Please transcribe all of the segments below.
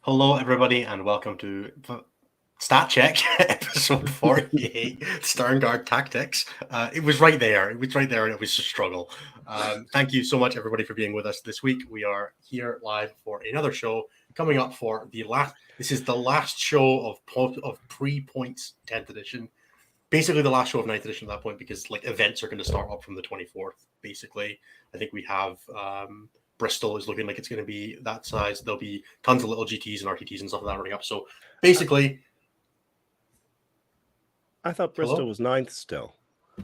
Hello, everybody, and welcome to Stat Check, episode 48, Sternguard Tactics. It was right there. It was right there, and it was a struggle. Thank you so much, everybody, for being with us this week. We are here live for another show coming up for the last. This is the last show of pre-points 10th edition. Basically, the last show of 9th edition at that point, because like events are going to start up from the 24th. Basically, I think we have. Bristol is looking like it's going to be that size. There'll be tons of little GTs and RTTs and stuff like that running up. So basically, I thought Bristol was 9th still.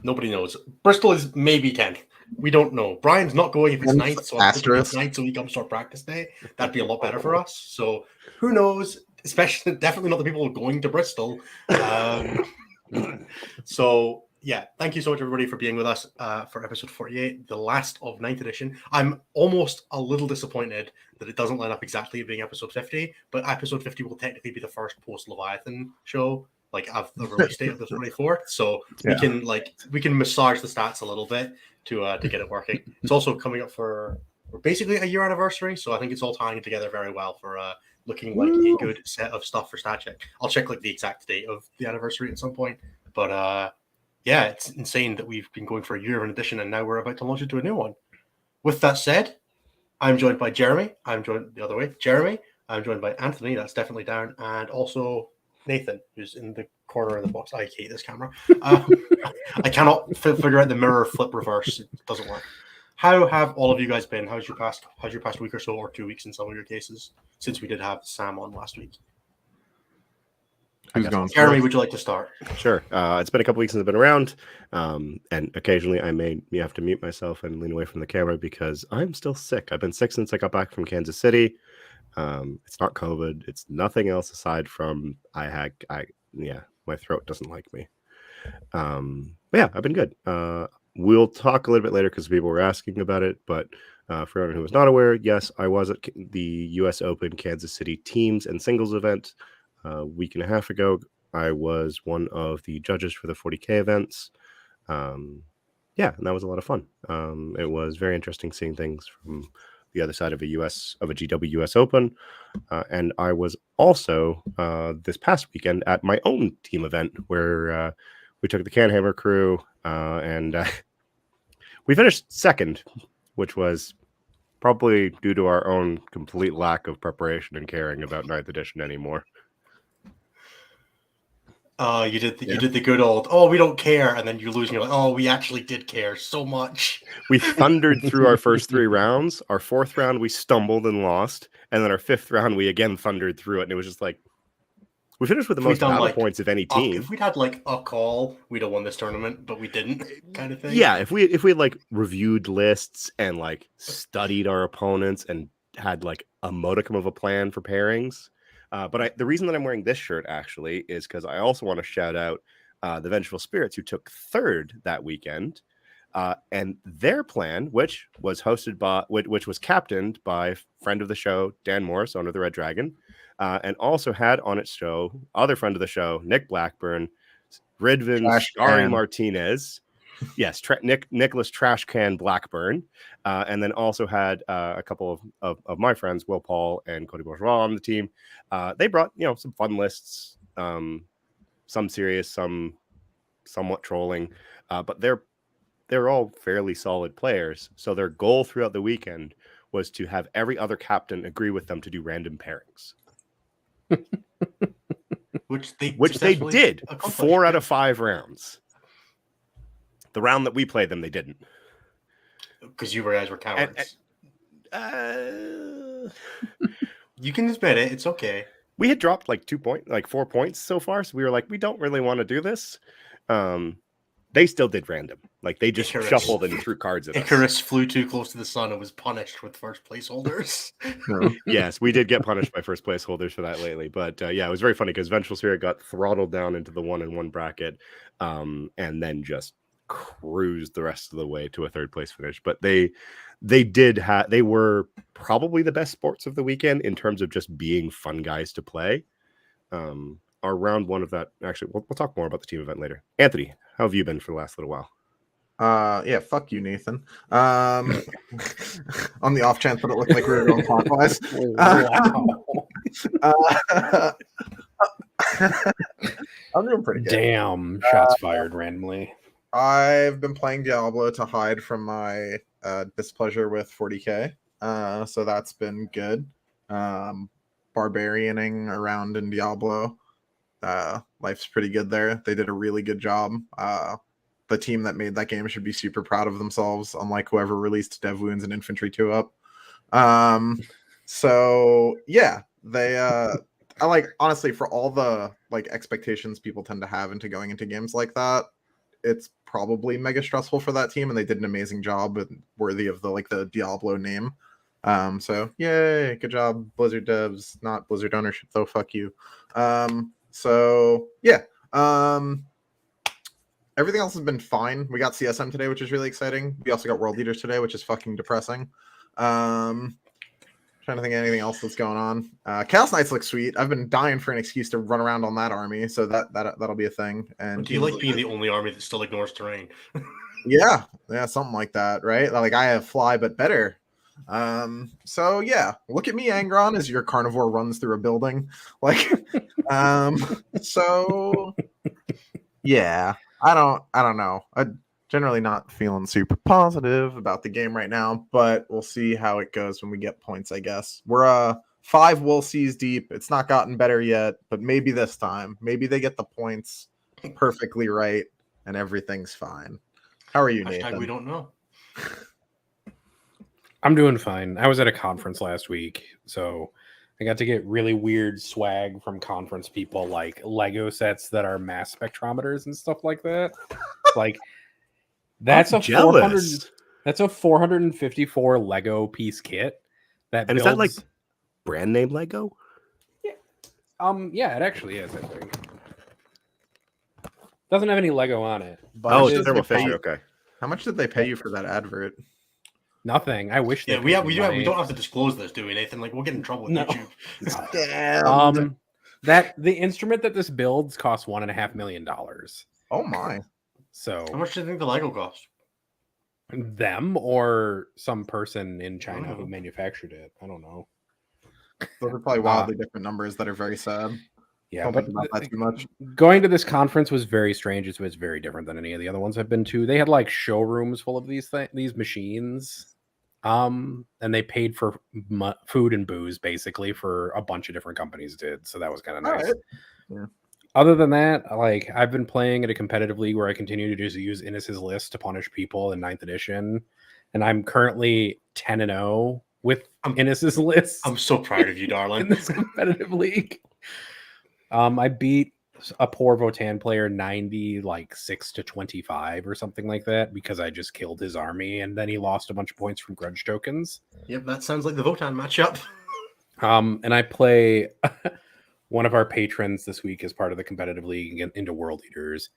Nobody knows. Bristol is maybe 10th. We don't know. Brian's not going if it's 9th, so I'm hoping it's 9th so he comes to our practice day. That'd be a lot better for us. So who knows? Especially, definitely not the people going to Bristol. So yeah, thank you so much, everybody, for being with us for episode 48, the last of 9th edition. I'm almost a little disappointed that it doesn't line up exactly being episode 50, but episode 50 will technically be the first post-Leviathan show, like of the release date of the 24th. So we can massage the stats a little bit to get it working. It's also coming up for basically a year anniversary, so I think it's all tying together very well for looking like a good set of stuff for Stat Check. I'll check like the exact date of the anniversary at some point, but yeah, it's insane that we've been going for a year of an edition, and now we're about to launch into a new one. With that said, I'm joined by Jeremy. I'm joined the other way. Jeremy. I'm joined by Anthony. That's definitely down. And also Nathan, who's in the corner of the box. I hate this camera. I cannot figure out the mirror flip reverse. It doesn't work. How have all of you guys been? How's your past week or so, or 2 weeks in some of your cases, since we did have Sam on last week? Jeremy, would you like to start? Sure. It's been a couple weeks since I've been around, and occasionally I may have to mute myself and lean away from the camera because I'm still sick. I've been sick since I got back from Kansas City. It's not COVID. It's nothing else aside from my throat doesn't like me. But yeah, I've been good. We'll talk a little bit later because people were asking about it. But for anyone who was not aware, yes, I was at the U.S. Open Kansas City teams and singles event. A week and a half ago, I was one of the judges for the 40K events. And that was a lot of fun. It was very interesting seeing things from the other side of a GW US Open. And I was also this past weekend at my own team event where we took the Canhammer crew and we finished second, which was probably due to our own complete lack of preparation and caring about 9th edition anymore. You did the good old, we don't care, and then you lose and you're like, we actually did care so much. We thundered through our first 3 rounds. Our 4th round, we stumbled and lost. And then our 5th round, we again thundered through it. And it was just like, we finished with the most battle points of any team. If we'd had like a call, we'd have won this tournament, but we didn't, kind of thing. Yeah, if we had like reviewed lists and like studied our opponents and had like a modicum of a plan for pairings. But the reason that I'm wearing this shirt actually is because I also want to shout out the Vengeful Spirits, who took 3rd that weekend, and their plan, which was captained by friend of the show Dan Morris, owner of the Red Dragon, and also had on its show other friend of the show Nick Blackburn, Ridvan Starring Martinez. Yes, Nicholas Trash Can Blackburn, and then also had a couple of my friends, Will Paul and Cody Bourgeois, on the team. They brought some fun lists, some serious, some somewhat trolling, but they're all fairly solid players. So their goal throughout the weekend was to have every other captain agree with them to do random pairings, which they did 4 out of 5 rounds. The round that we played them, they didn't. Because you guys were cowards. You can admit it. It's okay. We had dropped like 4 points so far. So we were like, we don't really want to do this. They still did random. Like they just shuffled and threw cards at us. Icarus flew too close to the sun and was punished with first placeholders. Yes, we did get punished by first placeholders for that lately. But it was very funny because Vengeful Spirit got throttled down into the 1-1 bracket and then just cruised the rest of the way to a 3rd place finish. But they were probably the best sports of the weekend in terms of just being fun guys to play. Our round 1 of that, actually, we'll talk more about the team event later. Anthony, how have you been for the last little while? Fuck you, Nathan. On the off chance that it looked like we were going clockwise. I'm doing pretty good. Damn, shots fired randomly. I've been playing Diablo to hide from my displeasure with 40k. So that's been good. Barbarianing around in Diablo. Life's pretty good there. They did a really good job. The team that made that game should be super proud of themselves, unlike whoever released Dev Wounds and Infantry 2 up. So yeah, they I like, honestly, for all the like expectations people tend to have into going into games like that, it's probably mega stressful for that team, and they did an amazing job and worthy of the Diablo name. So yay, good job, Blizzard devs, not Blizzard ownership though. Fuck you. So yeah. Everything else has been fine. We got CSM today, which is really exciting. We also got World Leaders today, which is fucking depressing. Trying to think of anything else that's going on. Chaos Knights look sweet. I've been dying for an excuse to run around on that army, so that'll be a thing. And do you like being the only army that still ignores terrain? yeah, something like that, right? Like I have fly, but better. So yeah, look at me, Angron, as your carnivore runs through a building. Like, so yeah, I don't know. I'm generally not feeling super positive about the game right now, but we'll see how it goes when we get points, I guess. We're 5 wool seas deep. It's not gotten better yet, but maybe this time. Maybe they get the points perfectly right and everything's fine. How are you, Nathan? We don't know. I'm doing fine. I was at a conference last week, so I got to get really weird swag from conference people, like Lego sets that are mass spectrometers and stuff like that. Like that's I'm a 400. jealous. That's a 454 Lego piece kit. And is that like brand name Lego? Yeah, it actually is. I think doesn't have any Lego on it. But Oh, it it's is Thermal the font. Fisher. Okay. How much did they pay you for that advert? Nothing. I wish. Yeah, we don't have to disclose this, do we, Nathan? Like, we'll get in trouble with No. YouTube. Damn. That the instrument that this builds costs $1.5 million. Oh my. So How much do you think the Lego cost? them or some person in China who manufactured it? I don't know. Those are probably wildly different numbers that are very sad. Yeah, Don't but think about that too much. going to this conference was very strange. It was very different than any of the other ones I've been to. They had like showrooms full of these machines, and they paid for food and booze basically for a bunch of different companies did. So that was kind of nice. Right. Yeah. Other than that, like I've been playing at a competitive league where I continue to just use Innis's list to punish people in 9th edition, and I'm currently 10-0 with Innis's list. I'm so proud of you, darling. In this competitive league. I beat a poor Votan player 6-25 or something like that because I just killed his army, and then he lost a bunch of points from grudge tokens. Yep, that sounds like the Votan matchup. And I play one of our patrons this week as part of the competitive league into World Eaters.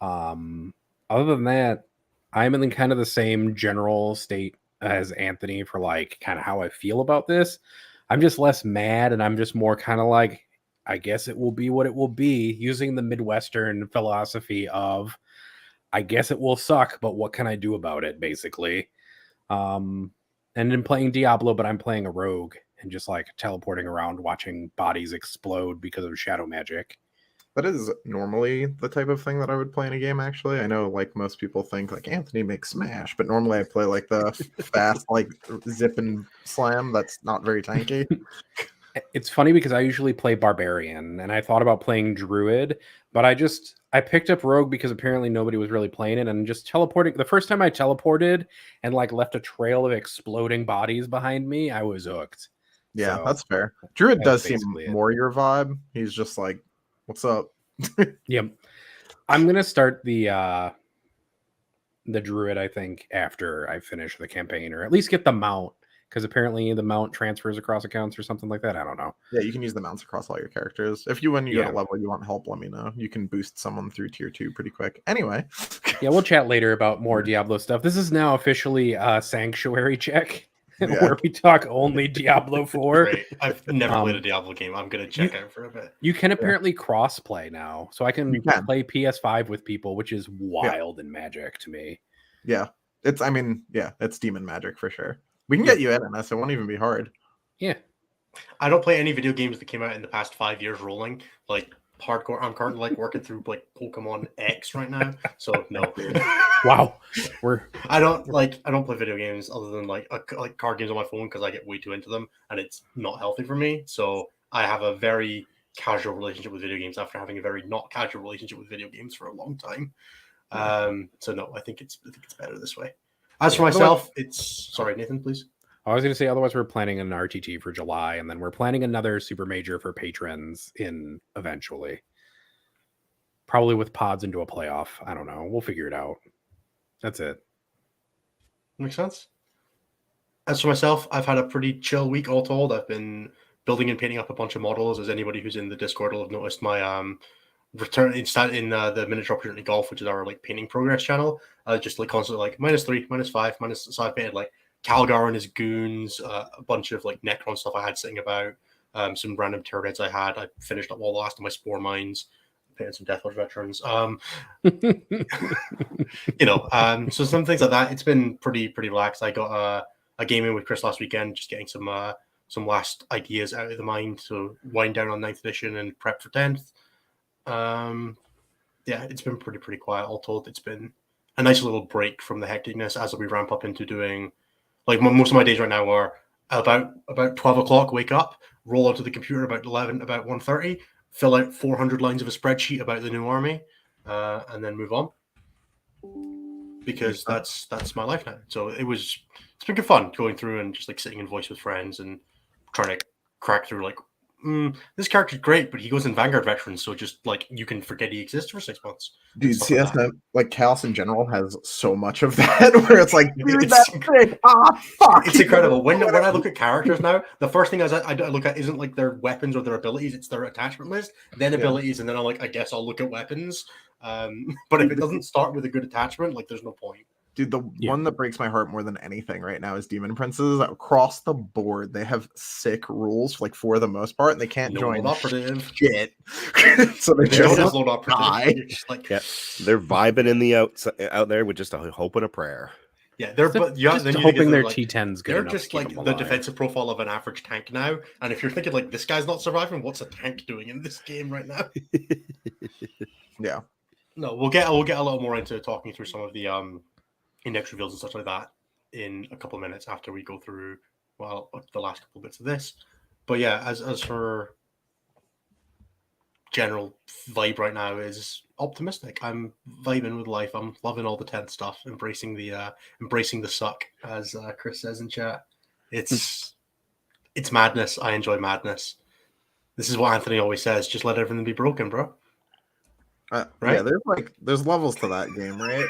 Other than that, I'm in kind of the same general state as Anthony for like kind of how I feel about this. I'm just less mad, and I'm just more kind of like, I guess it will be what it will be, using the Midwestern philosophy of, I guess it will suck, but what can I do about it, basically. And in playing Diablo, but I'm playing a rogue and just like teleporting around, watching bodies explode because of shadow magic. That is normally the type of thing that I would play in a game, actually. I know like most people think like Anthony makes Smash, but normally I play like the fast, like zip and slam that's not very tanky. It's funny because I usually play Barbarian, and I thought about playing Druid, but I picked up Rogue because apparently nobody was really playing it, and just teleporting. The first time I teleported and like left a trail of exploding bodies behind me, I was hooked. Yeah, So, that's fair. Druid does seem basically it. more your vibe. He's just like, what's up? Yep. I'm gonna start the Druid, I think, after I finish the campaign, or at least get the mount. Because apparently the mount transfers across accounts or something like that. I don't know. Yeah, you can use the mounts across all your characters. If when you get a level you want help, let me know. You can boost someone through tier 2 pretty quick. Anyway. Yeah, we'll chat later about more Diablo stuff. This is now officially a Sanctuary check, where we talk only Diablo 4. Great. I've never played a Diablo game. I'm going to check out for a bit. You can apparently cross-play now. So I can play PS5 with people, which is wild and magic to me. Yeah. It's demon magic for sure. We can get you in this. It won't even be hard. Yeah. I don't play any video games that came out in the past 5 years rolling. Like hardcore. I'm currently like working through like Pokemon X right now. So no. Wow. I don't play video games other than like card games on my phone because I get way too into them and it's not healthy for me. So I have a very casual relationship with video games after having a very not casual relationship with video games for a long time. So no, I think it's better this way. As for myself, sorry, Nathan, please. I was going to say, otherwise we're planning an RTT for July, and then we're planning another super major for patrons in eventually. Probably with pods into a playoff. I don't know. We'll figure it out. That's it. Makes sense. As for myself, I've had a pretty chill week all told. I've been building and painting up a bunch of models. As anybody who's in the Discord will have noticed, my return in the Miniature Opportunity Golf, which is our like painting progress channel, just like constantly like -3, -5, minus. So I painted like Calgar and his goons, a bunch of like Necron stuff I had sitting about, some random turrets I had. I finished up all the last of my spore mines, painted some Death Watch veterans. So some things like that. It's been pretty relaxed. I got a game in with Chris last weekend, just getting some last ideas out of the mind to wind down on 9th edition and prep for 10th. It's been pretty quiet all told. It's been a nice little break from the hecticness as we ramp up into doing. Like most of my days right now are about 12 o'clock, wake up, roll out to the computer about 1:30, fill out 400 lines of a spreadsheet about the new army, and then move on. Because that's my life now. So it's been good fun going through and just like sitting in voice with friends and trying to crack through like, this character's great, but he goes in Vanguard Veterans, so just like you can forget he exists for 6 months. Dude, CSM, like Chaos in general, has so much of that where it's like, dude, that's great. Fuck. It's incredible. When I look at characters now, the first thing I look at isn't like their weapons or their abilities, it's their attachment list, then abilities, and then I'm like, I guess I'll look at weapons. But if it doesn't start with a good attachment, like there's no point. Dude, the one that breaks my heart more than anything right now is Demon Princes. Across the board, they have sick rules, like for the most part, and they can't join operative shit. So they just die. Like, they're vibing in the out there with just a hope and a prayer. Yeah, they're just hoping their T10's good. They're just like the defensive profile of an average tank now. And if you're thinking like this guy's not surviving, what's a tank doing in this game right now? Yeah. No, we'll get a little more into talking through some of the index reveals and such like that in a couple of minutes after we go through the last couple of bits of this. But yeah, as for general vibe right now is optimistic. I'm vibing with life. I'm loving all the 10th stuff, embracing the suck, as Chris says in chat. It's madness. I enjoy madness. This is what Anthony always says, just let everything be broken, bro. Right? Yeah, there's levels to that game, right?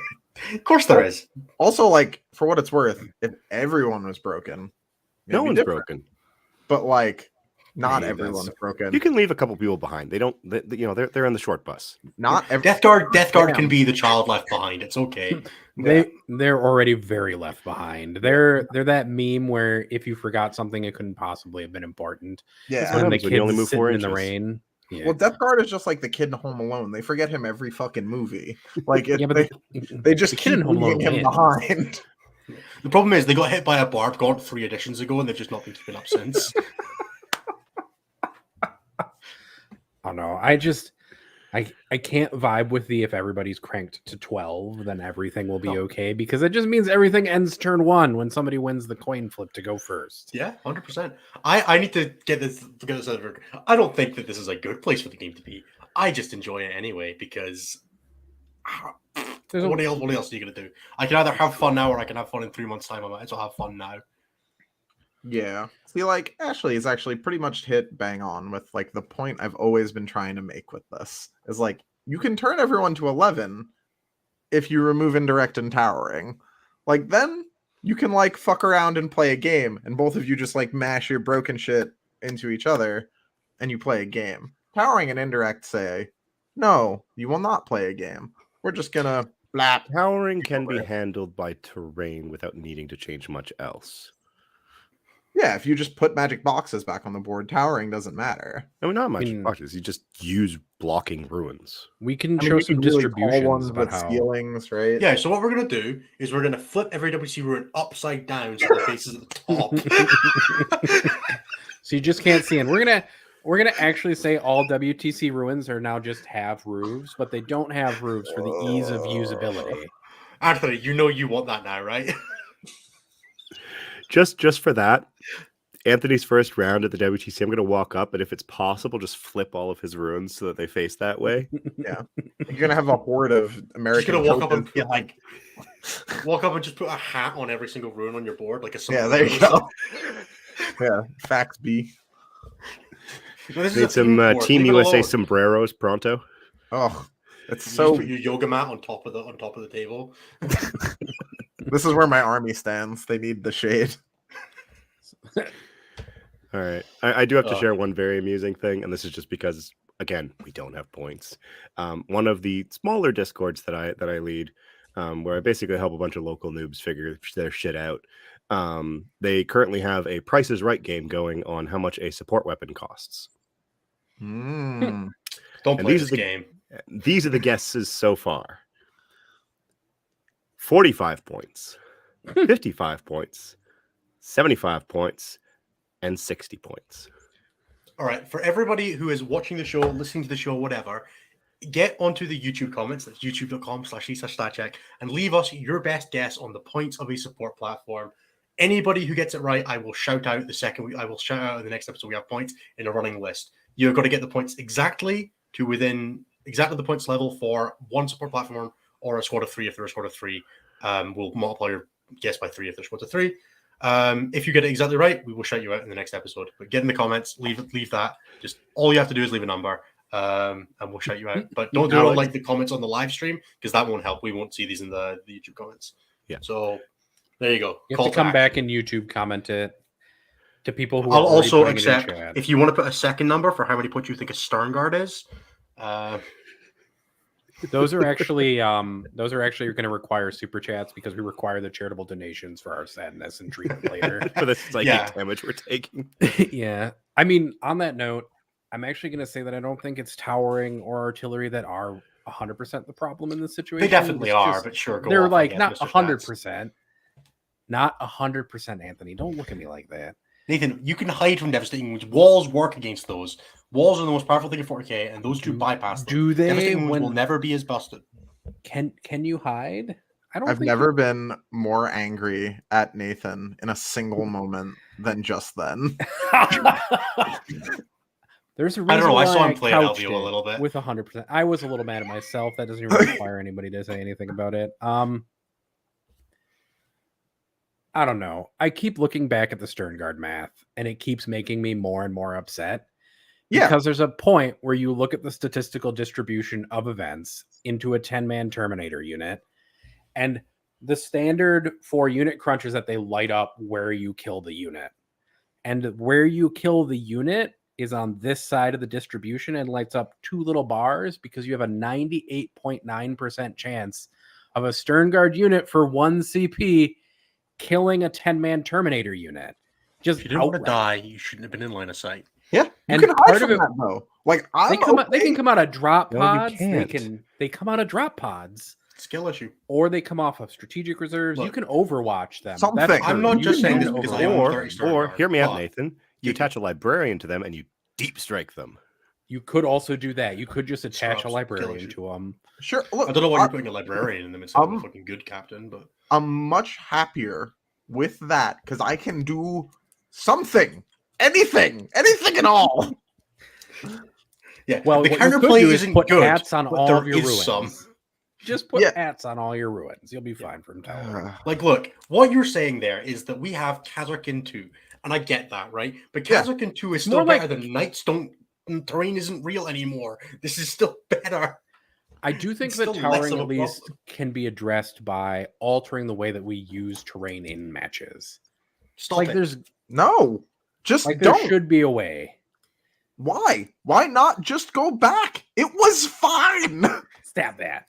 Of course there is. Also, like, for what it's worth, if everyone was broken, no one's broken. But like, not everyone's broken. You can leave a couple people behind. They're on the short bus. Death Guard can be the child left behind. It's okay. They're already very left behind. They're that meme where if you forgot something, it couldn't possibly have been important. Yeah, when the kid only move 4 inches in the rain. Yeah. Well, Death Guard is just like the kid in Home Alone. They forget him every fucking movie. Like, they just keep leaving him behind. The problem is they got hit by a Barb Gaunt 3 editions ago, and they've just not been keeping up since. Oh no, I can't vibe with if everybody's cranked to 12, then everything will be okay, because it just means everything ends turn 1 when somebody wins the coin flip to go first. Yeah, 100%. I need to get this over. I don't think that this is a good place for the game to be. I just enjoy it anyway, because what else are you going to do? I can either have fun now or I can have fun in 3 months' time. I might as well have fun now. Yeah. See, like, Ashley has actually pretty much hit bang on with, like, the point I've always been trying to make with this. Is, like, you can turn everyone to 11 if you remove indirect and towering. Like, then you can, like, fuck around and play a game, and both of you just, like, mash your broken shit into each other, and you play a game. Towering and indirect say, no, you will not play a game. We're just gonna blap. Towering can be handled by terrain without needing to change much else. Yeah, if you just put magic boxes back on the board, towering doesn't matter. I mean, not magic boxes. You just use blocking ruins. We can show some distributions ones about with ceilings, right? Yeah, so what we're going to do is we're going to flip every WC ruin upside down so the face is at the top. So you just can't see in. We're gonna actually say all WTC ruins are now just have roofs, but they don't have roofs for the ease of usability. Anthony, you know you want that now, right? Just for that, Anthony's first round at the WTC, I'm going to walk up, and if it's possible, just flip all of his runes so that they face that way. Yeah, you're gonna have a horde of American. Just gonna walk up and coaches. put, like, walk up and just put a hat on every single rune on your board, like a Yeah, there you go. Yeah, facts B. No, this is Need a some theme board. Team Leave it USA alone. sombreros pronto. Oh, it's You so. just put your yoga mat on top of the table. This is where my army stands. They need the shade. All right. I do have to Oh. share one very amusing thing, and this is just because, again, we don't have points. One of the smaller discords that I lead, where I basically help a bunch of local noobs figure their shit out. They currently have a Price is Right game going on how much a support weapon costs. Mm. Don't And play these this are the- game. These are the guesses so far. 45 points, 55 points, 75 points, and 60 points. All right, for everybody who is watching the show, listening to the show, whatever, get onto the YouTube comments. That's youtube.com/e/statcheck and leave us your best guess on the points of a support platform. Anybody who gets it right, I will shout out the second week. I will shout out in the next episode. We have points in a running list. You've got to get the points exactly to within exactly the points level for one support platform or a squad of 3 if they're a squad of 3. We'll multiply your guess by 3 if they're squad of 3. If you get it exactly right, we will shout you out in the next episode. But get in the comments, leave that. Just all you have to do is leave a number, and we'll shout you out. But don't do it on like the comments on the live stream because that won't help. We won't see these in the YouTube comments. Yeah. So there you go. You have to come back in YouTube, comment it to people who. I'll are already also putting it in accept chat. if you want to put a second number for how many points you think a Sternguard is. Those are actually going to require super chats because we require the charitable donations for our sadness and treatment later. For the psychic Yeah. damage we're taking. Yeah. I mean, on that note, I'm actually going to say that I don't think it's towering or artillery that are 100% the problem in this situation. They definitely It's are, just- but sure, go they're off, I like guess, not Mr. 100%. Not 100%, Anthony. Don't look at me like that. Nathan, you can hide from devastating wounds. Walls work against those. Walls are the most powerful thing in 40k, and those two bypass them. Do they? Devastating wounds will When never be as busted. can you hide? I don't. I've think never been more angry at Nathan in a single moment than just then. There's a reason I don't know. I saw why him play couched LVO a it little bit. with 100%. I was a little mad at myself. That doesn't even require anybody to say anything about it. I don't know. I keep looking back at the Sternguard math, and it keeps making me more and more upset. Yeah. Because there's a point where you look at the statistical distribution of events into a 10-man Terminator unit, and the standard for unit crunch is that they light up where you kill the unit. And where you kill the unit is on this side of the distribution and lights up 2 little bars because you have a 98.9% chance of a Sternguard unit for 1 CP killing a 10-man Terminator unit. Just If you didn't want to outright. die, you shouldn't have been in line of sight. Yeah, you And can hide part from of it- that though. Like They can come out of drop No, you pods. can't. They come out of drop pods, Skill issue. or they come off of strategic reserves. You Look, can overwatch them. something. That's I'm true. not You just saying can this because I own overwatch. 30 Sternguard. Or hear me out, but Nathan. You attach a librarian to them and you deep strike them. You could also do that. You could just attach a Scrubs, librarian skill issue. to them. Sure. Look, I don't know why you're putting a librarian in them instead of a fucking good captain, but I'm much happier with that because I can do something, anything at all. yeah. Well, the what you could counterplay do is isn't put good. hats on but all there of your is ruins. some. Just put Yeah. hats on all your ruins. You'll be fine from tower. Like, look, what you're saying there is that we have Kazarkin 2, and I get that, right? But Yeah. Kazarkin 2 is More still like- better than Knights don't. Terrain isn't real anymore. This is still better. I do think It's that still less towering of a at least problem. can be addressed by altering the way that we use terrain in matches. Stop Like it. there's No, just like there don't. should be a way. Why? Why not just go back? It was fine. Stab that.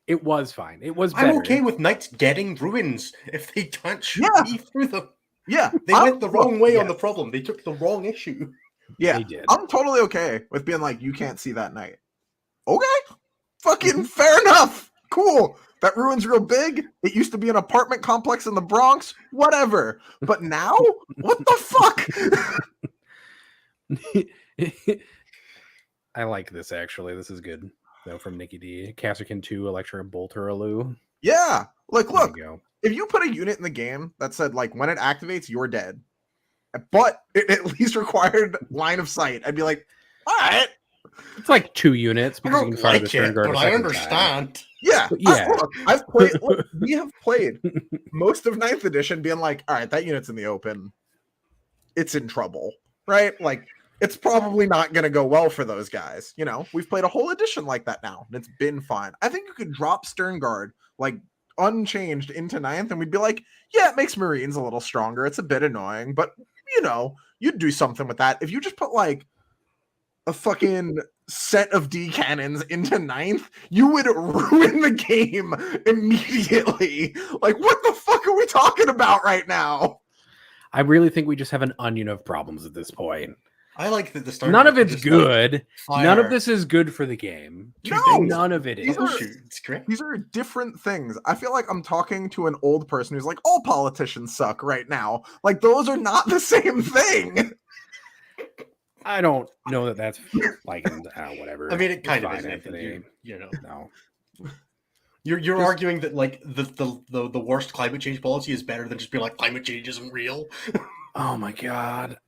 It was fine. It was I'm better. okay with Knights getting ruins if they can't shoot Yeah. me through them. Yeah, They went the wrong way on the yes. problem. They took the wrong issue. Yeah, They did. I'm totally okay with being like, you can't see that night. Okay, fucking fair enough. Cool. That ruin's real big. It used to be an apartment complex in the Bronx. Whatever. But now, what the fuck? I like this actually. This is good. Though from Nikki D. Casterkin 2, Electra, Bolteraloo. Yeah. Like, There look, you go. if you put a unit in the game that said, like, when it activates, you're dead, but it at least required line of sight, I'd be like, all right. It's like 2 units I because you don't can fire the like it, Sternguard but a I second time. understand. Yeah. But yeah. I've played, look, we have played most of 9th edition being like, all right, that unit's in the open. It's in trouble, right? Like, it's probably not going to go well for those guys. You know, we've played a whole edition like that now, and it's been fine. I think you could drop Sternguard, like, unchanged into 9th, and we'd be like, yeah, it makes Marines a little stronger. It's a bit annoying, but, you know, you'd do something with that. If you just put, like, a fucking set of D cannons into 9th, you would ruin the game immediately. Like, what the fuck are we talking about right now? I really think we just have an onion of problems at this point. I like that the Sternguard None of can it's just, good. like, None of fire this is good for the game. two No! things. None of it is. These are- Shoot, it's great. These are different things. I feel like I'm talking to an old person who's like, all politicians suck right now. Like, those are not the same thing. I don't know that that's like whatever. I mean, it It's kind of fine, is, Nathan. Anthony. You know, No. you're Just- arguing that like the worst climate change policy is better than just being like climate change isn't real. Oh my god.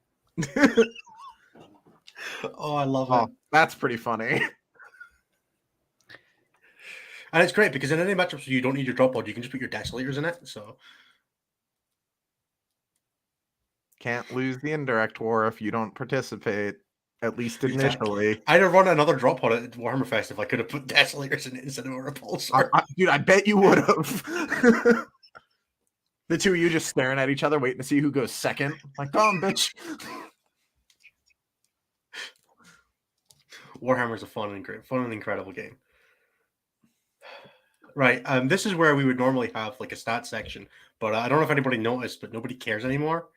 Oh, I love Oh, it. that's pretty funny. And it's great because in any matchups where you don't need your drop pod, you can just put your desolators in it. So Can't lose the indirect war if you don't participate, at least Exactly. initially. I'd have run another drop pod at Warhammer Fest if I could have put desolators in it instead of a repulsor. Dude, I bet you would have. The two of you just staring at each other, waiting to see who goes second. Like, come on, bitch. Warhammer's a fun and incredible game. Right. This is where we would normally have like a stat section, but I don't know if anybody noticed, but nobody cares anymore.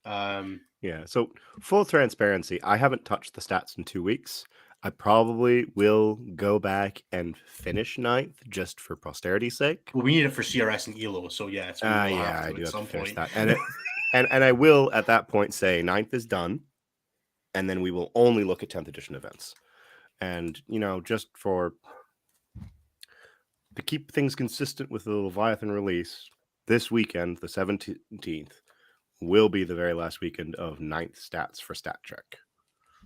Yeah. So full transparency, I haven't touched the stats in 2 weeks. I probably will go back and finish 9th just for posterity's sake. Well, we need it for CRS and ELO, so yeah, it's Yeah, I do have to finish that. And and I will at that point say 9th is done, and then we will only look at 10th edition events. And you know, just to keep things consistent with the Leviathan release, this weekend, the 17th, will be the very last weekend of 9th stats for stat check.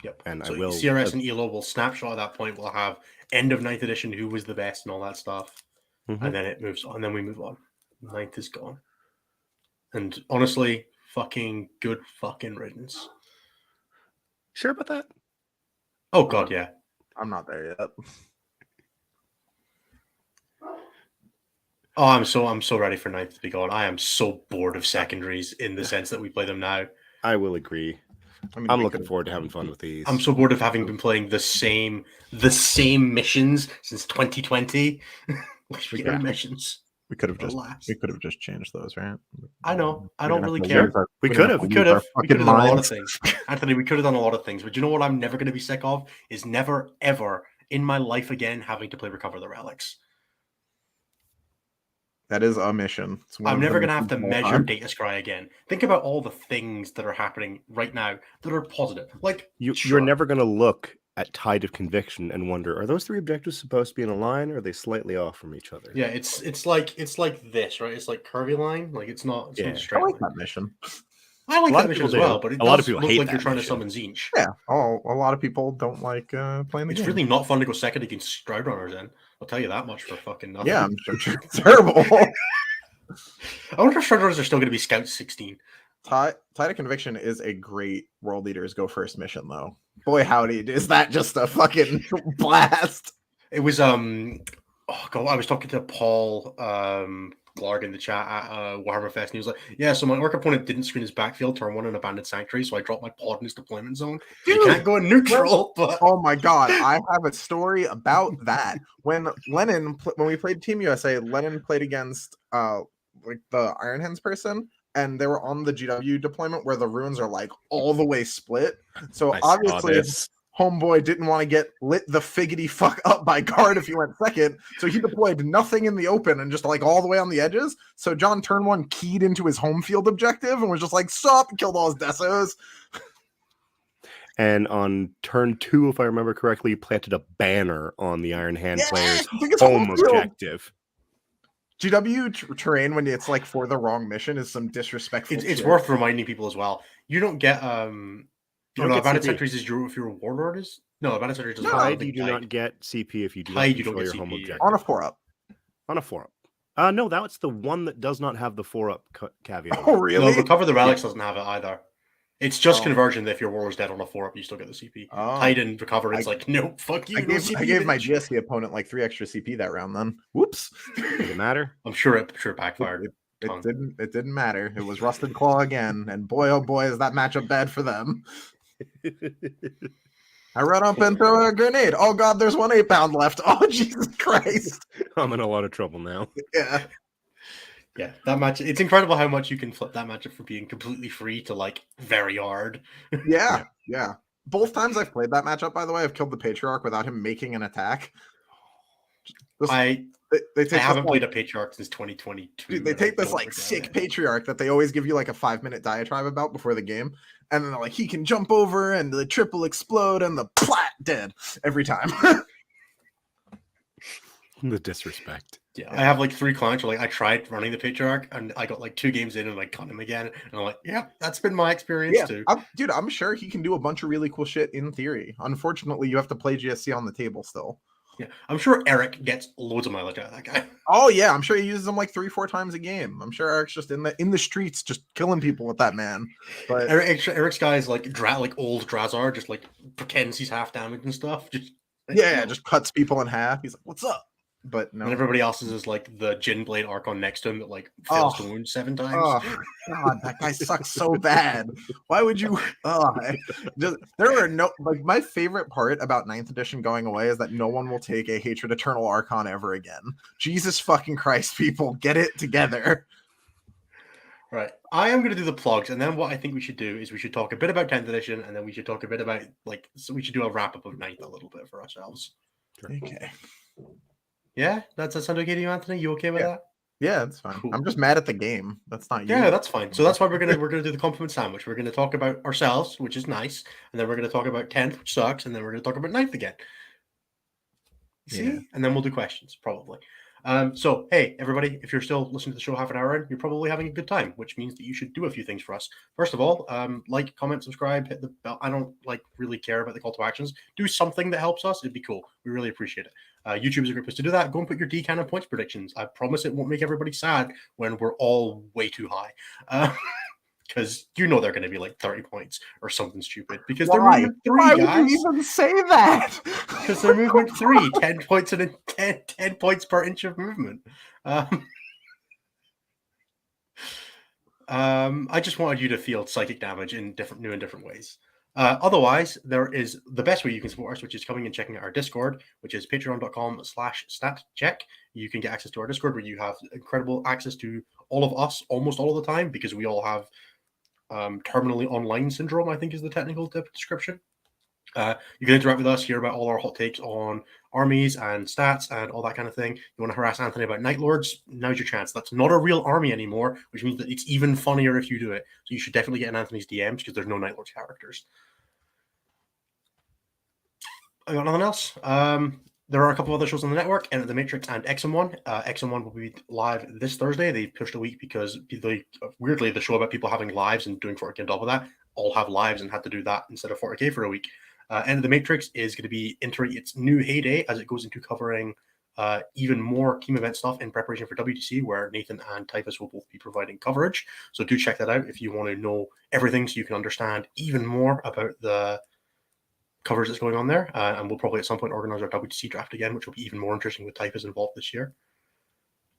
Yep. And So I will CRS and ELO will snapshot at that point. We'll have end of 9th edition, who was the best and all that stuff. Mhm. And then it moves on. And then we move on. 9th is gone. And honestly, fucking good fucking riddance. Sure about that? Oh god, yeah. I'm not there yet. Oh, I'm so ready for 9th to be gone. I am so bored of secondaries in the sense that we play them now. I will agree. I mean, I'm we looking could've- forward to having fun with these. I'm so bored of having been playing the same missions since 2020. Yeah. Missions. We could have just Alas. just changed those, right? I know. I We're don't gonna really have to care. use our- We we're could gonna have. to We use could our have. We fucking could have done a lot of minds. things. Anthony, we could have done a lot of things. But you know what I'm never going to be sick of? Is never, ever in my life again having to play Recover the Relics. That is a mission. It's one I'm of the never going to have to missions measure on. data scry again. Think about all the things that are happening right now that are positive. Like, You're sure. never going to look at Tide of Conviction and wonder, are those 3 objectives supposed to be in a line, or are they slightly off from each other? Yeah, it's like this, right? It's like curvy line. Like it's not Yeah. a I straight like line. that mission. I like A lot that of mission as people do. well, but it A lot of does people look hate like you're that trying mission. to summon Zinch. Yeah. Oh, a lot of people don't like playing the It's game. really not fun to go second against Stroud Runners then. I'll tell you that much for fucking nothing. Yeah, I'm sure it's terrible. I wonder if Stroud Runners are still going to be Scout 16. Tide of Conviction is a great World Leaders Go First mission, though. Boy, howdy, is that just a fucking blast? It was oh god, I was talking to Paul Glarg in the chat at Warhammer Fest, and he was like, "Yeah, so my orc opponent didn't screen his backfield, turn 1 in Abandoned Sanctuary, so I dropped my pod in his deployment zone. You Dude, can't go in neutral, but oh my god, I have a story about that. When we played Team USA, Lennon played against like the Iron Hands person, and they were on the GW deployment where the ruins are like all the way split. So I saw obviously this. Homeboy didn't want to get lit the figgity fuck up by guard if he went second, so he deployed nothing in the open and just like all the way on the edges. So John turn 1 keyed into his home field objective and was just like, stop, and killed all his desos. And on turn 2, if I remember correctly, planted a banner on the Iron Hand player's took his home field. objective. GW terrain when it's like for the wrong mission is some disrespectful. It's shit. worth reminding people as well. You don't get You don't get Abandoned CP. Sentries is if you're a warlord is no Abandoned Sentries doesn't. No, Tide, you do not get CP if you do not Tide, you don't control get your home CP, objective. on a 4-up. On a 4-up. No, that's the one that does not have the 4-up caveat. Oh, No, really? Recover the Relics doesn't have it either. It's just Oh. conversion that if your warlord's dead on a 4-up, you still get the CP. Oh. Tide and Recover, it's like, no, fuck you. I no gave, CP, I gave my bitch. GSC opponent like 3 extra CP that round. Then, whoops. Does it matter? I'm sure it backfired. It didn't matter. It was Rusted Claw again, and boy, oh boy, is that matchup bad for them. I run up and throw a grenade. Oh god, there's 1 8-pound left. Oh Jesus Christ! I'm in a lot of trouble now. Yeah, Yeah, that match. It's incredible how much you can flip that matchup from being completely free to like very hard. yeah. Both times I've played that matchup, by the way, I've killed the Patriarch without him making an attack. I They take haven't this, played like, a Patriarch since 2022. dude, they and take I this don't like regret sick it. Patriarch that they always give you like a 5-minute diatribe about before the game, and then they're like, he can jump over and the triple explode and the plat dead every time. The disrespect. Yeah, I have like 3 clients where like I tried running the Patriarch and I got like 2 games in and I cut him again. And I'm like, yeah, that's been my experience too. I'm sure he can do a bunch of really cool shit in theory. Unfortunately, you have to play GSC on the table still. Yeah, I'm sure Eric gets loads of mileage out of that guy. Oh yeah, I'm sure he uses them like 3-4 times a game. I'm sure Eric's just in the streets, just killing people with that man. But Eric's guy is like old Drazar, just like pretends he's half damaged and stuff. Just yeah, just cuts people in half. He's like, "What's up?" But no, And everybody else's is like the Jin Blade Archon next to him that like fails to wound 7 times. oh god, that guy sucks so bad. Why would you? There are no like my favorite part about 9th edition going away is that no one will take a Hatred Eternal Archon ever again. Jesus fucking Christ, people, get it together. Right. I am going to do the plugs, and then what I think we should do is we should talk a bit about 10th edition, and then we should talk a bit about so we should do a wrap up of 9th a little bit for ourselves. Okay. Yeah, that sound okay to you, Anthony? You okay with that? Yeah, it's fine. Cool. I'm just mad at the game. That's not you. Yeah, that's fine. So that's why we're gonna do the compliment sandwich. We're gonna talk about ourselves, which is nice, and then we're gonna talk about 10th, which sucks, and then we're gonna talk about 9th again. See? Yeah. And then we'll do questions, probably. So hey, everybody, if you're still listening to the show half an hour in, you're probably having a good time, which means that you should do a few things for us. First of all, like, comment, subscribe, hit the bell. I don't really care about the call to actions. Do something that helps us. It'd be cool. We really appreciate it. YouTube is a great place to do that. Go and put your D cannon points predictions. I promise it won't make everybody sad when we're all way too high. Because you know they're going to be like 30 points or something stupid. Because they're movement 3, Why guys. would you even say that? Because they're movement 3, 10 points and 10 points per inch of movement. I just wanted you to feel psychic damage in new and different ways. Otherwise, there is the best way you can support us, which is coming and checking out our Discord, which is patreon.com/statcheck. You can get access to our Discord where you have incredible access to all of us almost all of the time because we all have terminally online syndrome, I think is the technical description. You can interact with us, hear about all our hot takes on armies and stats and all that kind of thing. You want to harass Anthony about Night Lords? Now's your chance. That's not a real army anymore, which means that it's even funnier if you do it. So you should definitely get in Anthony's DMs because there's no Night Lords characters. I got nothing else. There are a couple of other shows on the network, and The Matrix and XM1. XM1 will be live this Thursday. They pushed a week because weirdly the show about people having lives and doing 40K on top of that all have lives and had to do that instead of 40K for a week. And The Matrix is going to be entering its new heyday as it goes into covering even more team event stuff in preparation for WTC, where Nathan and Typhus will both be providing coverage. So do check that out if you want to know everything so you can understand even more about the coverage that's going on there. And we'll probably at some point organize our WTC draft again, which will be even more interesting with Typhus involved this year.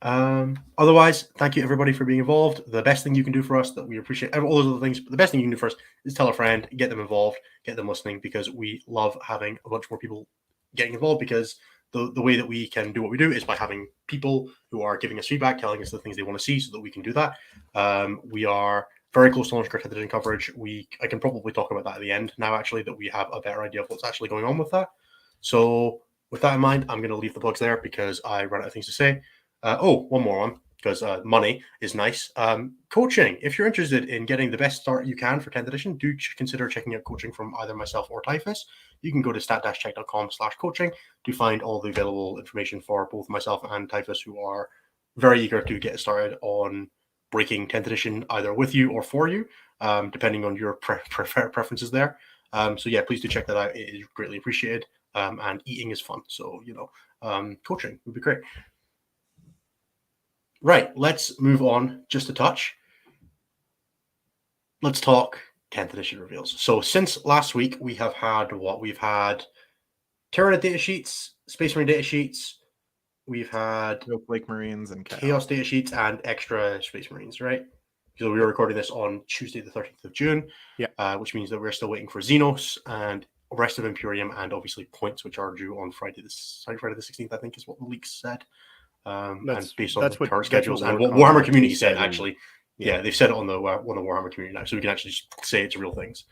Otherwise, thank you everybody for being involved. The best thing you can do for us that we appreciate all those other things, but the best thing you can do for us is tell a friend, get them involved, get them listening, because we love having a bunch more people getting involved, because the way that we can do what we do is by having people who are giving us feedback, telling us the things they want to see so that we can do that. We are very close to launch our 10th edition coverage. I can probably talk about that at the end now, actually, that we have a better idea of what's actually going on with that. So with that in mind, I'm going to leave the plugs there because I ran out of things to say. One more one, because money is nice. Coaching. If you're interested in getting the best start you can for 10th edition, do consider checking out coaching from either myself or Typhus. You can go to stat-check.com/coaching to find all the available information for both myself and Typhus, who are very eager to get started on breaking 10th edition either with you or for you, depending on your preferences there. So yeah, please do check that out. It is greatly appreciated. And eating is fun. So, coaching would be great. Right, let's move on just a touch. Let's talk 10th edition reveals. So since last week, we have had what? We've had Tyranid data sheets, Space Marine data sheets, we've had Snowflake Marines and Chaos data sheets and extra Space Marines, right? So we were recording this on Tuesday, the 13th of June, which means that we're still waiting for Xenos and rest of Imperium and obviously points, which are due on Friday the 16th, I think is what the leaks said. And based on the current schedules and what Warhammer Community said, actually. Yeah, they've said it on the Warhammer Community now, so we can actually say it's real things.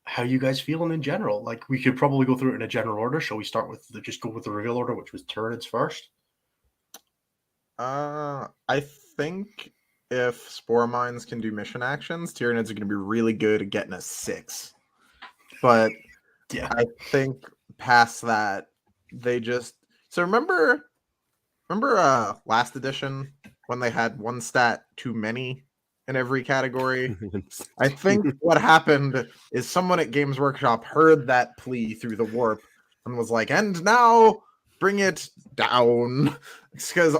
How you guys feeling in general? Like, we could probably go through it in a general order. Shall we start with just go with the reveal order, which was Tyranids first? I think if Spore Mines can do mission actions, Tyranids are going to be really good at getting a 6. But yeah, I think past that, they just... So remember last edition when they had one stat too many in every category? I think what happened is someone at Games Workshop heard that plea through the warp and was like, and now bring it down. Because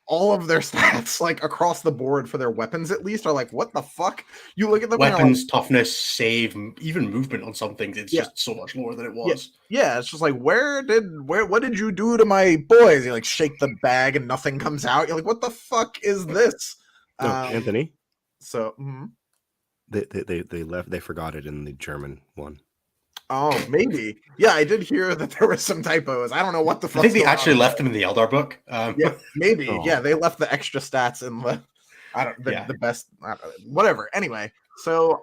all of their stats, like across the board for their weapons at least, are like, what the fuck? You look at them, weapons, toughness, save, even movement on some things, it's just so much lower than it was. Yeah, it's just like, what did you do to my boys? You like shake the bag and nothing comes out. You're like, what the fuck is this? No, Anthony. So they forgot it in the German one. Oh, maybe. Yeah, I did hear that there were some typos. I don't know what the fuck. I think they actually left them in the Eldar book. Yeah, maybe. Oh. Yeah, they left the extra stats in the the best whatever. Anyway, so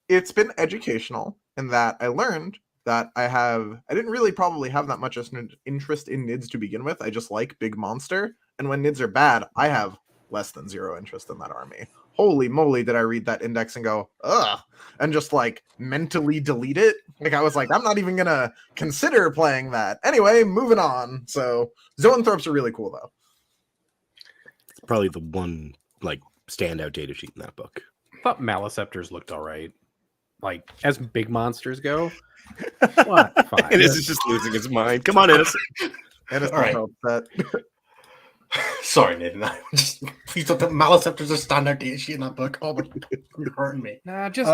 it's been educational in that I learned that I didn't really probably have that much interest in NIDS to begin with. I just like big monster, and when NIDS are bad, I have less than 0 interest in that army. Holy moly, did I read that index and go, ugh, and just like mentally delete it? Like, I was like, I'm not even gonna consider playing that. Anyway, moving on. So Zoanthropes are really cool though. It's probably the one like standout data sheet in that book. I thought Maliceptors looked all right. Like, as big monsters go. What? Fine. Ennis is just losing his mind. Come on, Ennis. Ennis all right. Upset. Sorry, Nathan. Please don't. Maliceptors are standard data sheet in that book. Oh, but you're hurting me. Nah, just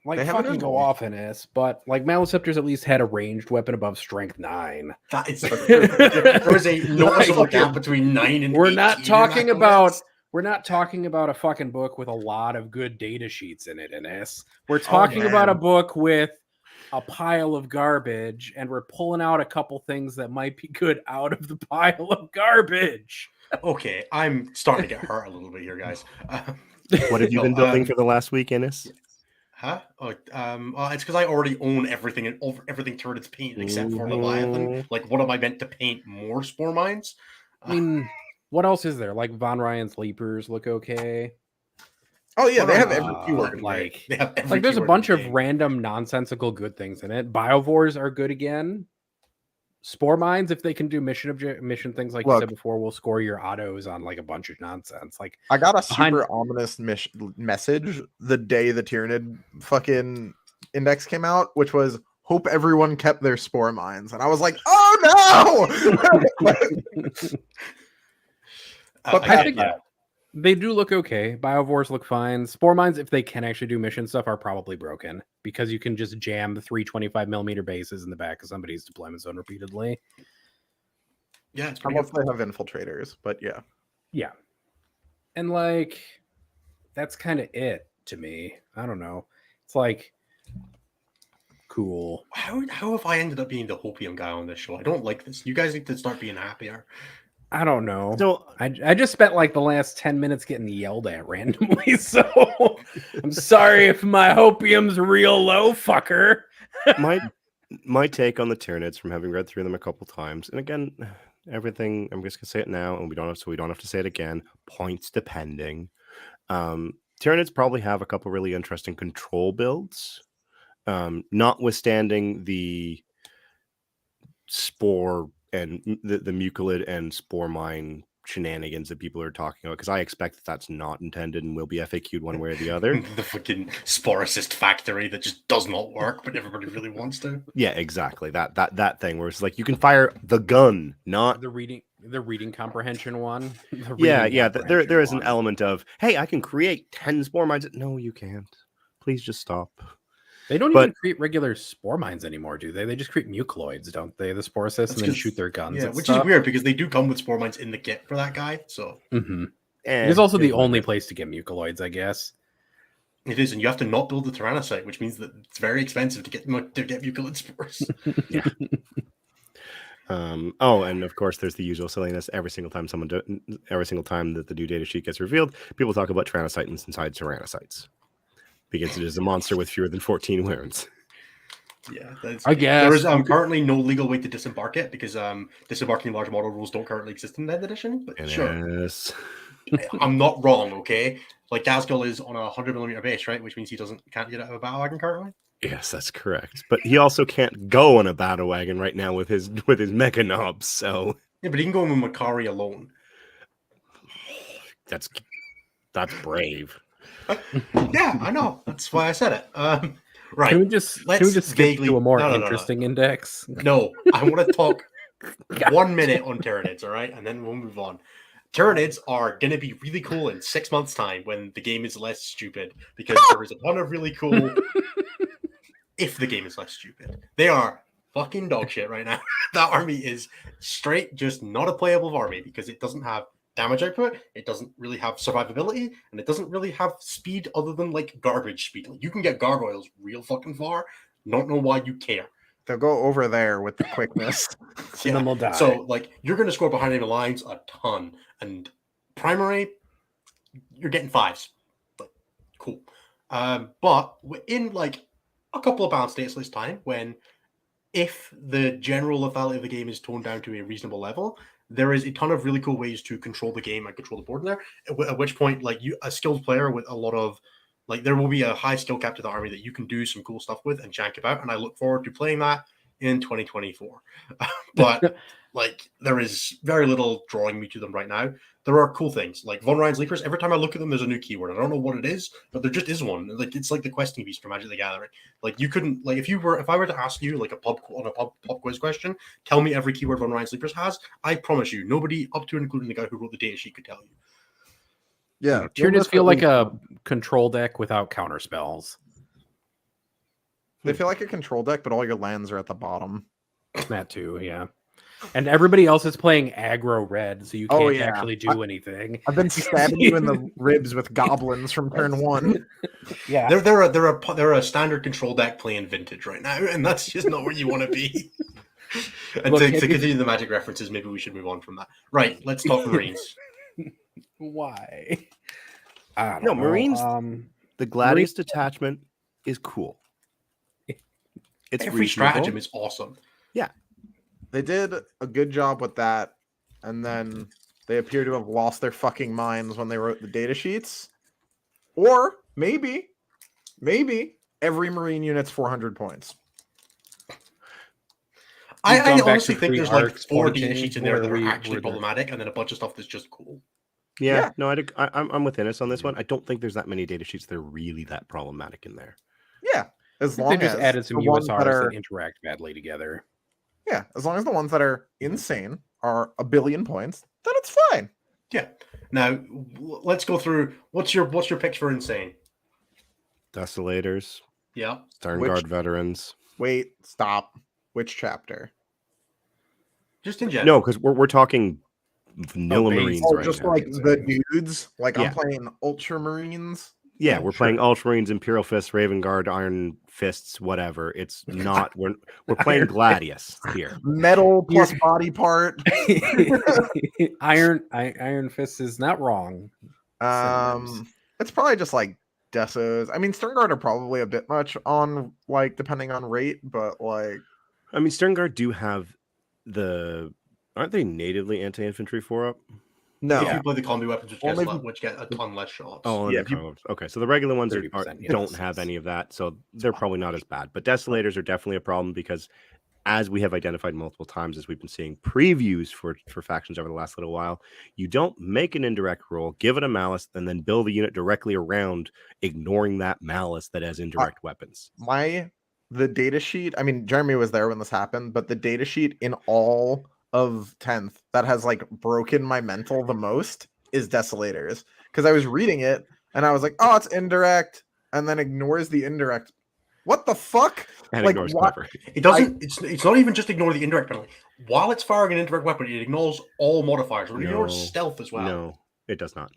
like they fucking go off in this, but like Maliceptors at least had a ranged weapon above strength 9. That is there was a noticeable gap between 9 and. We're not talking about. We're not talking about a fucking book with a lot of good data sheets in it, Ennis. We're talking about a book with a pile of garbage, and we're pulling out a couple things that might be good out of the pile of garbage. Okay, I'm starting to get hurt a little bit here, guys. What have you been building for the last week, Ennis? Huh? It's because I already own everything and everything Tyranids painted except for Leviathan. Like, what am I meant to paint? More Spore Mines? I mean, what else is there? Like, Von Ryan's Leapers look okay. Oh yeah, they have every keyword. Like, they have every like there's a bunch of game. random nonsensical good things in it. Biovores are good again. Spore Mines, if they can do mission things like you said before, will score your autos on like a bunch of nonsense. Like, I got a super ominous message the day the Tyranid fucking index came out, which was hope everyone kept their Spore Mines, and I was like, oh no. But I think they do look okay. Biovores look fine. Spore Mines, if they can actually do mission stuff, are probably broken because you can just jam the 325mm bases in the back of somebody's deployment zone repeatedly. Yeah, it's unless they have infiltrators, but yeah. Yeah. And like, that's kind of it to me. I don't know. It's like, cool. How have I ended up being the hopium guy on this show? I don't like this. You guys need to start being happier. I don't know. So I just spent like the last 10 minutes getting yelled at randomly, so I'm sorry if my hopium's real low, fucker. my take on the Tyranids from having read through them a couple times, and again, everything I'm just gonna say it now, and we don't have to say it again. Points depending. Tyranids probably have a couple really interesting control builds, notwithstanding the spore and the mucilid and spore mine shenanigans that people are talking about, because I expect that's not intended and will be FAQ'd one way or the other. The fucking sporicist factory that just does not work, but everybody really wants to. Yeah, exactly. That thing where it's like you can fire the gun, not The reading comprehension one. There is an element of, hey, I can create 10 spore mines. No, you can't. Please just stop. They don't even create regular spore mines anymore, do they? They just create mucoloids, don't they? The sporocysts, and then shoot their guns. Yeah, which is weird because they do come with spore mines in the kit for that guy. So it is also the only place to get mucoloids, I guess. It is, and you have to not build the Tyrannocyte, which means that it's very expensive to get mucilid spores. Yeah. And of course, there's the usual silliness. Every single time that the new data sheet gets revealed, people talk about Tyrannocytes inside Tyrannocytes, because it is a monster with fewer than 14 wounds. Yeah, I guess there is currently no legal way to disembark it because disembarking large model rules don't currently exist in 9th edition. But sure, I'm not wrong. Okay, like Gazgul is on a 100mm base, right? Which means he can't get out of a battle wagon currently. Yes, that's correct. But he also can't go on a battle wagon right now with his mecha knobs. So yeah, but he can go in with Makari alone. That's brave. Yeah, I know. That's why I said it. Right. Can we just skip to a more interesting index? No, I want to talk 1 minute on Tyranids, all right? And then we'll move on. Tyranids are going to be really cool in 6 months' time when the game is less stupid, because there is a ton of really cool... if the game is less stupid. They are fucking dog shit right now. That army is straight just not a playable army because it doesn't have damage output, it doesn't really have survivability, and it doesn't really have speed other than like garbage speed. Like, you can get gargoyles real fucking far. Don't know why you care. They'll go over there with the quickness. Yeah. Then they'll die. So like you're gonna score behind enemy lines a ton. And primary, you're getting 5s. Like, cool. But in like a couple of balanced days this time, when if the general lethality of the game is toned down to a reasonable level, there is a ton of really cool ways to control the game and control the board in there. At which point, like a skilled player with a lot of like, there will be a high skill cap to the army that you can do some cool stuff with and jank about. And I look forward to playing that in 2024. But like, there is very little drawing me to them right now. There are cool things like Von Ryan's Leapers. Every time I look at them, there's a new keyword. I don't know what it is, but there just is one. Like, it's like the questing beast from Magic the Gathering. Like, you couldn't, like, if I were to ask you like a pub quiz question, tell me every keyword Von Ryan's Leapers has, I promise you, nobody up to and including the guy who wrote the data sheet could tell you. Yeah, Tyranids feel like a control deck without counter spells. They feel like a control deck, but all your lands are at the bottom. That too, yeah. And everybody else is playing aggro red, so you can't actually do anything. I've been stabbing you in the ribs with goblins from turn 1. Yeah, they're a standard control deck playing vintage right now, and that's just not where you want to be. And to continue the Magic references, maybe we should move on from that. Right, let's talk Marines. Why? I don't know. Marines. The Gladius detachment is cool. It's every reasonable. stratagem is awesome. Yeah. They did a good job with that, and then they appear to have lost their fucking minds when they wrote the data sheets. Or maybe every Marine unit's 400 points. I honestly think there's like 4 data sheets in there that are actually problematic, and then a bunch of stuff that's just cool. Yeah. No, I'm with Innes on this one. I don't think there's that many data sheets that are really that problematic in there. Yeah, as long they just as added some the ones USRs that that interact badly together. Yeah, as long as the ones that are insane are 1 billion points, then it's fine. Yeah. Now let's go through. What's your picks for insane? Desolators. Yeah. Sternguard veterans. Wait, stop. Which chapter? Just in general. No, because we're talking vanilla Marines right just now. like the dudes. Like I'm playing Ultramarines Yeah, we're playing Ultramarines, Imperial Fists, Raven Guard, Iron Fists, whatever. It's not. We're playing Gladius here. Metal plus body part. Iron Fist is not wrong. It's probably just like Desos. I mean, Sternguard are probably a bit much on like depending on rate, but like I mean, Sternguard do have aren't they natively anti-infantry 4-up? no. If you play the combi weapons, Only- which get a ton less shots. Oh, Yeah, yeah. Okay, so the regular ones 30%, yeah. don't have any of that, so they're probably not as bad. But Desolators are definitely a problem because, as we have identified multiple times, as we've been seeing previews for factions over the last little while, you don't make an indirect roll, give it a malice, and then build a unit directly around, ignoring that malice that has indirect weapons. The data sheet, I mean, Jeremy was there when this happened, but the data sheet in all of 10th that has like broken my mental the most is Desolators. Because I was reading it and I was like, oh, it's indirect, and then ignores the indirect. What the fuck? And Like, ignores what? cover. It doesn't. It's not even just ignore the indirect penalty. While it's firing an indirect weapon, it ignores all modifiers. It ignores No. stealth as well. No, it does not.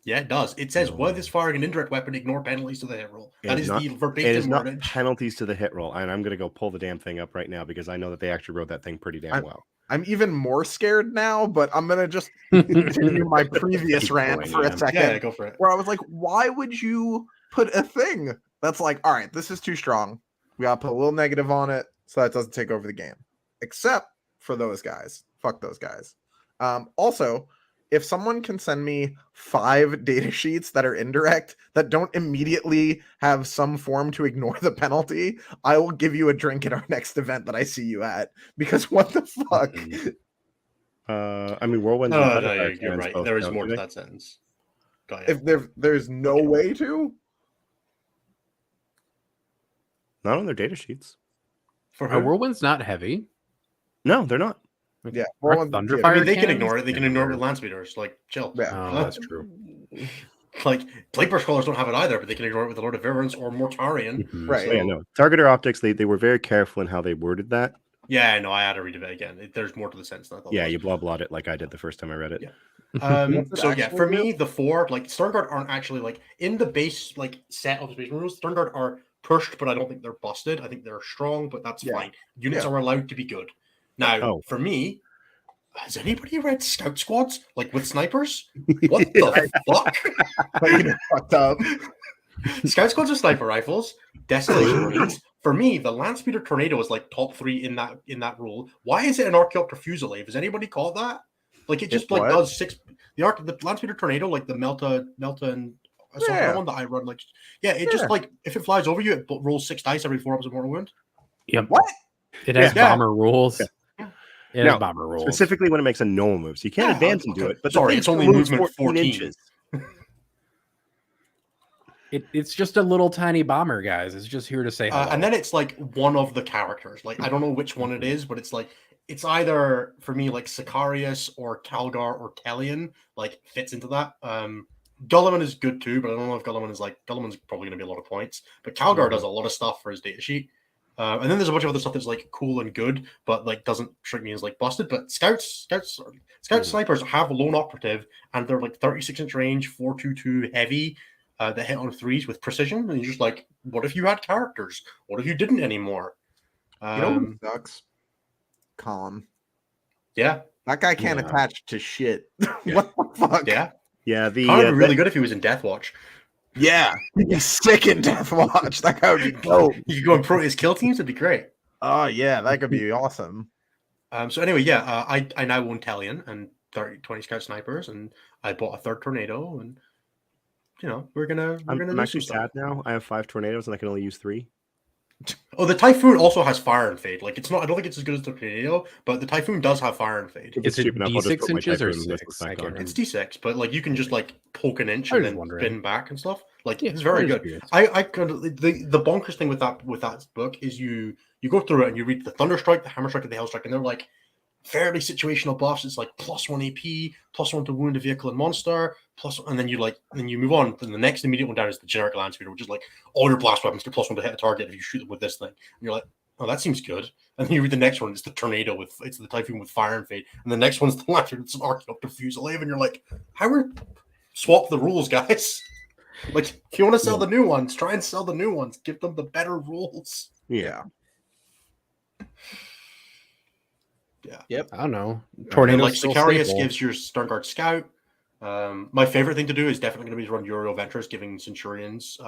Yeah, it does. It says No. while it's firing an indirect weapon, ignore penalties to the hit roll. It That is is not- the It is verbatim not wordage. penalties to the hit roll, and I'm going to go pull the damn thing up right now because I know that they actually wrote that thing pretty damn well. I'm even more scared now, but I'm gonna just continue my previous Keep rant going, for yeah. a second. Yeah, go for it. Where I was like, why would you put a thing that's like, all right, this is too strong. We gotta put a little negative on it so that doesn't take over the game. Except for those guys. Fuck those guys. Also, if someone can send me 5 data sheets that are indirect that don't immediately have some form to ignore the penalty, I will give you a drink at our next event that I see you at. Because what the fuck? I mean, Whirlwinds. No, and no, Thunderfire you're commands right. both There is don't, more do to they? that sentence. Go ahead. If there's no way to? Not on their data sheets. For Are who? Whirlwind's not heavy? No, they're not. Yeah. Aren't Whirlwind- Thunderfire I mean, they can cannons? ignore it. They can ignore it with land speeders. Like, chill. Yeah. Oh, that's true. Like, Plague Scholars don't have it either, but they can ignore it with the Lord of Irreverence or Mortarian. Mhm. Right. So, yeah, no. Targeter optics. They were very careful in how they worded that. Yeah, no, I had to read it again. There's more to the sentence than I thought. Yeah, there was. you blah blah'd it like I did the first time I read it. Yeah. What's it So yeah, actually for do? me, the 4, like Sternguard aren't actually like in the base like set of Space rules. Sternguard are pushed, but I don't think they're busted. I think they're strong, but that's Yeah. fine. Units Yeah. are allowed to be good. Now, Oh. for me, has anybody read Scout Squads like with snipers? What the fuck? Fucking fucked up. Scout Squads with sniper rifles, Desolation Marines. For me, the Landspeeder Tornado is like top 3 in that rule. Why is it an Archaeopter Fusilier? Has anybody caught that? Like it just It's like what? does 6. The Landspeeder Tornado, like the Melta and Yeah. one that I run, like it just like if it flies over you, it rolls 6 dice every 4 ups of mortal wound. Yep. What? It has Yeah. bomber rules. Yeah. It No, has bomber rules. Specifically when it makes a normal move. So you can't Yeah, advance and do okay. it. But Sorry, the it's thing only moves movement 14 inches. It's just a little tiny bomber, guys. It's just here to say hello. And then it's like one of the characters. Like I don't know which one it is, but it's like it's either for me like Sicarius or Calgar or Tellian like fits into that. Gulliman is good too, but I don't know if Gulliman's probably going to be a lot of points. But Calgar does a lot of stuff for his data sheet. And then there's a bunch of other stuff that's like cool and good, but like doesn't strike me as like busted. But scouts, snipers have lone operative, and they're like 36-inch range, 422 heavy. That hit on 3s with precision, and you're just like, what if you had characters? What if you didn't anymore? You know who sucks? Khan. Yeah, That guy can't Yeah. attach to shit. Yeah. What the fuck? yeah. Yeah, the Khan would be really good if he was in Death Watch. Yeah. He'd be sick in Death Watch. That guy would be dope. You could go and pro his kill teams. It'd be great. Oh yeah, that could be awesome. So anyway, yeah, I now own Tellian and 20 Scout Snipers, and I bought a 3rd Tornado, and you know we're gonna I'm do actually some stuff. sad now. I have 5 tornadoes and I can only use 3. Oh, the Typhoon also has Fire and Fade. Like it's not. I don't think it's as good as the Tornado, but the Typhoon does have Fire and Fade. If Is it cheap enough, I'll just D6 put my inches or Typhoon and 6? missiles back I can't on. It's D6, but like you can just like poke an inch I and was then wondering. spin back and stuff. Like Yeah, it's very I was good. curious. I could the bonkers thing with that book is you go through it and you read the Thunderstrike, the Hammerstrike, and the Hellstrike, and they're like fairly situational buffs. It's like +1 AP, +1 to wound a vehicle and monster, and then you move on. And the next immediate one down is the generic Landspeeder, which is like all your blast weapons get +1 to hit a target if you shoot them with this thing. And you're like, oh, that seems good. And then you read the next one, it's the Tornado it's the Typhoon with Fire and Fade, and the next one's the Landspeeder, it's an Archaeopter Fusilier, and you're like, how are swap the rules, guys? Like, if you want to sell the new ones, try and sell the new ones. Give them the better rules. Yeah. Yep. I don't know. And Tornado's like still Sicarius staple. gives your Sternguard Scout. My favorite thing to do is definitely going to be to run Euro Ventures, giving Centurions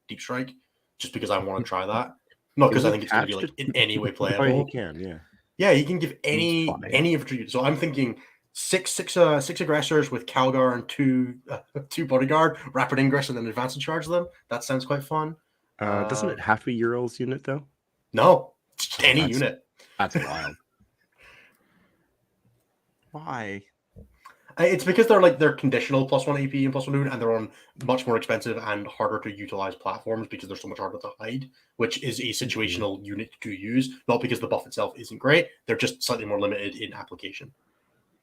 Deep Strike, just because I want to try that. Not because I think it's going to be like in any way playable. Oh, you can, yeah. Yeah, you can give any fine. of your. So I'm thinking six aggressors with Calgar and two bodyguard, rapid ingress, and then advance and charge them. That sounds quite fun. Doesn't it have to be Ural's unit though? No, just any That's- unit. That's wild. Why? It's because they're conditional +1 AP and +1 movement, and they're on much more expensive and harder to utilize platforms because they're so much harder to hide, which is a situational unit to use, not because the buff itself isn't great. They're just slightly more limited in application.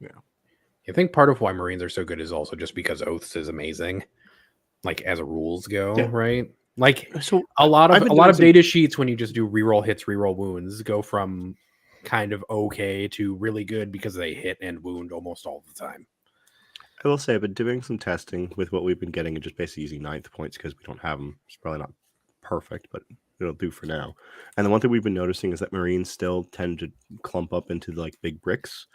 I think part of why Marines are so good is also just because Oaths is amazing, like as rules go, Yeah. right? Like So a lot I've of been doing some- data sheets when you just do reroll hits, reroll wounds go from kind of okay to really good because they hit and wound almost all the time. I will say I've been doing some testing with what we've been getting and just basically using 9th points because we don't have them. It's probably not perfect, but it'll do for now. And the one thing we've been noticing is that Marines still tend to clump up into like big bricks.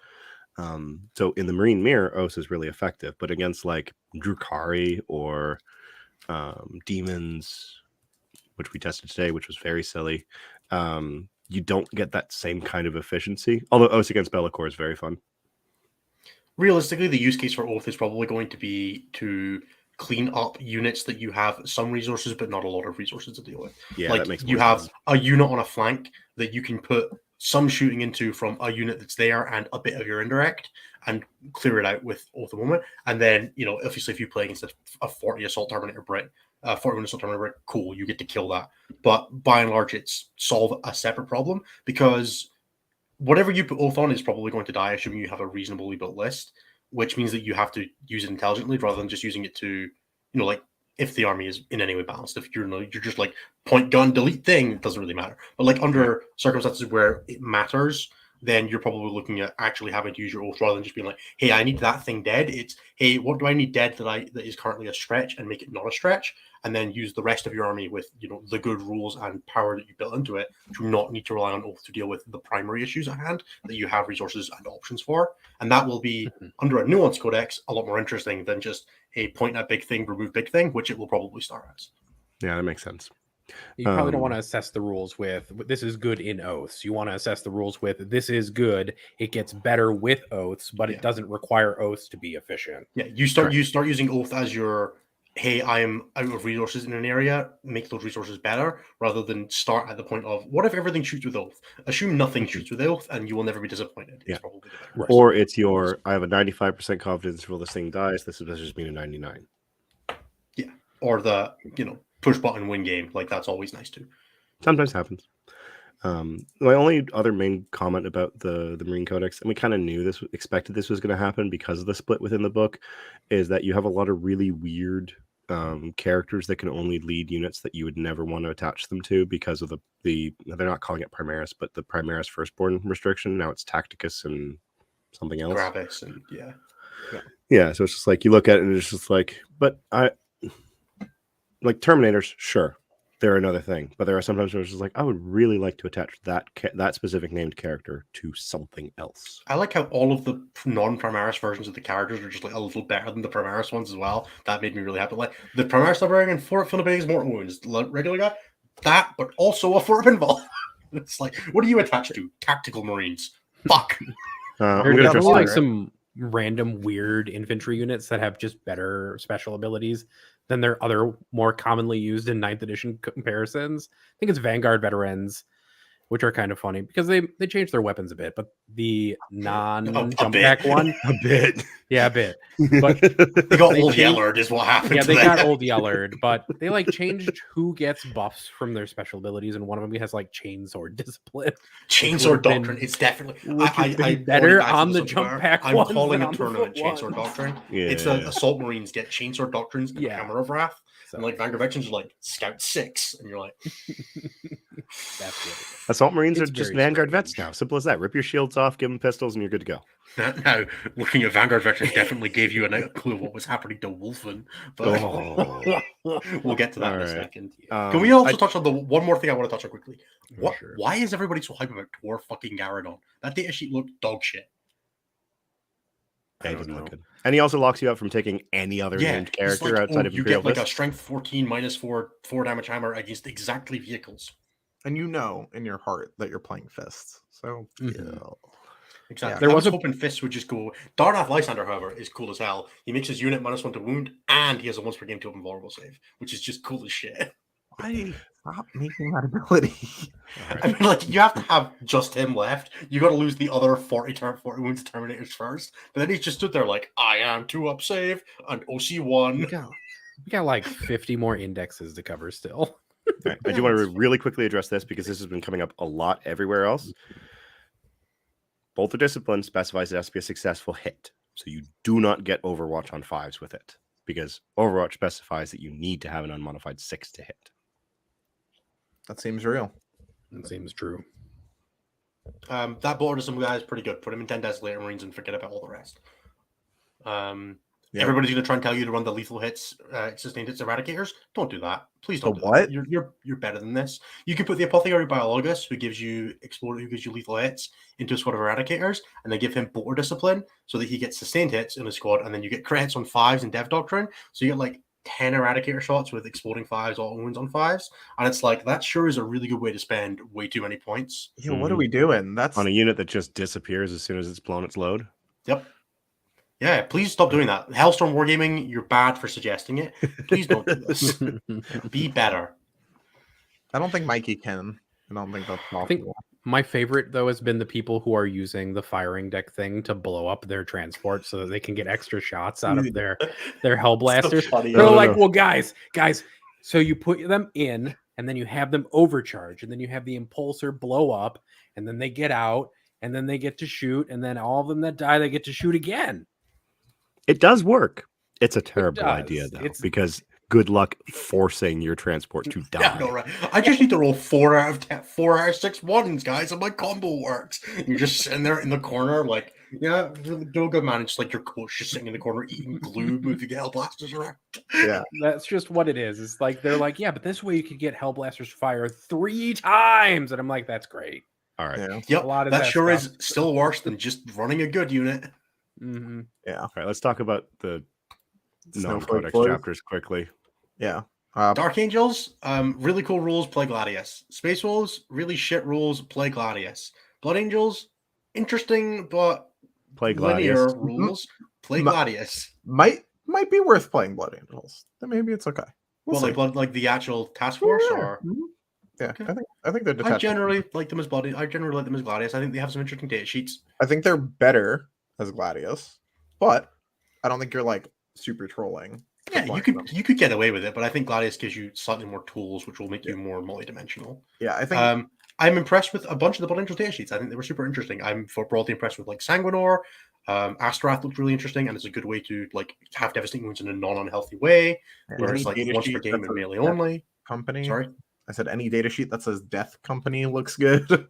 So in the Marine Mirror, Oath is really effective, but against like Drukhari or Demons, which we tested today, which was very silly, you don't get that same kind of efficiency. Although Oath against Bellicor is very fun. Realistically, the use case for Oath is probably going to be to clean up units that you have some resources but not a lot of resources to deal with. Yeah, like that makes you more have sense. a unit on a flank that you can put some shooting into from a unit that's there and a bit of your indirect and clear it out with Oath of Moment. And then, obviously if you play against a 40 Assault Terminator Brit, 40 Assault Terminator Brit, cool, you get to kill that. But by and large, it's solve a separate problem because whatever you put Oath on is probably going to die, assuming you have a reasonably built list, which means that you have to use it intelligently rather than just using it to, like if the army is in any way balanced. If you're just like point gun delete thing, it doesn't really matter. But like under circumstances where it matters, then you're probably looking at actually having to use your Oath rather than just being like, hey, I need that thing dead. It's, hey, what do I need dead that is currently a stretch, and make it not a stretch, and then use the rest of your army with the good rules and power that you built into it to not need to rely on Oath to deal with the primary issues at hand that you have resources and options for. And that will be under a nuanced codex a lot more interesting than just, hey, point at big thing, remove big thing, which it will probably start as. Yeah, that makes sense. You probably don't want to assess the rules with this is good in Oaths. You want to assess the rules with this is good. It gets better with Oaths, but it doesn't require Oaths to be efficient. Yeah, you start using Oath as your, hey, I am out of resources in an area, make those resources better, rather than start at the point of, what if everything shoots with Oath? Assume nothing shoots with Oath, and you will never be disappointed. Yeah. It's probably the better. Or it's your, I have a 95% confidence rule this thing dies. This is just being a 99. Yeah, or the, push button win game. Like, that's always nice too. Sometimes happens. My only other main comment about the Marine Codex, and we kind of expected this was going to happen because of the split within the book, is that you have a lot of really weird characters that can only lead units that you would never want to attach them to because of the they're not calling it Primaris, but the Primaris Firstborn restriction. Now it's Tacticus and something else. Gravis and Yeah. So it's just like you look at it and it's just like, but like Terminators, sure, they're another thing, but there are sometimes where it's just like, I would really like to attach that specific named character to something else. I like how all of the non-Primaris versions of the characters are just like a little better than the Primaris ones as well. That made me really happy. Like the Primaris Librarian for Philippines Mortal Wounds, regular guy, that, but also a Fort Pinball. It's like, what are you attached to? Tactical Marines. Fuck. I'm gonna There's try like some random weird infantry units that have just better special abilities than their other more commonly used in 9th edition comparisons. I think it's Vanguard veterans, which are kind of funny because they changed their weapons a bit, but the non-jump pack one, a bit. yeah, a bit. But They got They old changed- Yellard is what happened. yeah, to they them. got old Yellard, but they like changed who gets buffs from their special abilities, and one of them has like chainsaw discipline. Chainsaw would've been- Doctrine. It's definitely which would be better on the jump pack I'm ones calling than a on the tournament foot Chainsaw ones. Doctrine. Yeah. It's the Assault Marines get Chainsaw Doctrines and Yeah. Hammer of Wrath. And like Vanguard veterans are like Scout 6, and you're like, That's good. Assault Marines It's are just very Vanguard strange. vets now. Simple as that. Rip your shields off, give them pistols, and you're good to go. now looking at Vanguard veterans definitely gave you a clue of what was happening to Wolfen. But Oh. we'll get to that in a All right. second. Can we also touch on the one more thing I want to touch on quickly? Oh, sure. Why is everybody so hyped about Dwarf fucking Garadon? That data sheet looked dog shit. Yeah, he doesn't look good. And he also locks you out from taking any other named character outside of you Imperial get like a Fist. strength 14 -4 damage hammer against exactly vehicles. And you know in your heart that you're playing fists. So Mhm. Exactly. There I was was a- hoping fists would just go. Darnath Lysander, however, is cool as hell. He makes his unit -1 to wound, and he has a once per game to open vulnerable save, which is just cool as shit. why stop making that ability? I mean, like, you have to have just him left. You got to lose the other 40 wounds Terminators first. But then he just stood there like, I am 2-up save and OC1. We got like 50 more indexes to cover still. Right. I do want to really quickly address this because this has been coming up a lot everywhere else. Both the discipline specifies it has to be a successful hit. So you do not get Overwatch on 5s with it because Overwatch specifies that you need to have an unmodified 6 to hit. That seems real. It seems true. That bloater some guy is pretty good. Put him in 10 Desolator Marines and forget about all the rest. Yeah. Everybody's going to try and tell you to run the lethal hits, sustained hits, eradicators. Don't do that. Please don't. The do what? That. You're better than this. You can put the Apothecary Biologus, who gives you lethal hits, into a squad of eradicators, and then give him Bolter Discipline so that he gets sustained hits in a squad, and then you get crits on 5s in Dev Doctrine. So you get like 10 eradicator shots with exploding 5s, auto wounds on 5s, and it's like that sure is a really good way to spend way too many points. Yeah, what are we doing? That's On a unit that just disappears as soon as it's blown its load. Yep. Yeah, please stop doing that. Hellstorm Wargaming, you're bad for suggesting it. Please don't do this. Be better. I don't think Mikey can. I don't think that's I think possible. my favorite though has been the people who are using the firing deck thing to blow up their transport so that they can get extra shots out of their Hellblasters. So funny. They're No, like, no. well, guys, so you put them in and then you have them overcharge and then you have the impulsor blow up and then they get out and then they get to shoot and then all of them that die, they get to shoot again. It does work. It's a terrible does. idea, though, It's- because good luck forcing your transport to die. Yeah, no, right. I just need to roll 4 out of 10, 4 out of 6 ones, guys, and my combo works. You're just sitting there in the corner, like, yeah, do a good man. It's like your coach just sitting in the corner eating glue, moving Hellblasters around. Yeah. That's just what it is. It's like they're like, yeah, but this way you could get Hellblasters fire 3 times. And I'm like, that's great. All right. Yeah. Yep, A lot of that that sure stuff. is still worse than just running a good unit. Mm-hmm. Yeah. All right. Let's talk about the Snowflake non-codex boys. chapters quickly. Yeah. Dark Angels, really cool rules, play Gladius. Space Wolves, really shit rules, play Gladius. Blood Angels, interesting but Play linear Gladius. rules, play Ma- Gladius. Might be worth playing Blood Angels. Then maybe it's okay. Well, see. like the actual task force, Yeah. or Mhm. Yeah, Okay. I think they're detached. I generally like them as Gladius. I think they have some interesting data sheets. I think they're better as Gladius, but I don't think you're like super trolling. for Yeah, playing them. you could get away with it, but I think Gladius gives you slightly more tools, which will make you more multidimensional. Yeah, I think I'm impressed with a bunch of the Blood Angel data sheets. I think they were super interesting. I'm broadly impressed with like Sanguinor. Astaroth looked really interesting, and it's a good way to like have devastating wounds in a non-unhealthy way, where any it's like data once per sheet game that and says melee Death only. Company. Sorry. I said any data sheet that says Death Company looks good.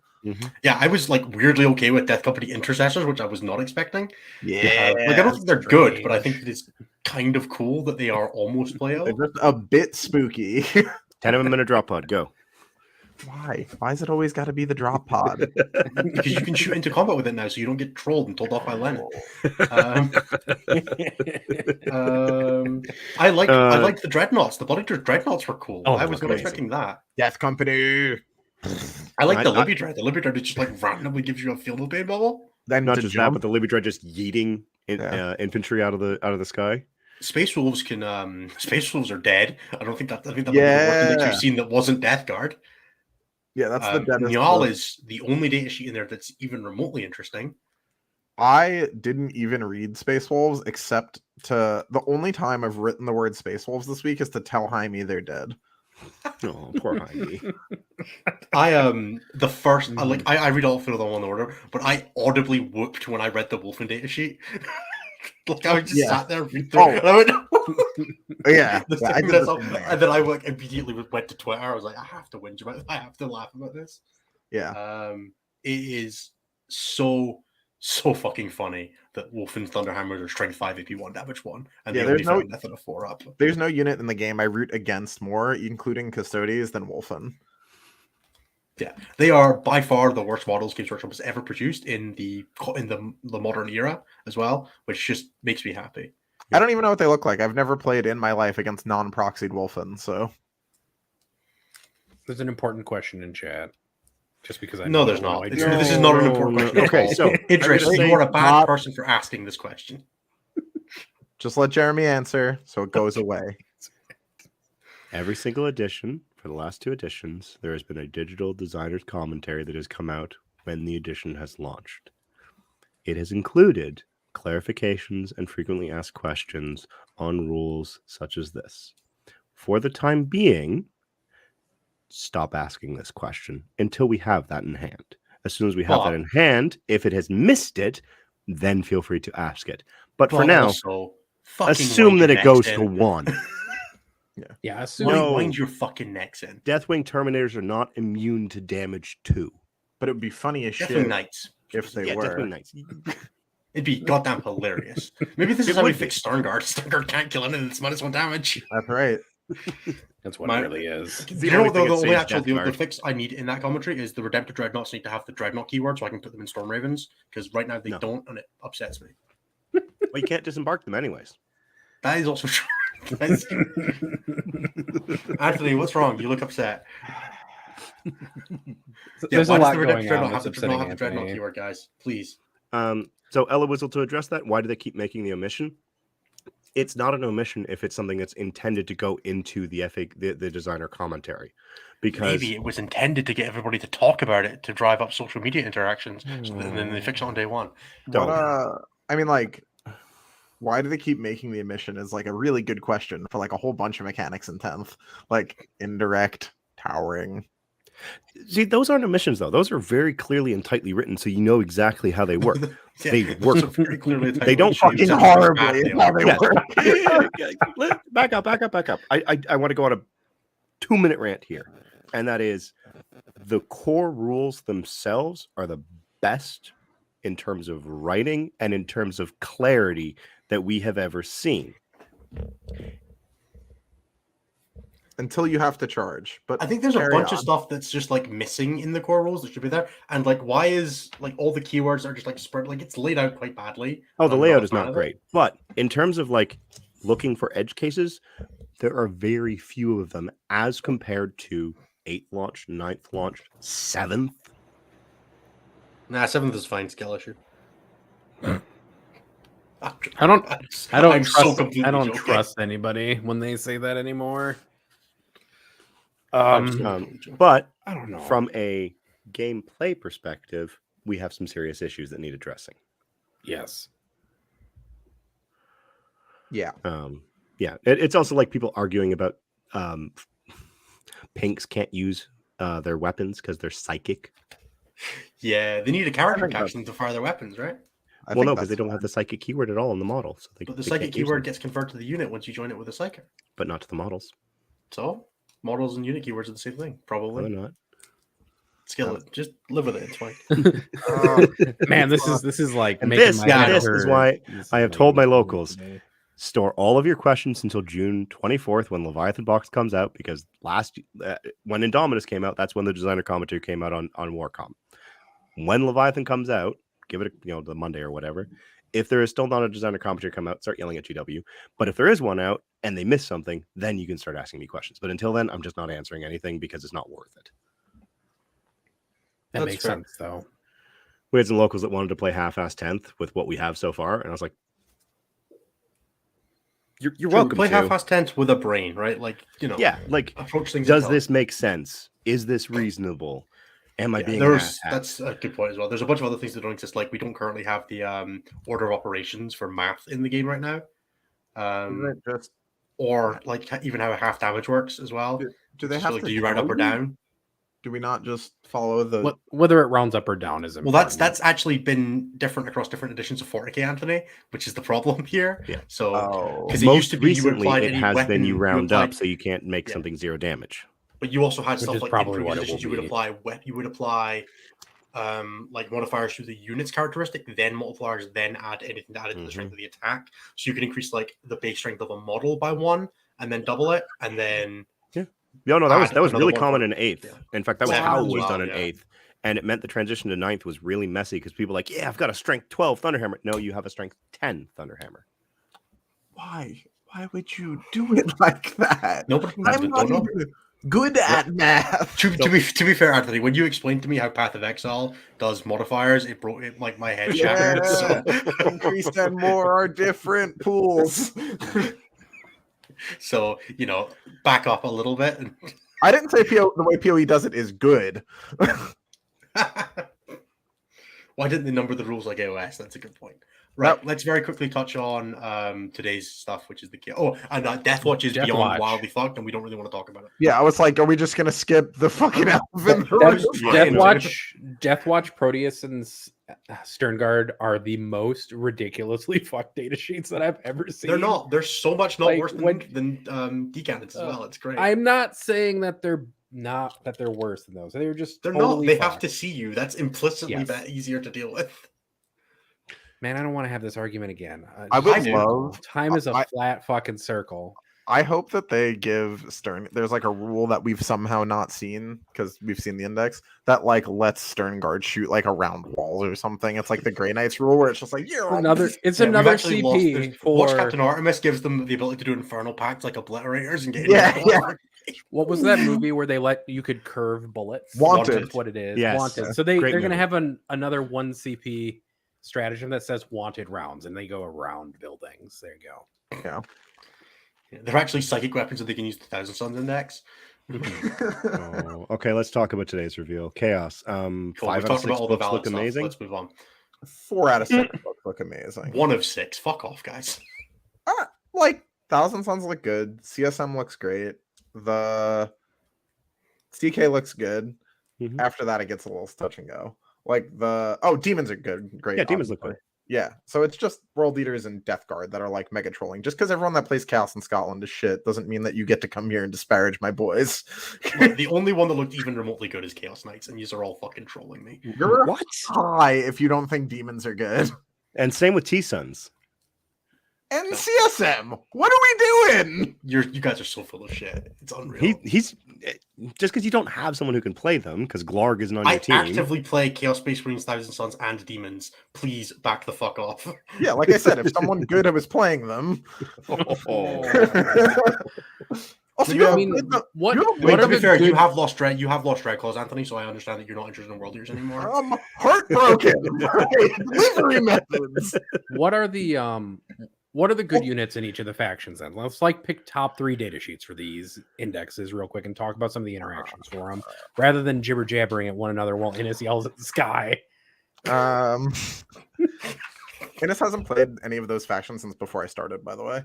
Yeah, I was like weirdly okay with Death Company Intercessors, which I was not expecting. Yeah, Like I don't think they're good, but I strange. think that it's kind of cool that they are almost they're playable. just a bit spooky. 10 of them in a drop pod. Go. Why? Why is it always got to be the drop pod? Because you can shoot into combat with it now, so you don't get trolled and told off by Len. Um, I liked the dreadnoughts. The Blood Angel dreadnoughts were cool. Oh, I was look not amazing. expecting that. Death Company. I like the I- Libby Dread. The Libby Dread just like randomly gives you a field of pain bubble. Then Not to just that, jump. but the Libby Dread just yeeting infantry out of the sky. Space Wolves can Space Wolves are dead. I think that might be the worst thing that you've seen that wasn't Death Guard. Yeah, that's the deadest. Nyal is the only data sheet in there that's even remotely interesting. I didn't even read Space Wolves except to the only time I've written the word Space Wolves this week is to tell Jaime they're dead. Oh, poor Jaime. I the first I read all 4 of them on order, but I audibly whooped when I read the Wolfen data sheet. Like I just Yeah. sat there reading through it, and I went, Yeah, The yeah, I thing did that's the up- same thing, and then I like immediately went to Twitter. I was like, I have to whinge about. I have to laugh about this. Yeah. It is so fucking funny that Wolfen's Thunderhammers are strength 5 AP 1 damage 1, and Yeah, they only found nothing a 4 up. There's no unit in the game I root against more, including Custodes, than Wolfen. Yeah, they are by far the worst models Games Workshop has ever produced in the modern era as well, which just makes me happy. I don't even know what they look like. I've never played in my life against non-proxied Wolfen, so There's an important question in chat. Just because I No, know there's no not. idea. This is not an important question. Okay, at all. so Idris, I'm gonna you are a say bad not- person for asking this question. just let Jeremy answer so it goes away. every single edition for the last 2 editions, there has been a digital designer's commentary that has come out when the edition has launched. It has included clarifications and frequently asked questions on rules such as this. For the time being, stop asking this question until we have that in hand. As soon as we have that in hand, if it has missed it, then feel free to ask it. But for now, also, fucking assume wind that your it goes necks to in. 1. Yeah, assume No. Wind your fucking necks in. Deathwing Terminators are not immune to damage 2. But it would be funny as Deathwing shit Knights. if they Yeah, were. Deathwing Knights. It'd be goddamn hilarious. Maybe this It is how we would be. fix Sternguard. Sternguard can't kill anything that's -1 damage. That's right. that's what My- it really is. the You know only what, thing though, that the only saves actual the Deathguard. fix I need in that commentary is the Redemptor Dreadnoughts need to have the Dreadnought keyword so I can put them in Storm Ravens, because right now they No. don't, and it upsets me. Well, you can't disembark them anyways. That is also true. That's- Anthony, what's wrong? You look upset. There's a why does lot the Redemptor going on Dreadnought that's have upsetting the Dreadnought Anthony. keyword, guys? Please. So Ella Wizzle, to address that, why do they keep making the omission? It's not an omission if it's something that's intended to go into the the designer commentary, because Maybe it was intended to get everybody to talk about it to drive up social media interactions, and then they fix it on day one. Don't. I mean, like, why do they keep making the omission is like a really good question for like a whole bunch of mechanics in 10th, like indirect, towering. see, those aren't omissions though. Those are very clearly and tightly written, so you know exactly how they work. Yeah, They those work. are very clearly They don't titled. Fucking Exactly how horribly bad is how they Yes. work. Back up. I want to go on a 2-minute rant here, and that is the core rules themselves are the best in terms of writing and in terms of clarity that we have ever seen. Until you have to charge. But I think there's a carry bunch on. of stuff that's just like missing in the core rules that should be there. And like, why is like all the keywords are just like spread? Like, it's laid out quite badly. Oh, the I'm layout a is fan not of it. great, but in terms of like looking for edge cases, there are very few of them as compared to 8th launch, 9th launch, 7th. Nah, 7th is fine. Skill issue. I don't I'm so completely I don't joking. trust anybody when they say that anymore. I'm so Um, completely joking. But I don't know. from a gameplay perspective, we have some serious issues that need addressing. yes. Yeah. It's also like people arguing about pinks can't use their weapons because they're psychic. Yeah, they need a character I think catch them to fire their weapons, right? I Well, think no, because they that's don't have the psychic keyword at all in the model. So But the they psychic can't use keyword them, gets converted to the unit once you join it with a psychic. but not to the models. So models and unit keywords are the same thing, No, probably. they're not. Skill it. Just live with it. It's fine. Man, this is like And making this, my yeah, head this is hurt. why This I is have told my making me locals, today. store all of your questions until June 24th when Leviathan Box comes out, because when Indominus came out, that's when the designer commentary came out on Warcom. When Leviathan comes out, give it the Monday or whatever. If there is still not a designer commentary come out, start yelling at GW. But if there is one out and they miss something, then you can start asking me questions. But until then, I'm just not answering anything because it's not worth it. That That's makes fair. sense though. We had some locals that wanted to play half-ass 10th with what we have so far, and I was like, "You're True, welcome play to." half-ass tense with a brain, right? Like, Yeah, like, approach things. does intelligently. this make sense? Is this reasonable? Am I Yeah, being an there's asshat? that's a good point as well. There's a bunch of other things that don't exist. Like, we don't currently have the order of operations for math in the game right now, Isn't it just or like even how half damage works as well. do they So, have like, to do you round tell up or you? down? Do we not just follow the? Whether it rounds up or down is Well, important. that's actually been different across different editions of 40k, Anthony, which is the problem here. Yeah. So because Oh, it used to be you recently applied it any has weapon, been you round applied, up, so you can't make Yeah. something 0 damage. but you also had Which stuff is like in probably previous what it editions will you would be. apply like modifiers to the unit's characteristic, then multipliers, then add anything to add it to the strength of the attack. So you can increase like the base strength of a model by 1 and then double it, and then No, that was another really one common for- in 8th. yeah. In fact, that was 7th how it as was well, done in yeah. 8th. And it meant the transition to 9th was really messy because people were like, yeah, I've got a strength 12 Thunderhammer. No, you have a strength 10 Thunderhammer. Why? Why would you do it like that? Nobody I'm not don't know. even good at math. To be fair, Anthony, when you explained to me how Path of Exile does modifiers, it broke it, like my head shattered. So. Increased and more are different pools. So, back up a little bit. I didn't say the way PoE does it is good. Why didn't they number the rules like AOS? That's a good point. Right, let's very quickly touch on today's stuff, which is the and Deathwatch is beyond wildly fucked, and we don't really want to talk about it. Yeah, I was like, are we just gonna skip the fucking elephant? Deathwatch, Proteus, and Sternguard are the most ridiculously fucked data sheets that I've ever seen. They're not. They're so much not worse than decannons as well. It's great. I'm not saying that they're worse than those. They're totally not. They fucked. have to see you. That's implicitly easier to deal with. Man, I don't want to have this argument again. I would love. Time is a flat fucking circle. I hope that they give there's like a rule that we've somehow not seen because we've seen the index that like lets Sternguard shoot like around walls or something. It's like the Grey Knights rule where it's just like another CP for Watch Captain Artemis gives them the ability to do infernal pacts like obliterators and get What was that movie where you could curve bullets? Wanted. That's what it is. Yes. Wanted. So they're going to have another 1 CP stratagem that says wanted rounds, and they go around buildings. There you go. Yeah. They're actually psychic weapons that they can use the Thousand Suns index. Okay, let's talk about today's reveal. Chaos. Cool. 5 out of 6 books look amazing. Let's move on. 4 out of 6 books look amazing. 1 of 6. Fuck off, guys. Like Thousand Suns look good. CSM looks great. The CK looks good. Mm-hmm. After that, it gets a little touch and go. Like demons are good. Great. Yeah, demons look good. Yeah, so it's just World Eaters and Death Guard that are like mega trolling. Just because everyone that plays Chaos in Scotland is shit doesn't mean that you get to come here and disparage my boys. The only one that looked even remotely good is Chaos Knights, and these are all fucking trolling me. You're high if you don't think demons are good. And same with T-Suns. And CSM, what are we doing? You guys are so full of shit. It's unreal. He's just because you don't have someone who can play them, because Glarg isn't on your team. I actively play Chaos Space Marines, Thousand Suns, and Demons. Please back the fuck off. Yeah, like I said, if someone good was playing them. Also, to be fair, you have lost Dread Claws, Anthony, so I understand that you're not interested in World Eaters anymore. I'm heartbroken. Delivery methods. What are the good units in each of the factions then? Let's pick top 3 data sheets for these indexes real quick and talk about some of the interactions for them rather than jibber jabbering at one another while Innis yells at the sky. Innis hasn't played any of those factions since before I started, by the way.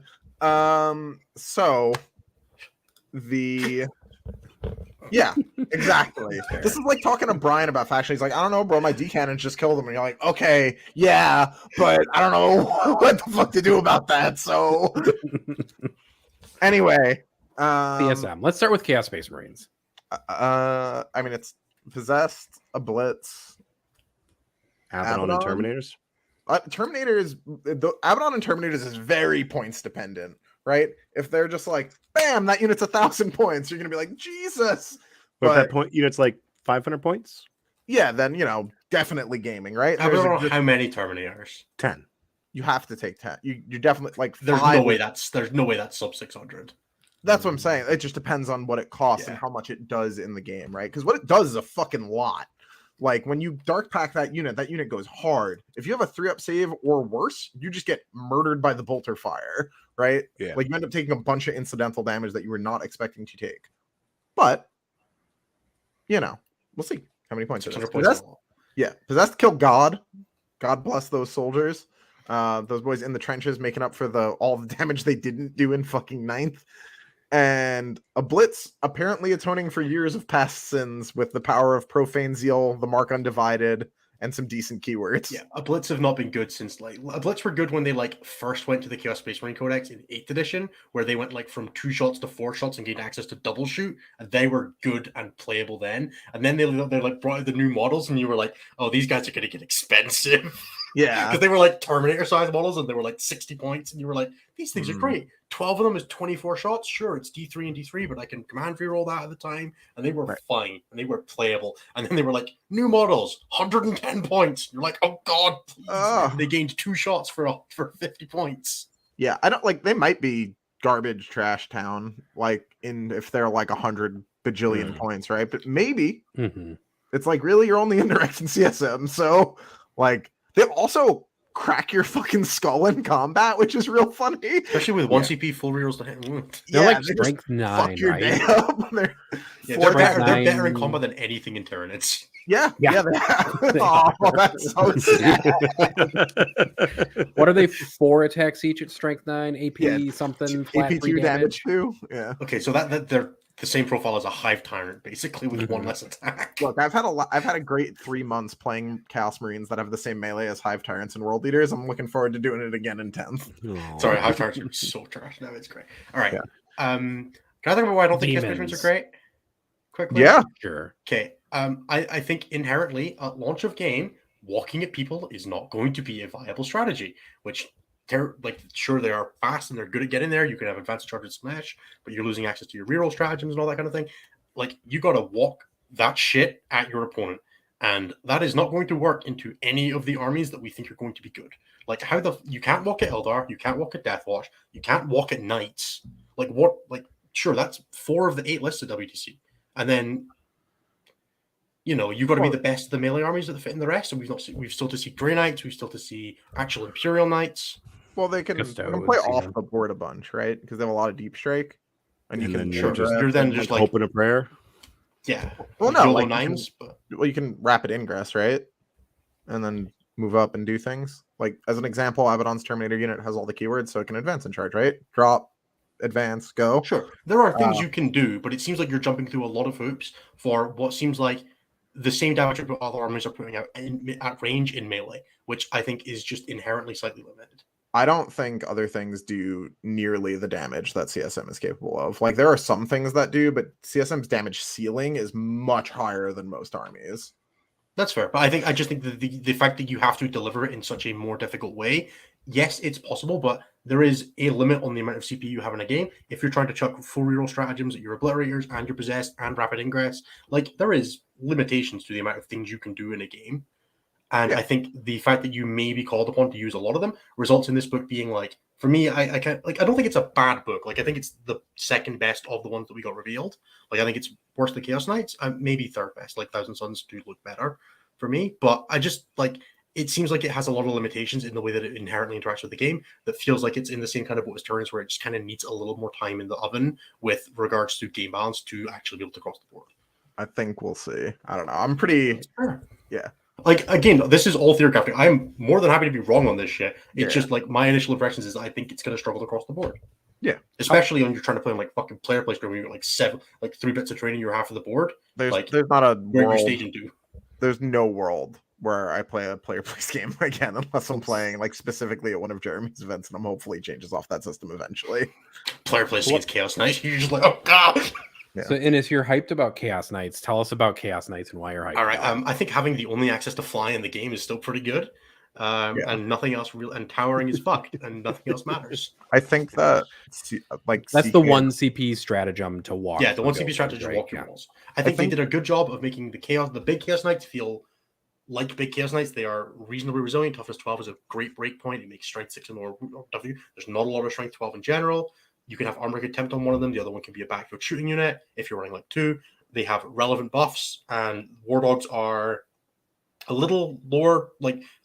Yeah, exactly. This is like talking to Brian about faction. He's like, I don't know, bro, my D-cannons just killed him. And you're like, okay, yeah, but I don't know what the fuck to do about that. So anyway. CSM. Let's start with Chaos Space Marines. I mean, it's Possessed, a Blitz. Abaddon and Terminators? Abaddon and Terminators is very points dependent, right? If they're just like, bam, that unit's 1,000 points, you're gonna be like, Jesus. But if that point unit's like 500 points? Yeah, then definitely gaming, right? I don't know how many Terminators. 10. You have to take 10. You're definitely like there's no way that's sub 600. That's what I'm saying. It just depends on what it costs and how much it does in the game, right? Because what it does is a fucking lot. Like when you dark pack that unit goes hard. If you have a 3-up save or worse, you just get murdered by the bolter fire, right? Yeah. Like you end up taking a bunch of incidental damage that you were not expecting to take. But we'll see how many points. Possessed killed God. God bless those soldiers. Those boys in the trenches making up for all the damage they didn't do in fucking 9th. and a blitz apparently atoning for years of past sins with the power of profane zeal, the mark undivided, and some decent keywords. Yeah, a blitz have not been good since a blitz were good when they first went to the Chaos Space Marine Codex in 8th edition, where they went from 2 shots to 4 shots and gained access to double shoot, and they were good and playable then. And then they brought out the new models, and you were like, oh, these guys are going to get expensive. Yeah, because they were Terminator size models, and they were 60 points, and you were like, these things are great. 12 of them is 24 shots. Sure, it's D3 and D3, but I can command reroll that at the time, and they were fine, and they were playable. And then they were new models, 110 points. You're like, oh god, please. They gained 2 shots for 50 points. Yeah, I don't they might be garbage trash town, if they're 100 bajillion points, right? But maybe it's really you're only indirect in CSM, so they also crack your fucking skull in combat, which is real funny. Especially with 1 CP full rerolls to hit and wound. They're strength 9, fuck your right? day up. They're better in combat than anything in Tyranids. Yeah. They have. Oh, that's so sad. What are they? 4 attacks each at strength 9, AP something, flat AP 2 damage too. Yeah. Okay, so that they're the same profile as a Hive Tyrant, basically, with 1 less attack. Look, I've had a great 3 months playing Chaos Marines that have the same melee as Hive Tyrants and World Leaders. I'm looking forward to doing it again in 10th. Sorry, Hive Tyrants are so trash. No, it's great. All right. Yeah. Can I talk about why I don't think Chaos Marines are great? Quickly? Yeah. Sure. Okay. I think inherently, at launch of game, walking at people is not going to be a viable strategy, which they're sure they are fast and they're good at getting there. You can have advanced charge and smash, but you're losing access to your reroll stratagems and all that kind of thing. You got to walk that shit at your opponent, and that is not going to work into any of the armies that we think are going to be good. You can't walk at Eldar, you can't walk at Deathwatch, you can't walk at Knights. Sure, that's 4 of the 8 lists of WTC, and then you've got to be the best of the melee armies that fit in the rest. And we've still to see Grey Knights, we've still to see actual Imperial Knights. Well, they can play off the board a bunch, right? Because they have a lot of deep strike, and you can you're then just hope in a prayer. Yeah. Well, no, you can rapid ingress, right? And then move up and do things. As an example, Abaddon's Terminator unit has all the keywords, so it can advance and charge, right? Drop, advance, go. Sure, there are things you can do, but it seems like you're jumping through a lot of hoops for what seems like the same damage that other armies are putting out at range in melee, which I think is just inherently slightly limited. I don't think other things do nearly the damage that CSM is capable of. There are some things that do, but CSM's damage ceiling is much higher than most armies. That's fair, but I just think that the fact that you have to deliver it in such a more difficult way, yes, it's possible, but there is a limit on the amount of CPU you have in a game. If you're trying to chuck full reroll stratagems at your obliterators and your possessed and rapid ingress, there is limitations to the amount of things you can do in a game. And I think the fact that you may be called upon to use a lot of them results in this book being for me, I can't I don't think it's a bad book. I think it's the second best of the ones that we got revealed. I think it's worse than Chaos Knights, maybe third best. Thousand Suns do look better for me, but I just it seems like it has a lot of limitations in the way that it inherently interacts with the game that feels like it's in the same kind of boat as Tyranids, where it just kind of needs a little more time in the oven with regards to game balance to actually be able to cross the board. I think we'll see. I don't know. I'm pretty... Yeah. Again, this is all theory crafting. I'm more than happy to be wrong on this shit. It's just my initial impressions is I think it's going to struggle across the board. Yeah. Especially when you're trying to play on fucking player play screen where you got 3 bits of training, you're half of the board. There's not a world... stage do. There's no world where I play a player place game again unless I'm playing specifically at one of Jeremy's events, and I'm hopefully changes off that system eventually. Player place against Chaos Knights, you're just oh god. Yeah. So, Innes, you're hyped about Chaos Knights. Tell us about Chaos Knights and why you're hyped. All right. I think having the only access to fly in the game is still pretty good. And nothing else and towering is fucked, and nothing else matters. I think that that's the 1 CP stratagem to walk. Yeah, the 1 CP stratagem to walk your walls. I think they did a good job of making the big Chaos Knights feel like big Chaos Knights. They are reasonably resilient. Toughness 12 is a great break point. It makes strength 6 and more W. There's not a lot of strength 12 in general. You can have armor attempt on one of them. The other one can be a backfield shooting unit if you're running 2. They have relevant buffs, and War Dogs are a little lower.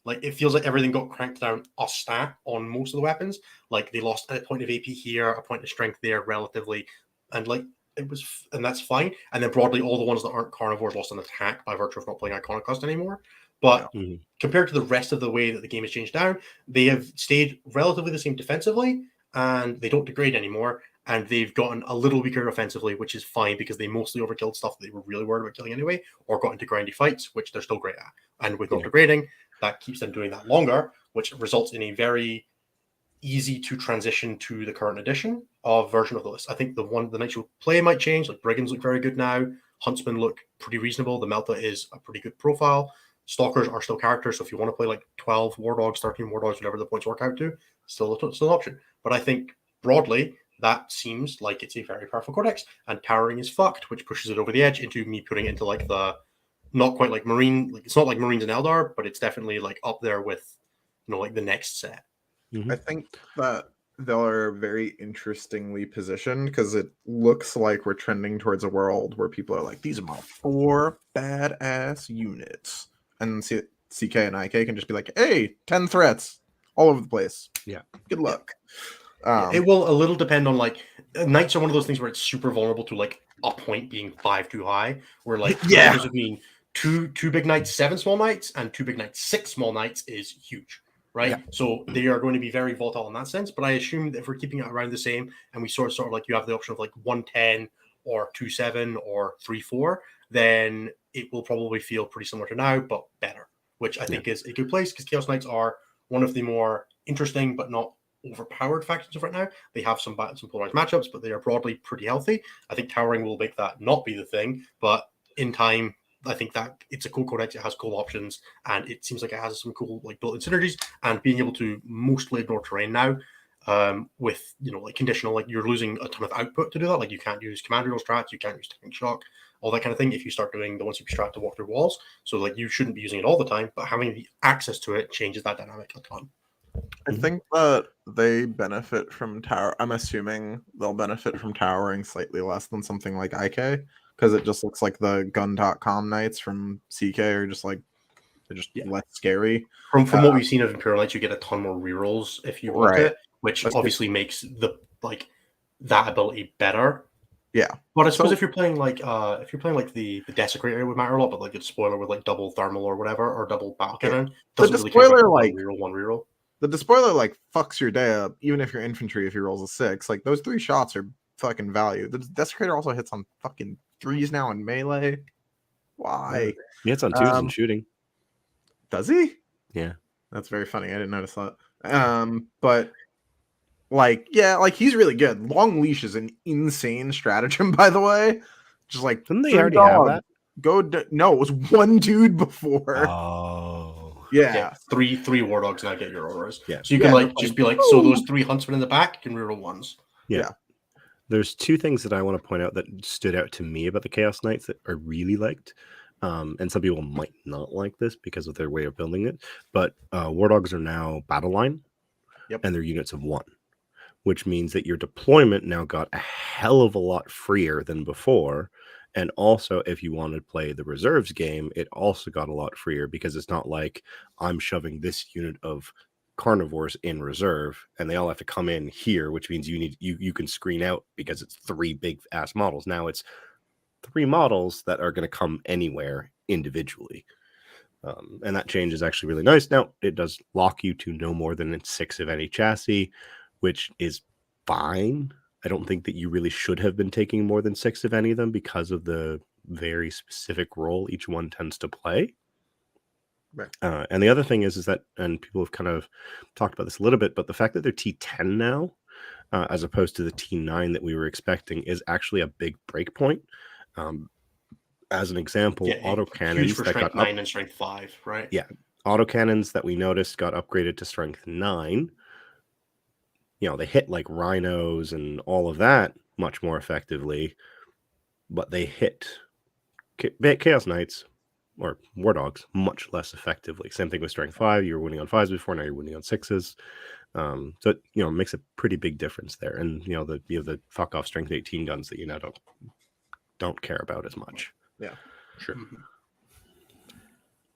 It feels like everything got cranked down a stat on most of the weapons. They lost a point of AP here, a point of strength there, relatively, and that's fine. And then broadly, all the ones that aren't carnivores lost an attack by virtue of not playing Iconoclast anymore. But compared to the rest of the way that the game has changed down, they have stayed relatively the same defensively, and they don't degrade anymore. and they've gotten a little weaker offensively, which is fine because they mostly overkilled stuff that they were really worried about killing anyway, or got into grindy fights, which they're still great at. And with not degrading, that keeps them doing that longer, which results in a very easy to transition to the current edition of version of the list. I think the knights you play might change. Like brigands look very good now. Huntsmen look pretty reasonable. The Melta is a pretty good profile. Stalkers are still characters, so if you want to play like 12 war dogs, 13 war dogs, whatever the points work out to, still an option. But I think broadly, that seems like it's a very powerful codex, and towering is fucked, which pushes it over the edge into me putting it into like the not quite like Marine, like it's not like Marines and Eldar, but it's definitely like up there with like the next set. I think that they're very interestingly positioned because it looks like we're trending towards a world where people are like, these are my 4 badass units. And CK and IK can just be like, hey, 10 threats all over the place. Yeah. Good luck. It will a little depend on like knights are one of those things where it's super vulnerable to like a point being 5 too high, where like does it mean two big knights, 7 small knights, and 2 big knights, 6 small knights is huge. Right, so they are going to be very volatile in that sense. But I assume that if we're keeping it around the same, and we sort of like you have the option of like 110 or 2-7 or 3-4, then it will probably feel pretty similar to now, but better, which I think is a good place because Chaos Knights are one of the more interesting but not overpowered factions of right now. They have some polarized matchups, but they are broadly pretty healthy. I think towering will make that not be the thing, but in time, I think that it's a cool codex. It has cool options, and it seems like it has some cool like built-in synergies. And being able to mostly ignore terrain now, with like conditional, like you're losing a ton of output to do that. Like you can't use command rule strats, you can't use technique shock, all that kind of thing. If you start doing the 1 CP strat to walk through walls, so like you shouldn't be using it all the time, but having the access to it changes that dynamic a ton. I think that they benefit from tower. I'm assuming they'll benefit from towering slightly less than something like IK. Because it just looks like the gun.com knights from CK are just like they're just less scary. From what we've seen of Imperial Knights, you get a ton more rerolls if you want it, which obviously makes the like that ability better. Yeah. But I suppose if you're playing like the Desecrator, it would matter a lot, but like a spoiler with like double thermal or whatever, or double battle cannon, doesn't really care about one reroll. The despoiler like fucks your day up, even if you're infantry, if he rolls a 6. Like those 3 shots are fucking value. The Desecrator also hits on fucking 3s now in melee. Why? He hits on 2s in shooting. Does he? Yeah. That's very funny. I didn't notice that. But like, yeah, like he's really good. Long Leash is an insane stratagem, by the way. Just like didn't they already have that? No, it was 1 dude before. Oh. Yeah. 3 war dogs now get your auras. Yeah. So you can just be like, so those 3 huntsmen in the back can reroll 1s. Yeah. There's 2 things that I want to point out that stood out to me about the Chaos Knights that I really liked. And some people might not like this because of their way of building it. But War Dogs are now battle line. And they're units of 1. Which means that your deployment now got a hell of a lot freer than before. And also, if you want to play the reserves game, it also got a lot freer because it's not like I'm shoving this unit of carnivores in reserve and they all have to come in here, which means you can screen out because it's 3 big ass models. Now it's 3 models that are going to come anywhere individually. And that change is actually really nice. Now it does lock you to no more than 6 of any chassis, which is fine. I don't think that you really should have been taking more than 6 of any of them because of the very specific role each one tends to play. Right. And the other thing is that, and people have kind of talked about this a little bit, but the fact that they're T10 now, as opposed to the T9 that we were expecting, is actually a big break point. As an example, autocannons for that strength got 9 and strength 5, right? Yeah, autocannons that we noticed got upgraded to strength 9. They hit like rhinos and all of that much more effectively, but they hit Chaos Knights or War Dogs much less effectively. Same thing with strength 5. You were winning on 5s before, now you're winning on 6s. So it makes a pretty big difference there. And you have the fuck off strength 18 guns that you now don't care about as much. Yeah, sure.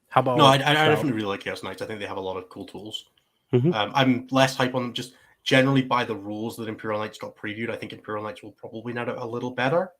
How about I definitely really like Chaos Knights. I think they have a lot of cool tools. I'm less hype on them just generally by the rules that Imperial Knights got previewed. I think Imperial Knights will probably net out a little better.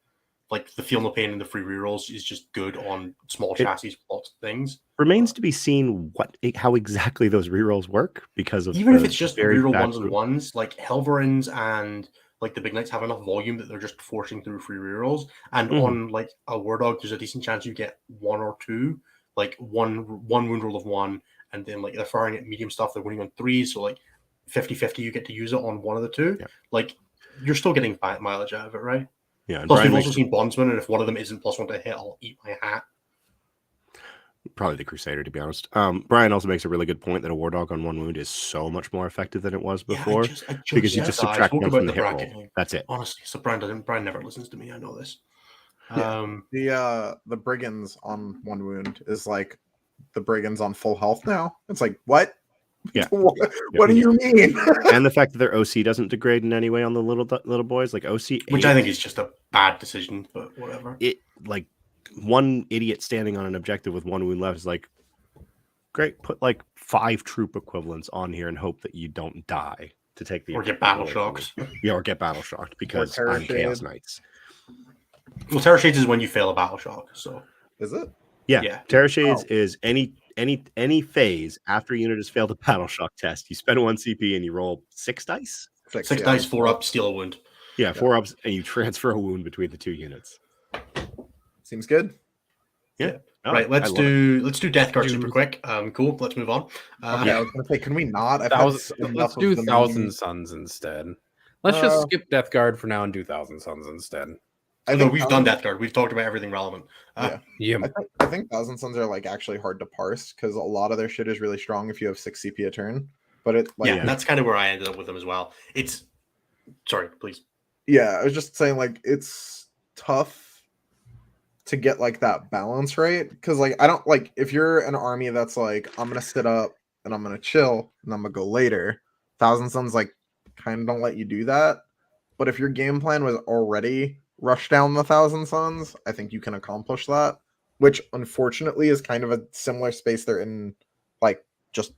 Like the feel no pain and the free rerolls is just good on small chassis, lots of things. Remains to be seen how exactly those rerolls work because of even if it's just reroll 1s and 1s, like Helverins and like the big knights have enough volume that they're just forcing through free rerolls. And Mhm. on like a war dog, there's a decent chance you get one or two, like one wound roll of one, and then like they're firing at medium stuff, they're winning on threes, so like 50-50 you get to use it on one of the two. Yeah. Like you're still getting mileage out of it, right? Yeah, and Plus, Brian we've makes also seen bondsmen, and if one of them isn't +1 to hit, I'll eat my hat. probably the Crusader, to be honest. Brian also makes a really good point that a war dog on one wound is so much more effective than it was before, because you just I subtract spoke one about from the hit bracketing. roll. That's it. Honestly, so Brian never listens to me. I know this. Yeah. The brigands on one wound is like the brigands on full health now. It's like, what? Yeah. What do you mean? And the fact that their OC doesn't degrade in any way on the little boys, like OC 8, which I think is just a bad decision, but whatever. It like one idiot standing on an objective with one wound left is like, great, put like 5 troop equivalents on here and hope that you don't die to take the Or get objective battle away from shocked. me. Yeah, or get battle shocked because I'm Chaos Knights. Well, Terror Shades is when you fail a battle shock. So Is it? Yeah. Terror Shades is any phase after a unit has failed a battle shock test. You spend 1 CP and you roll 6 dice. 6 dice, 4 up, steal a wound. Yeah, 4 ups, and you transfer a wound between the 2 units. Seems good. Yeah. Oh, right, let's do Death Guard super quick. Cool. Let's move on. Okay, I was gonna say, can we not? Let's do Thousand Suns instead. Let's just skip Death Guard for now and do Thousand Suns instead. I know we've done Death Guard. We've talked about everything relevant. Yeah. I think Thousand Suns are like actually hard to parse because a lot of their shit is really strong if you have 6 CP a turn. But it like that's kind of where I ended up with them as well. It's sorry, please. Yeah, I was just saying like it's tough to get like that balance right because like I don't like if you're an army that's like I'm gonna sit up and I'm gonna chill and I'm gonna go later. Thousand Suns like kind of don't let you do that. But if your game plan was already rush down the Thousand Suns, I think you can accomplish that. Which unfortunately is kind of a similar space they're in, like just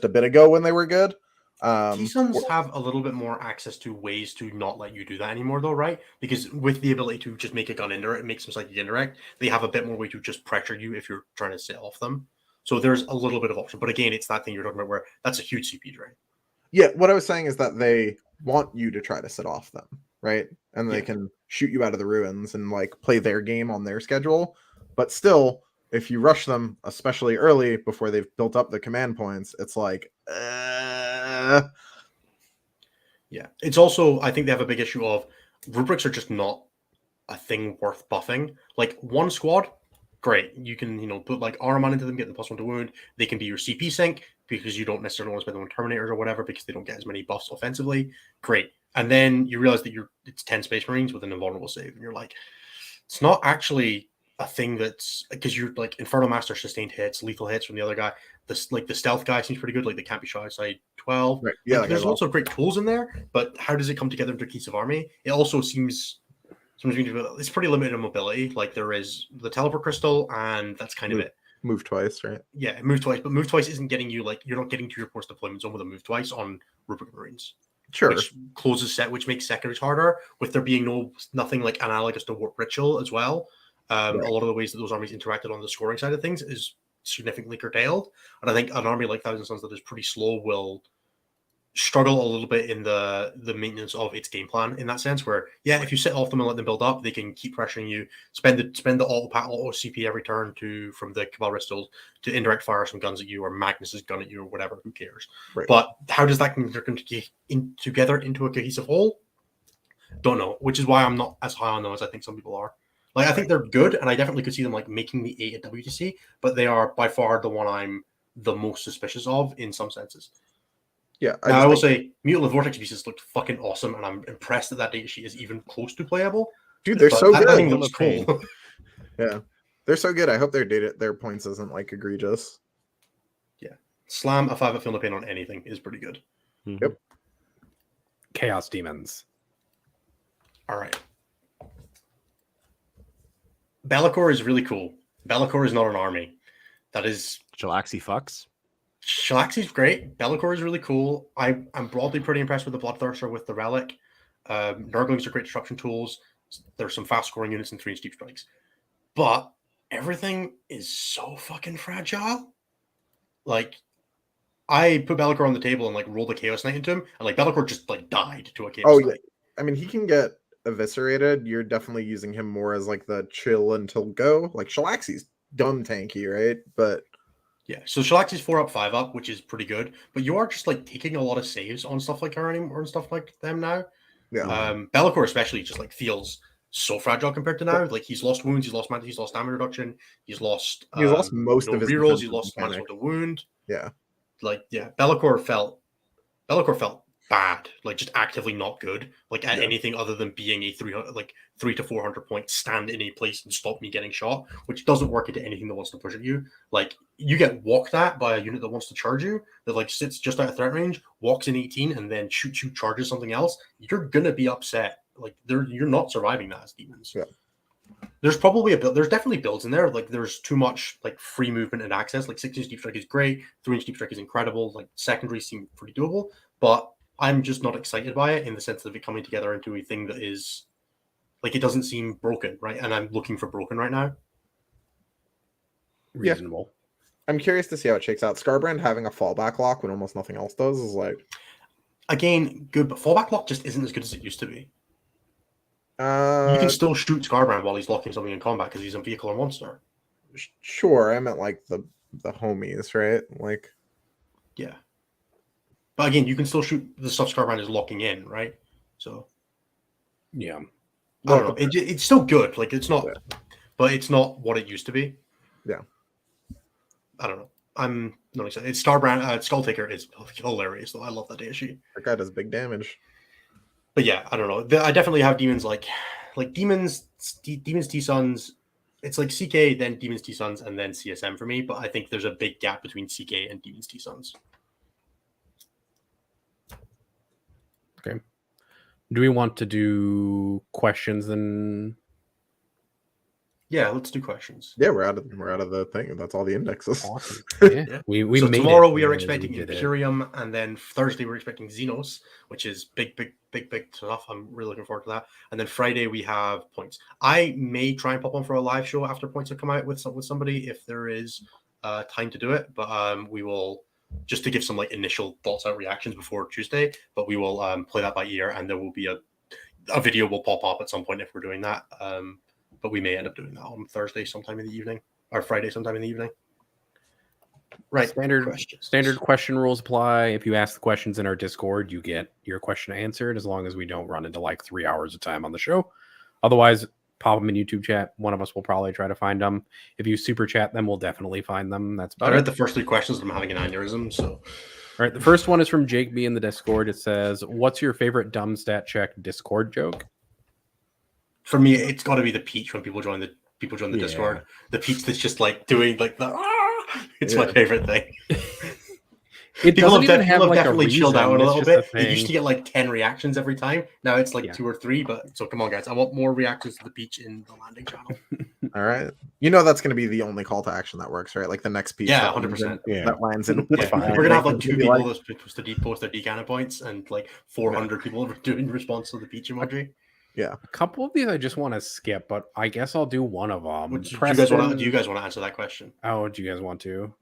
a bit ago when they were good. T-Suns have a little bit more access to ways to not let you do that anymore, though, right? Because with the ability to just make a gun indirect, it makes them psychic indirect. They have a bit more way to just pressure you if you're trying to sit off them. So there's a little bit of option. But again, it's that thing you're talking about where that's a huge CP drain. Yeah, what I was saying is that they want you to try to sit off them, right? And they can shoot you out of the ruins and like play their game on their schedule. But still, if you rush them, especially early before they've built up the command points, it's like, Yeah, it's also, I think they have a big issue of rubrics are just not a thing worth buffing. Like one squad, great. You can, put like Araman into them, get them +1 to wound. They can be your CP sink because you don't necessarily want to spend them on Terminators or whatever because they don't get as many buffs offensively. Great. And then you realize that it's 10 Space Marines with an invulnerable save. And you're like, it's not actually a thing that's because you're like Inferno Master sustained hits, lethal hits from the other guy. The stealth guy seems pretty good, like the can't be shy side 12. right. Yeah, there's lots of great tools in there, but how does it come together into a cohesive army? It also seems it's pretty limited in mobility. Like there is the teleport crystal, and that's kind of it. Move twice, right? Yeah, move twice, but move twice isn't getting you you're not getting to your post deployment zone with a move twice on Rubric Marines. Sure. Which closes set, which makes secondaries harder, with there being nothing like analogous to Warp Ritual as well. A lot of the ways that those armies interacted on the scoring side of things is significantly curtailed. And I think an army like Thousand Suns that is pretty slow will struggle a little bit in the maintenance of its game plan in that sense, where if you sit off them and let them build up, they can keep pressuring you, spend the auto CP every turn from the Cabal Ristles to indirect fire some guns at you or Magnus's gun at you or whatever, who cares? Right. But how does that together into a cohesive whole? Don't know, which is why I'm not as high on them as I think some people are. Like I think they're good, and I definitely could see them like making the 8 at WTC, but they are by far the one I'm the most suspicious of in some senses. Yeah, I will say Mutilate Vortex Pieces looked fucking awesome, and I'm impressed that data sheet is even close to playable. Dude, they're so good. That thing looks cool. Yeah, they're so good. I hope their points isn't like egregious. Yeah, slam a 5 at Feel No Pain on anything is pretty good. Mm-hmm. Yep. Chaos Demons. All right. Be'lakor is really cool. Be'lakor is not an army. That is Shalaxi fucks. Shalaxi's great. Be'lakor is really cool. I'm broadly pretty impressed with the Bloodthirster with the Relic. Nurglings are great disruption tools. There's some fast scoring units and 3-inch deep strikes. But everything is so fucking fragile. Like, I put Be'lakor on the table and like rolled a Chaos Knight into him, and like Be'lakor just like died to a Chaos Knight. I mean, he can get eviscerated. You're definitely using him more as like the chill until go. Like Shalaxi's dumb tanky, right? But Yeah, so Shalaxi's 4-up, 5-up, which is pretty good. But you are just like taking a lot of saves on stuff like her anymore and stuff like them now. yeah, Be'lakor especially just like feels so fragile compared to now. Like he's lost wounds, he's lost mana, he's lost damage reduction, he's lost most of his rerolls, he's defensive lost minus mechanic. 1 to wound. Yeah. Like Be'lakor felt bad, like just actively not good, like at anything other than being a 3 to 400 point stand in a place and stop me getting shot, which doesn't work into anything that wants to push at you. Like you get walked at by a unit that wants to charge you, that like sits just out of threat range, walks in 18 and then shoots you, charges something else. You're gonna be upset. Like you're not surviving that as demons. Yeah. There's definitely builds in there. Like there's too much like free movement and access. Like 6-inch deep strike is great, 3-inch deep strike is incredible. Like secondaries seem pretty doable, but I'm just not excited by it in the sense of it coming together into a thing that is like it doesn't seem broken, right? And I'm looking for broken right now. Reasonable. I'm curious to see how it shakes out. Scarbrand having a fallback lock when almost nothing else does is like again good, but fallback lock just isn't as good as it used to be. You uh can still shoot Scarbrand while he's locking something in combat because he's a vehicle or monster. sure. I meant like the homies, right? Like Yeah. But again, you can still shoot the stuff Scarbrand is locking in, right? So Yeah. I don't know. It's still good. Like it's not, Yeah. but it's not what it used to be. Yeah. I don't know. I'm not excited. It's Starbrand. Skulltaker is hilarious though. I love that data sheet. that guy does big damage. But yeah, I don't know. I definitely have demons like demons T-Suns. It's like CK, then demons T-Suns, and then CSM for me. But I think there's a big gap between CK and demons T-Suns. Okay. Do we want to do questions then? Yeah, let's do questions. Yeah, we're out of the thing. That's all the indexes. Awesome. Yeah. Yeah. We So made tomorrow it, we are as expecting did it. Imperium, and then Thursday we're expecting Xenos, which is big stuff. I'm really looking forward to that. And then Friday we have points. I may try and pop on for a live show after points have come out with somebody if there is time to do it. But we will just to give some like initial thoughts out reactions before Tuesday. But we will play that by ear, and there will be a video will pop up at some point if we're doing that. But we may end up doing that on Thursday sometime in the evening or Friday sometime in the evening. Right. Standard question rules apply. If you ask the questions in our Discord, you get your question answered as long as we don't run into like 3 hours of time on the show. Otherwise, pop them in YouTube chat. One of us will probably try to find them. If you super chat them, we'll definitely find them. That's I about read it. the first 3 questions and I'm having an aneurysm. So, All right. The first one is from Jake B in the Discord. It says, "What's your favorite dumb stat check Discord joke?" for me, it's got to be the peach when people join the Discord. The peach that's just like doing like the it's my favorite thing. It People doesn't even have have like a definitely chilled reason. out a It's little just bit. It used to get like 10 reactions every time. Now it's like 2 or 3. But so come on, guys, I want more reactions to the peach in the landing channel. All right. You know that's going to be the only call to action that works, right? Like the next piece. Yeah, that lands 100%. in- That lands in. Yeah, fine. we're gonna have like It's 2 gonna be people like- that's supposed to post their decana points and like 400 people doing response to the peach emoji. Yeah. A couple of these I just want to skip, but I guess I'll do one of them. Do you guys want to answer that question? Oh, do you guys want to?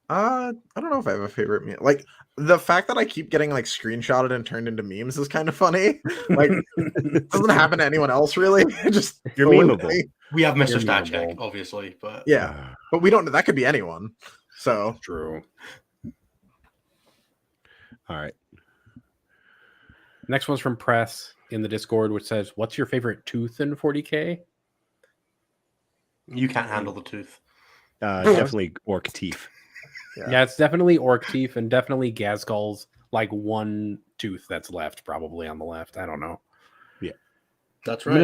I don't know if I have a favorite meme. Like the fact that I keep getting like screenshotted and turned into memes is kind of funny. Like it doesn't happen to anyone else really. Just You're memeable. We have Mr. You're Stat memeable. Check, obviously, but Yeah, but we don't. That could be anyone. So True. All right. Next one's from Press in the Discord, which says, "What's your favorite tooth in 40K?" you can't handle the tooth. Definitely orc teeth. Yeah, it's definitely Orc Teeth and definitely Gazgul's like one tooth that's left, probably on the left. I don't know. That's I'm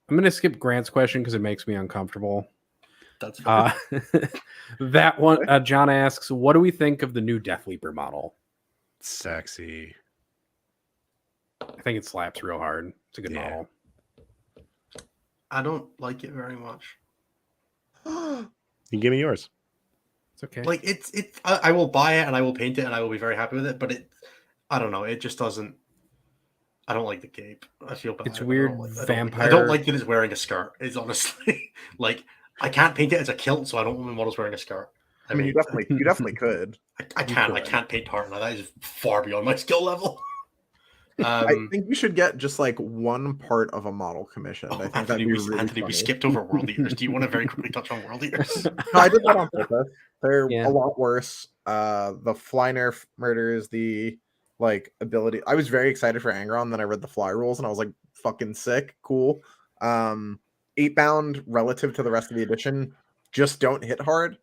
gonna skip Grant's question because it makes me uncomfortable. That's fine. That one, John asks, "What do we think of the new Death Leaper model?" Sexy. I think it slaps real hard. It's a good model. I don't like it very much. You can give me yours. It's okay. Like it's I will buy it and I will paint it and I will be very happy with it, but I don't know, it just doesn't. I don't like the cape. I feel bad. It's weird. I don't like that it's wearing a skirt. It's honestly like I can't paint it as a kilt, so I don't want my models wearing a skirt. I mean, you definitely could. I can't paint Tartan. That is far beyond my skill level. I think you should get just like one part of a model commissioned. I think that'd be really Anthony, we funny. skipped over World Eaters. Do you want to very quickly touch on World Eaters? No, I did that on purpose. They're Yeah. a lot worse. The fly nerf murders, the like ability. I was very excited for Angron, then I read the fly rules and I was like, fucking sick, cool. 8-bound relative to the rest of the edition just don't hit hard.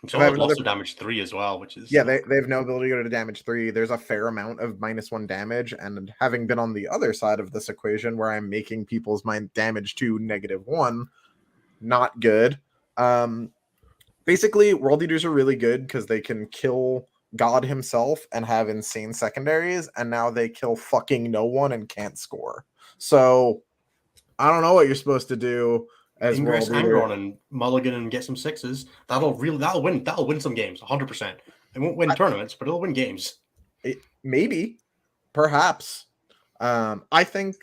So I have lots another- of damage 3 as well, which is Yeah, they have no ability to go to damage 3. There's a fair amount of -1 damage, and having been on the other side of this equation where I'm making people's damage to -1, not good. Basically, World Eaters are really good because they can kill God himself and have insane secondaries, and now they kill fucking no one and can't score. So I don't know what you're supposed to do as Ingress World Eater. Angron and Mulligan and get some 6s. That'll win some games 100%. It won't win tournaments, but it'll win games. Maybe, perhaps. I think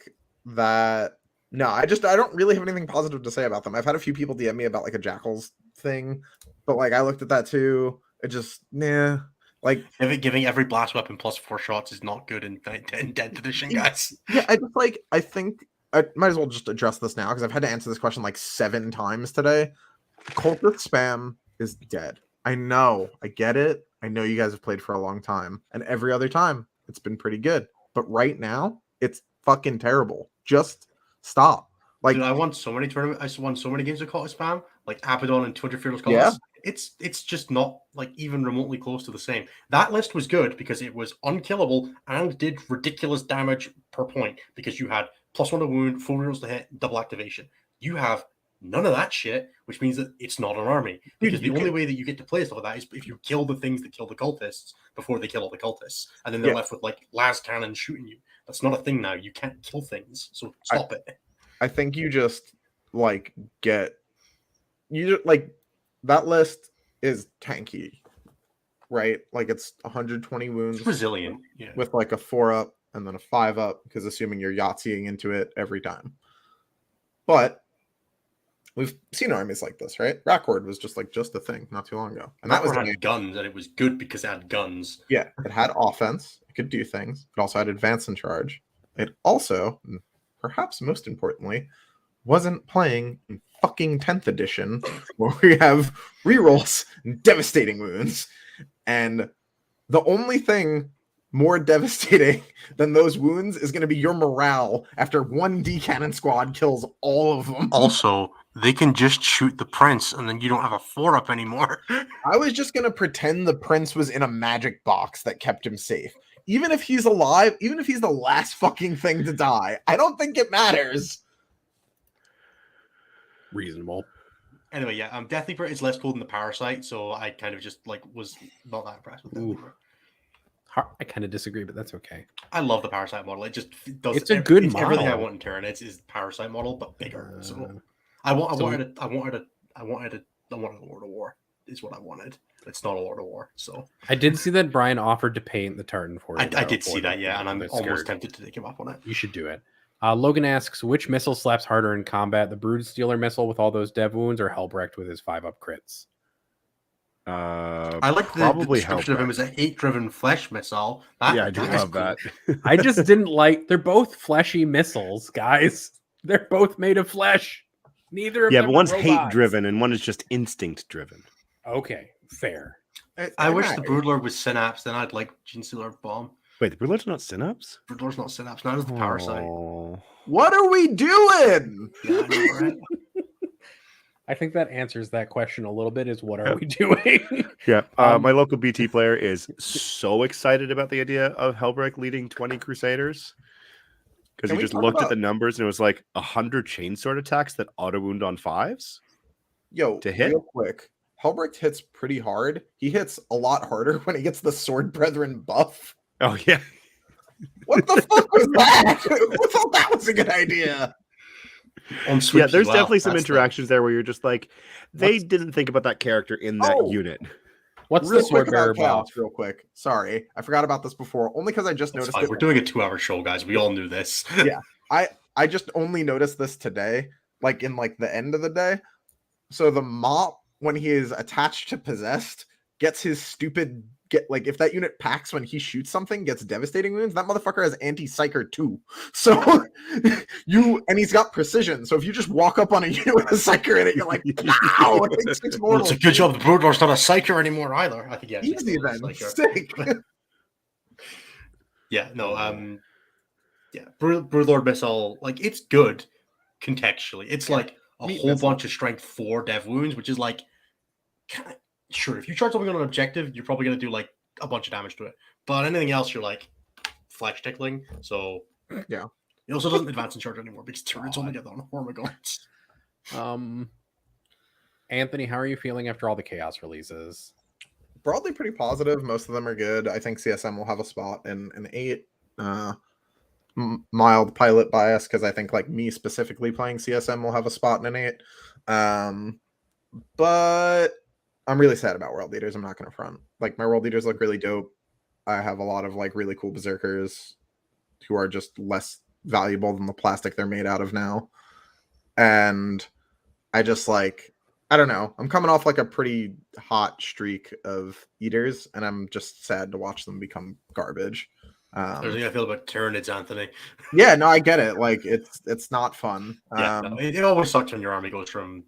that no, I don't really have anything positive to say about them. I've had a few people DM me about like a Jackals thing, but like I looked at that too. It just like Giving every blast weapon +4 shots is not good in 10th edition, guys. yeah. I think I might as well just address this now because I've had to answer this question like 7 times today. Cultist spam is dead. I know, I get it. I know you guys have played for a long time, and every other time it's been pretty good. But right now, it's fucking terrible. Just stop. Like, Dude, I won so many tournaments. I won so many games of Cultist spam, like Abaddon and 200 Fearless Cultists. Yeah. It's just not like even remotely close to the same. That list was good because it was unkillable and did ridiculous damage per point because you had +1 to wound, 4 rerolls to hit, double activation. You have none of that shit, which means that it's not an army. Because the only way that you get to play stuff like that is if you kill the things that kill the cultists before they kill all the cultists, and then they're left with like las cannons shooting you. That's not a thing now. You can't kill things, so stop it. I think you just like that list is tanky, right? Like it's 120 wounds. It's resilient, yeah. With like a 4-up and then a 5-up, because assuming you're Yahtzeeing into it every time. But we've seen armies like this, right? Rackhorde was just a thing not too long ago. And that had guns, and it was good because it had guns. Yeah, it had offense. It could do things. It also had advance and charge. It also, perhaps most importantly, wasn't playing in fucking 10th edition where we have rerolls and devastating wounds. And the only thing more devastating than those wounds is going to be your morale after one D-cannon squad kills all of them. Also, they can just shoot the prince, and then you don't have a 4-up anymore. I was just going to pretend the prince was in a magic box that kept him safe. Even if he's alive, even if he's the last fucking thing to die, I don't think it matters. Reasonable. Anyway, yeah, Death Leaper is less cool than the Parasite, so I kind of just like was not that impressed with Death Leaper. I kind of disagree, but that's okay. I love the Parasite model. It just does. It's a good model. Everything I want in Tyranids is the Parasite model, but bigger. So I wanted a Lord of War. Is what I wanted. It's not a Lord of War. So I did see that Brian offered to paint the tartan for you. I did see that, yeah, and I'm almost tempted to take him up on it. You should do it. Logan asks, which missile slaps harder in combat? The Brood Stealer missile with all those dev wounds, or Helbrecht with his 5-up crits? I like the description of him as a hate-driven flesh missile. I do love that. I just didn't like. They're both fleshy missiles, guys. They're both made of flesh. Neither of them. Yeah, but one's robots. hate-driven and one is just instinct-driven. Okay, fair. I wish the Broodlord was Synapse. Then I'd like Genestealer Bomb. Wait, the Broodlord's not Synapse? Broodlord's not Synapse. Neither is the Parasite. Oh. What are we doing? Yeah, I know, right? I think that answers that question a little bit. Is what are we doing? Yeah, my local BT player is so excited about the idea of Helbrecht leading 20 Crusaders because he just looked at the numbers and it was like 100 chainsword attacks that auto wound on 5s. Yo, to hit real quick, Helbrecht hits pretty hard. He hits a lot harder when he gets the Sword Brethren buff. Oh yeah. What the fuck was that? Who thought that was a good idea? Yeah, there's definitely some interactions there where you're just like, they didn't think about that character in that unit. What's real the Sword Bearer chaos, buff? real quick. Sorry, I forgot about this before. Only because I just noticed it. We're doing a 2-hour show, guys. We all knew this. Yeah, I just only noticed this today, like in like the end of the day. So the mop, when he is attached to possessed, gets his stupid get like if that unit packs when he shoots something, gets devastating wounds, that motherfucker has anti-psyker too. So and he's got precision. So if you just walk up on a unit with a psyker in it, you're like, wow, it takes 6 Well, it's a good job the Broodlord's not a psyker anymore either. I think yeah, easy then. Sick. Yeah, no, yeah, Broodlord missile, like it's good contextually. It's like a Meat whole missile. bunch of strength 4 dev wounds, which is like sure, if you charge something on an objective, you're probably gonna do like a bunch of damage to it. But anything else, you're like flesh tickling. So Yeah. It also doesn't advance in charge anymore because turrets only get that on Hormagaunts. Anthony, how are you feeling after all the chaos releases? Broadly pretty positive. Most of them are good. I think CSM will have a spot in an 8. Mild pilot bias because I think like me specifically playing CSM will have a spot in an 8. But I'm really sad about world leaders. I'm not going to front. Like my world leaders look really dope. I have a lot of like really cool berserkers who are just less valuable than the plastic they're made out of now. And I just like, I don't know. I'm coming off like a pretty hot streak of eaters, and I'm just sad to watch them become garbage. There's how I feel about Tyranids, Anthony. Yeah, no, I get it. Like it's not fun. Yeah, no, it always sucks when your army goes from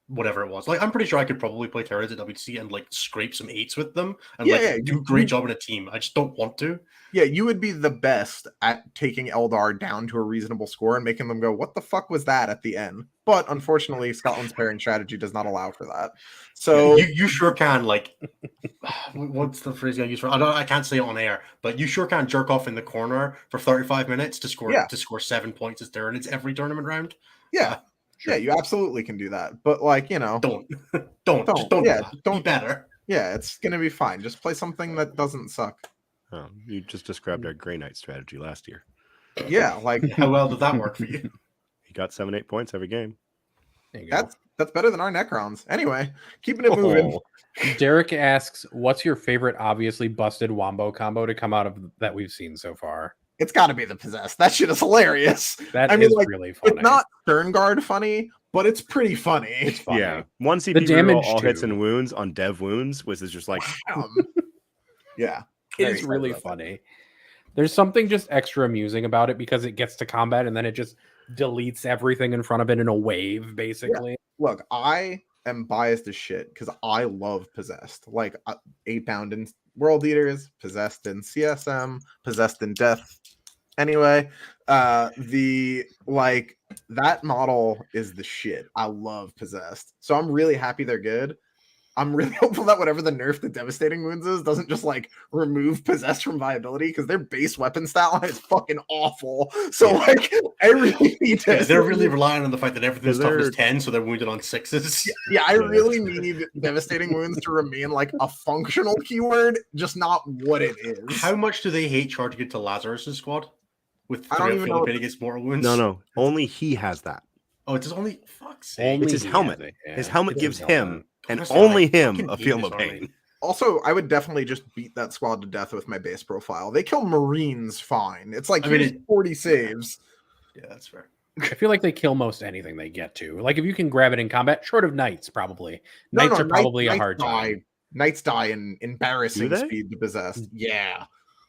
whatever it was. Like I'm pretty sure I could probably play Tyranids at WTC and like scrape some 8s with them and do a great job in a team. I just don't want to. Yeah, you would be the best at taking Eldar down to a reasonable score and making them go, what the fuck was that at the end? But unfortunately, Scotland's pairing strategy does not allow for that. So you sure can, like, what's the phrase I use for? I can't say it on air, but you sure can jerk off in the corner for 35 minutes to score 7 points as Tyranids every tournament round. Yeah. Sure. Yeah, you absolutely can do that. But like, you know, don't do that. Don't be better. Yeah, it's gonna be fine. Just play something that doesn't suck. Oh, you just described our Grey Knight strategy last year. Yeah, like how well did that work for you? He got 7-8 points every game. That's better than our Necrons. Anyway, keeping it moving. Derek asks, "What's your favorite obviously busted Wombo combo to come out of that we've seen so far?" It's got to be the Possessed. That shit is hilarious. That is really funny. It's not Sternguard funny, but it's pretty funny. It's funny. Yeah, one CP reroll all hits and wounds on dev wounds, which is just like, yeah, it is really funny. There's something just extra amusing about it because it gets to combat and then it just deletes everything in front of it in a wave, basically. Yeah. Look, I am biased as shit because I love Possessed. Like 8-bound in World Eaters, Possessed in CSM, Possessed in Death. Anyway, that model is the shit. I love Possessed. So I'm really happy they're good. I'm really hopeful that whatever the nerf the Devastating Wounds is doesn't just like remove Possessed from viability because their base weapon stat line is fucking awful. So like I really need to. Yeah, they're really relying on the fact that everything's toughness 10, so they're wounded on 6s. Yeah, I really need Devastating Wounds to remain like a functional keyword, just not what it is. How much do they hate charging it to Lazarus' squad with 3 Philippine against mortal wounds? No, only he has that. Oh, it's only fuck's sake. It's his helmet. His helmet gives him. And Honestly, only him a feel of pain. Also, I would definitely just beat that squad to death with my base profile. They kill Marines fine. It's like 40 saves. Yeah, that's fair. I feel like they kill most anything they get to. Like if you can grab it in combat, short of knights, probably. Knights are probably a hard time. Knights die in embarrassing speed to Possessed. Yeah.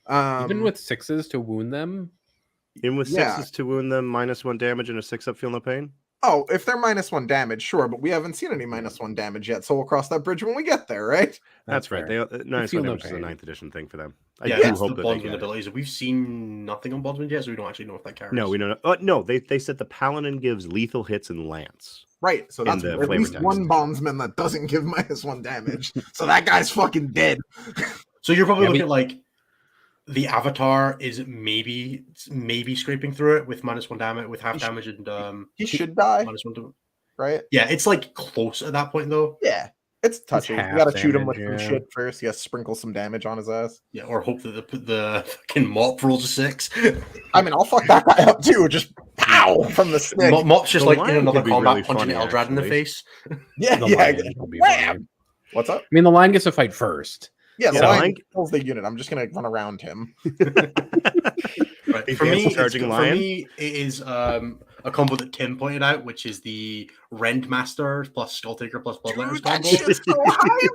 Even with 6s to wound them? Even with 6s to wound them, -1 damage and a 6-up feel no pain? Oh, if they're -1 damage, sure, but we haven't seen any -1 damage yet, so we'll cross that bridge when we get there, right? That's right. They -1 damage is a 9th edition thing for them. I do hope the bondsman abilities. We've seen nothing on bondsman yet, so we don't actually know if that carries. No, we don't know. No, they said the paladin gives lethal hits and lance. Right, so that's at least one bondsman that doesn't give -1 damage. So that guy's fucking dead. So you're probably looking at like the Avatar is maybe scraping through it with -1 damage, with half damage, and he should die. -1, right? Yeah, it's like close at that point though. Yeah, it's touchy. You gotta shoot him with some shit first. You gotta sprinkle some damage on his ass. Yeah, or hope that the fucking mop rolls a 6. I mean, I'll fuck that guy up too. Just pow from the stick. Mop's just like in another combat really punching Eldrad in the face. Yeah. What's up? I mean, the line gets to fight first. Yeah, the line kills the unit. I'm just gonna run around him. Right. For me, it is a a combo that Tim pointed out, which is the Rendmaster plus Skulltaker plus Bloodletters Dude, that combo. shit's so high.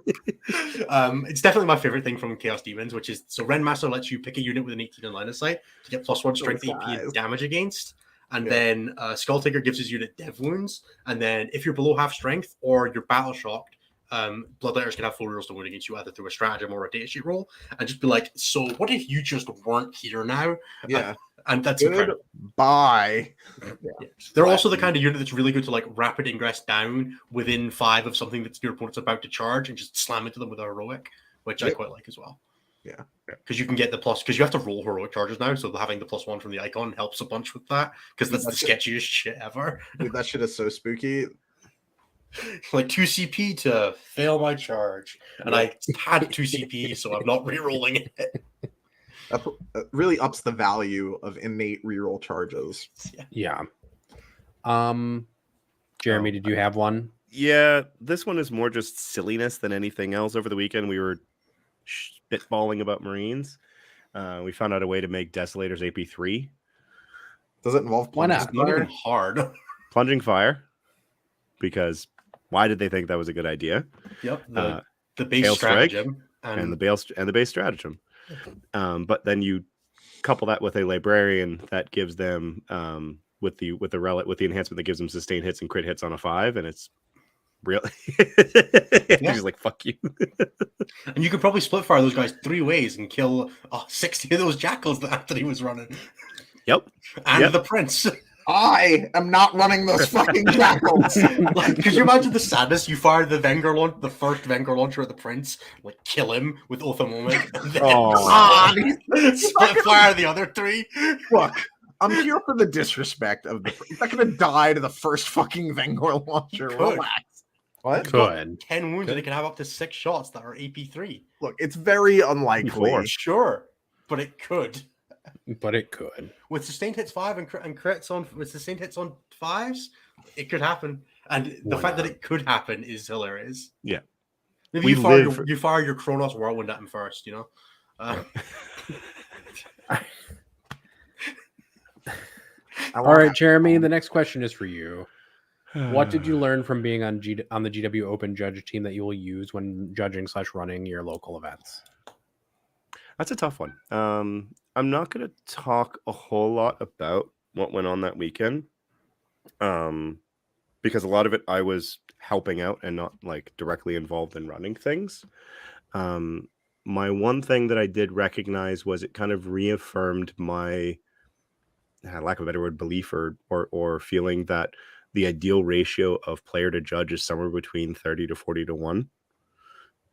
It's definitely my favorite thing from Chaos Demons, which is so Rendmaster lets you pick a unit with an 18 in line of sight to get +1 strength, AP, guys. and damage against. And Yeah. then Skulltaker gives his unit dev wounds. And then if you're below half strength or you're battle shocked, Bloodletters can have full rules to wound against you either through a stratagem or a data sheet roll, and just be like, so what if you just weren't here now? Yeah. And that's Good. incredible. Bye. Yeah. They're also the kind of unit that's really good to like rapid ingress down within 5 of something that your opponent's about to charge and just slam into them with a heroic, which I Yep. quite like as well. Yeah. Because you can get the plus, because you have to roll heroic charges now, so having the +1 from the icon helps a bunch with that, because that's the sketchiest shit ever. Dude, that shit is so spooky. Like 2 CP to fail my charge, and I had 2 CP, so I'm not re-rolling it. That really ups the value of innate reroll charges. Yeah. Jeremy, did you have one? Yeah, this one is more just silliness than anything else. Over the weekend, we were spitballing about Marines. We found out a way to make Desolators AP3. Does it involve Why not? plunging Not even fire? hard. Plunging fire. Because why did they think that was a good idea? Yep. The base Hail Strike stratagem and the base stratagem. But then you couple that with a librarian that gives them with the enhancement that gives them sustained hits and crit hits on a 5, and it's really she's like, fuck you. And you could probably split fire those guys 3 ways and kill 60 of those jackals that Anthony was running. Yep. And the prince. I am not running those fucking jackals. Like, could you imagine the sadness? You fire the Venger launch, the first Venger launcher at the prince, like kill him with Oath of Moment, and then split fire the other 3. Look, I'm here for the disrespect of the. He's not gonna die to the first fucking Vengor launcher. Could. Relax. What? Could. 10 wounds, and it can have up to 6 shots that are AP3. Look, it's very unlikely. Four. Sure, but it could. But it could. With sustained hits 5 and crits on with sustained hits on 5s, it could happen. And the Why fact that not? it could happen is hilarious. Yeah. Maybe We you fire your Kronos Whirlwind at him first, you know? All right, Jeremy, the next question is for you. What did you learn from being on the GW Open Judge team that you will use when judging / running your local events? That's a tough one. I'm not going to talk a whole lot about what went on that weekend, because a lot of it I was helping out and not like directly involved in running things. My one thing that I did recognize was it kind of reaffirmed my, lack of a better word, belief or feeling that the ideal ratio of player to judge is somewhere between 30 to 40 to 1.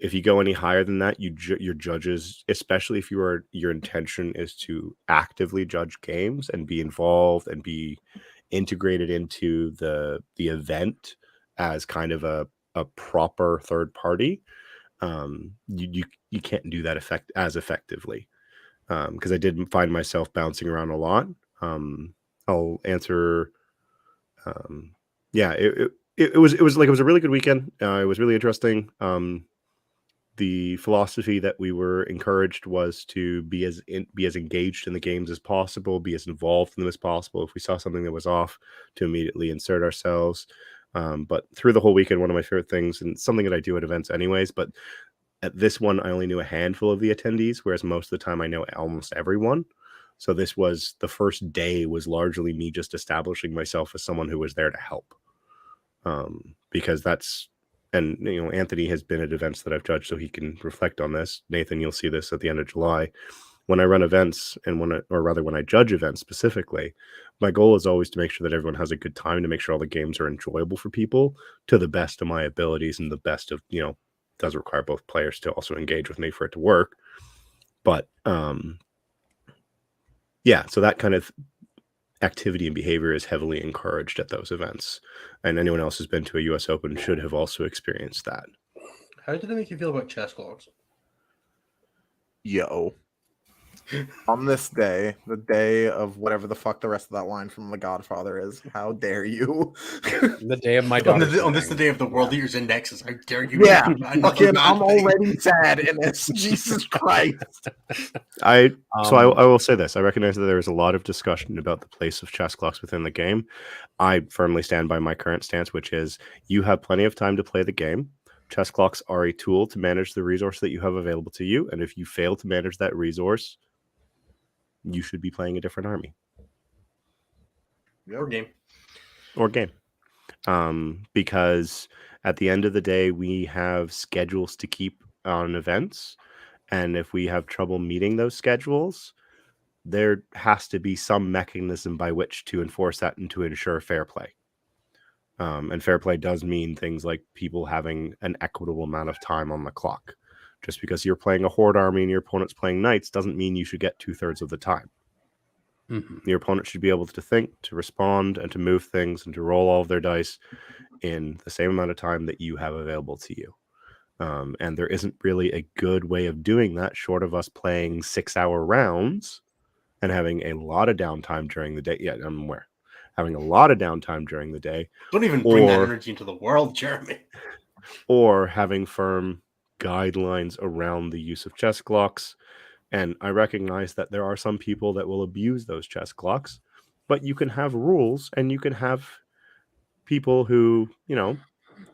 If you go any higher than that, your judges, especially if your intention is to actively judge games and be involved and be integrated into the event as kind of a proper third party, you can't do that as effectively. Because I did find myself bouncing around a lot. I'll answer. It was a really good weekend. It was really interesting. The philosophy that we were encouraged was to be as engaged in the games as possible, be as involved in them as possible. If we saw something that was off, to immediately insert ourselves. But through the whole weekend, one of my favorite things, and something that I do at events anyways, but at this one, I only knew a handful of the attendees, whereas most of the time I know almost everyone. So this was the first day was largely me just establishing myself as someone who was there to help. Because that's, and you know, Anthony has been at events that I've judged, so he can reflect on this. Nathan, you'll see this at the end of July. When I run events and when I judge events specifically, my goal is always to make sure that everyone has a good time, to make sure all the games are enjoyable for people to the best of my abilities and the best of, you know, does require both players to also engage with me for it to work. But yeah, so that kind of activity and behavior is heavily encouraged at those events. And anyone else who's been to a US Open should have also experienced that. How did it make you feel about chess clogs? Yo. On this day, the day of whatever the fuck the rest of that line from The Godfather is, how dare you? The day of my on, daughter's on this the wedding. day of the World Eaters Indexes. How dare you? Yeah, make that fucking, bad I'm thing. already sad in this. Jesus Christ. I Um, will say this. I recognize that there is a lot of discussion about the place of chess clocks within the game. I firmly stand by my current stance, which is you have plenty of time to play the game. Chess clocks are a tool to manage the resource that you have available to you, and if you fail to manage that resource, you should be playing a different army Or game. or game. Because at the end of the day, we have schedules to keep on events, and if we have trouble meeting those schedules, there has to be some mechanism by which to enforce that and to ensure fair play. And fair play does mean things like people having an equitable amount of time on the clock. Just because you're playing a horde army and your opponent's playing knights doesn't mean you should get 2/3 of the time. Your opponent should be able to think, to respond, and to move things and to roll all of their dice in the same amount of time that you have available to you. And there isn't really a good way of doing that short of us playing 6-hour rounds and having a lot of downtime during the day. Yeah, I'm aware. Having a lot of downtime during the day. Don't even bring that energy into the world, Jeremy. Or having firm guidelines around the use of chess clocks. And I recognize that there are some people that will abuse those chess clocks, but you can have rules and you can have people who,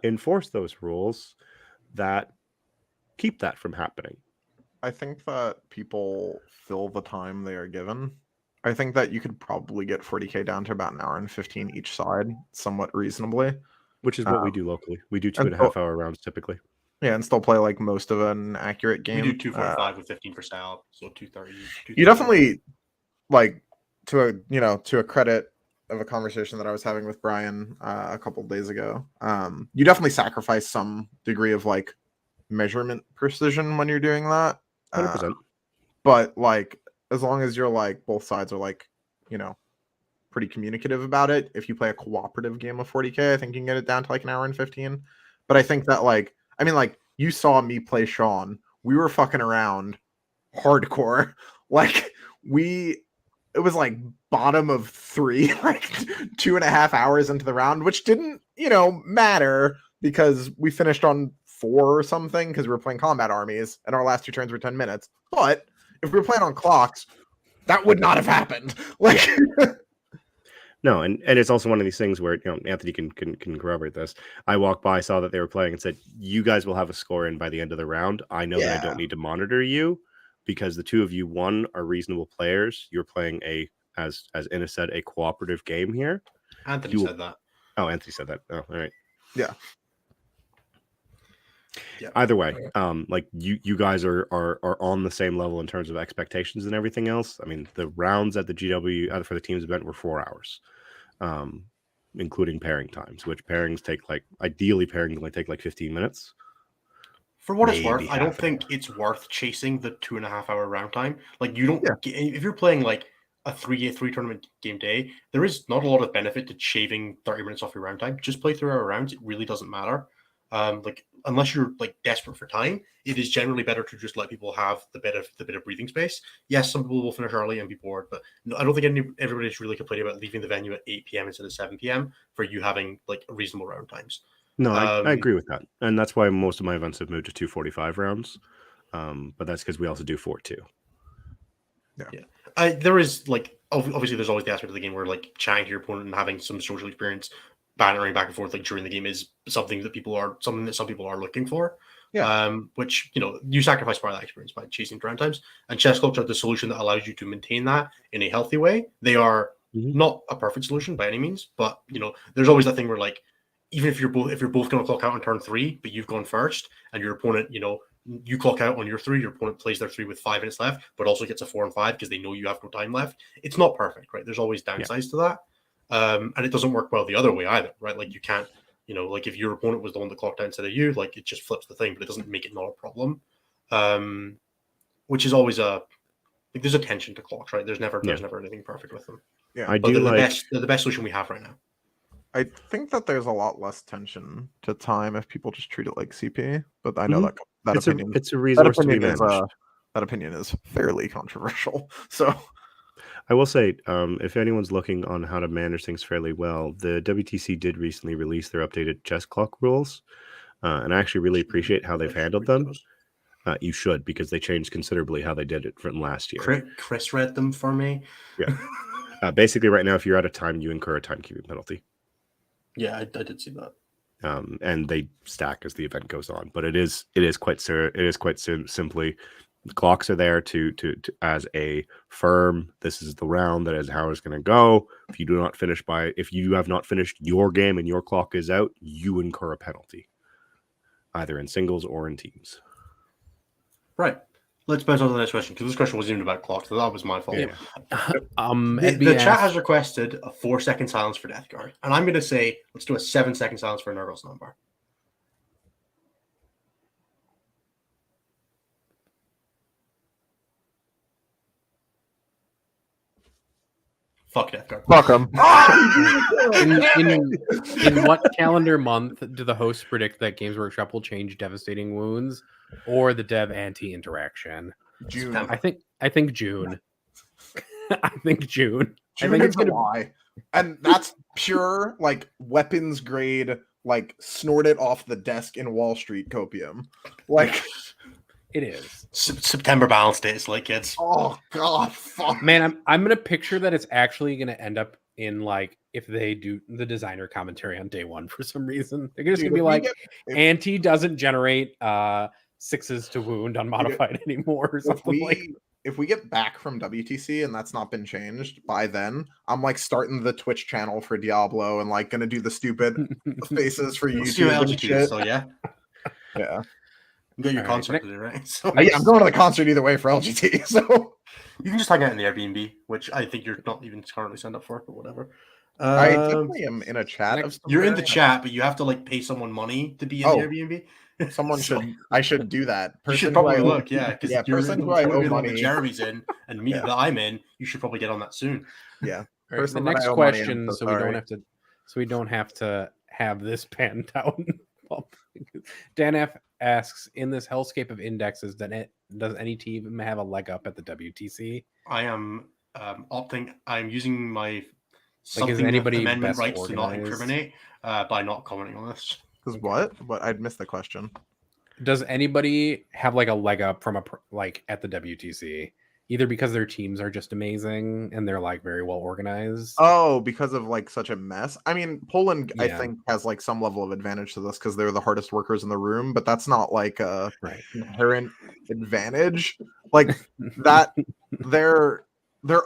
enforce those rules that keep that from happening. I think that people fill the time they are given. I think that you could probably get 40k down to about an hour and 15 each side, somewhat reasonably. Which is what we do locally. We do 2.5-hour rounds typically. Yeah, and still play like most of an accurate game. We do 245 with 15% out, so 230. You definitely like to a credit of a conversation that I was having with Brian a couple of days ago. You definitely sacrifice some degree of like measurement precision when you're doing that. 100%. But like as long as you're like both sides are like, pretty communicative about it. If you play a cooperative game of 40k, I think you can get it down to like an hour and 15. But I think that like you saw me play Sean. We were fucking around hardcore. Like it was like bottom of 3, like 2.5 hours into the round, which didn't, matter because we finished on 4 or something because we were playing combat armies and our last 2 turns were 10 minutes. But if we were playing on clocks, that would not have happened. Like No, and it's also one of these things where Anthony can corroborate this. I walked by, saw that they were playing, and said, "You guys will have a score in by the end of the round. I know that I don't need to monitor you because the two of you, one, are reasonable players. You're playing as Inna said, a cooperative game here." Anthony said that. Oh, Anthony said that. Oh, all right. Yeah. Either way, like you guys are on the same level in terms of expectations and everything else. I mean, the rounds at the GW for the teams event were 4 hours. Including pairing times, which pairings take ideally pairings only take like 15 minutes. For what it's worth, I don't think it's worth chasing the 2.5-hour round time. Like you don't if you're playing like a 3 tournament game day, there is not a lot of benefit to shaving 30 minutes off your round time. Just play 3-hour rounds. It really doesn't matter. Like unless you're like desperate for time, it is generally better to just let people have the bit of breathing space. Yes, some people will finish early and be bored, but no, I don't think everybody's really complaining about leaving the venue at 8 p.m. instead of 7 p.m. for you having like reasonable round times. No, I agree with that, and that's why most of my events have moved to 245 rounds. But that's because we also do 4-2. Yeah. There is like obviously there's always the aspect of the game where like chatting to your opponent and having some social experience, bantering back and forth like during the game is something that some people are looking for. Yeah. Which you sacrifice part of that experience by chasing round times. And chess clocks are the solution that allows you to maintain that in a healthy way. They are not a perfect solution by any means, but there's always that thing where like even if you're both going to clock out on turn 3, but you've gone first, and your opponent, you clock out on your 3, your opponent plays their 3 with 5 minutes left, but also gets a 4 and 5 because they know you have no time left. It's not perfect, right? There's always downsides to that. And it doesn't work well the other way either, right? Like you can't, like if your opponent was the one that clocked out instead of you, like it just flips the thing, but it doesn't make it not a problem. Which is always there's a tension to clocks, right? There's never anything perfect with them. Yeah, I but do they're the best solution we have right now. I think that there's a lot less tension to time if people just treat it like CP, but I know that it's a resource to be managed. that opinion is fairly controversial. So I will say, if anyone's looking on how to manage things fairly well, the WTC did recently release their updated chess clock rules, and I actually really appreciate how they've handled them. You should, because they changed considerably how they did it from last year. Chris read them for me. Yeah. Basically, right now, if you're out of time, you incur a timekeeping penalty. Yeah, I did see that. And they stack as the event goes on. But it is quite simply, the clocks are there to as a firm. This is the round. That is how it's going to go. If you have not finished your game and your clock is out, you incur a penalty, either in singles or in teams. Right. Let's bounce on to the next question, because this question wasn't even about clocks, so that was my fault. Yeah. The chat has requested a 4-second silence for Death Guard, and I'm going to say let's do a 7-second silence for Nurgle's number. Fuck Death Guard. fuck them. In what calendar month do the hosts predict that Games Workshop will change Devastating Wounds or the dev anti-interaction? June. I think June. I think June. I June think and it's gonna July. And that's pure like weapons grade, like snort it off the desk in Wall Street copium. Like It is. September balance days, like kids. oh god, fuck. Man, I'm gonna picture that it's actually gonna end up in like if they do the designer commentary on day one for some reason. They're just Dude, gonna be if we like, get- anti doesn't generate 6s to wound unmodified anymore or something like if we get back from WTC and that's not been changed by then, I'm like starting the Twitch channel for Diablo and like gonna do the stupid faces for Let's do YouTube and LGT, shit. so yeah. Yeah. You got your All right, concert today, right? So I'm going to the concert either way for LGT, so you can just hang out in the Airbnb, which I think you're not even currently signed up for, but whatever. I definitely am in a chat. Of You're in the somewhere. chat, but you have to like pay someone money to be in Oh. the Airbnb. Someone So- I should do that. You should Person who probably I owe- look, yeah, because yeah, you're person the who I owe one that money. Jeremy's in, and me Yeah. that I'm in. You should probably get on that soon. Yeah. All right, the Person that next I owe money, I'm question, so so we sorry. don't have to have this panned down. Dan F asks, in this hellscape of indexes, does any team have a leg up at the WTC? I am I'm using my Like, is something anybody amendment best rights to not organized? incriminate by not commenting on this. Because what? But I'd missed the question. Does anybody have like a leg up from at the WTC? Either because their teams are just amazing and they're like very well organized. Oh, because of like such a mess. I mean, Poland, I Yeah. think, has like some level of advantage to this because they're the hardest workers in the room, but that's not like a Right. inherent advantage. Like that, they're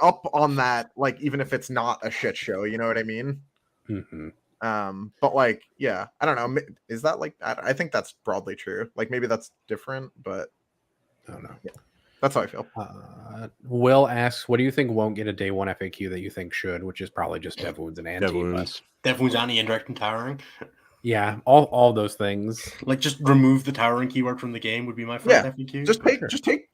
up on that. Like even if it's not a shit show, you know what I mean? Mhm. But like, yeah, I don't know. Is that like? I think that's broadly true. Like maybe that's different, but I don't know. that's how I feel. Will asks, what do you think won't get a day one FAQ that you think should, which is probably just dev wounds and anti. Dev but- wounds. Definitely anti indirect and towering. Yeah, all those things. Like just remove the towering keyword from the game would be my first Yeah, FAQ. Just take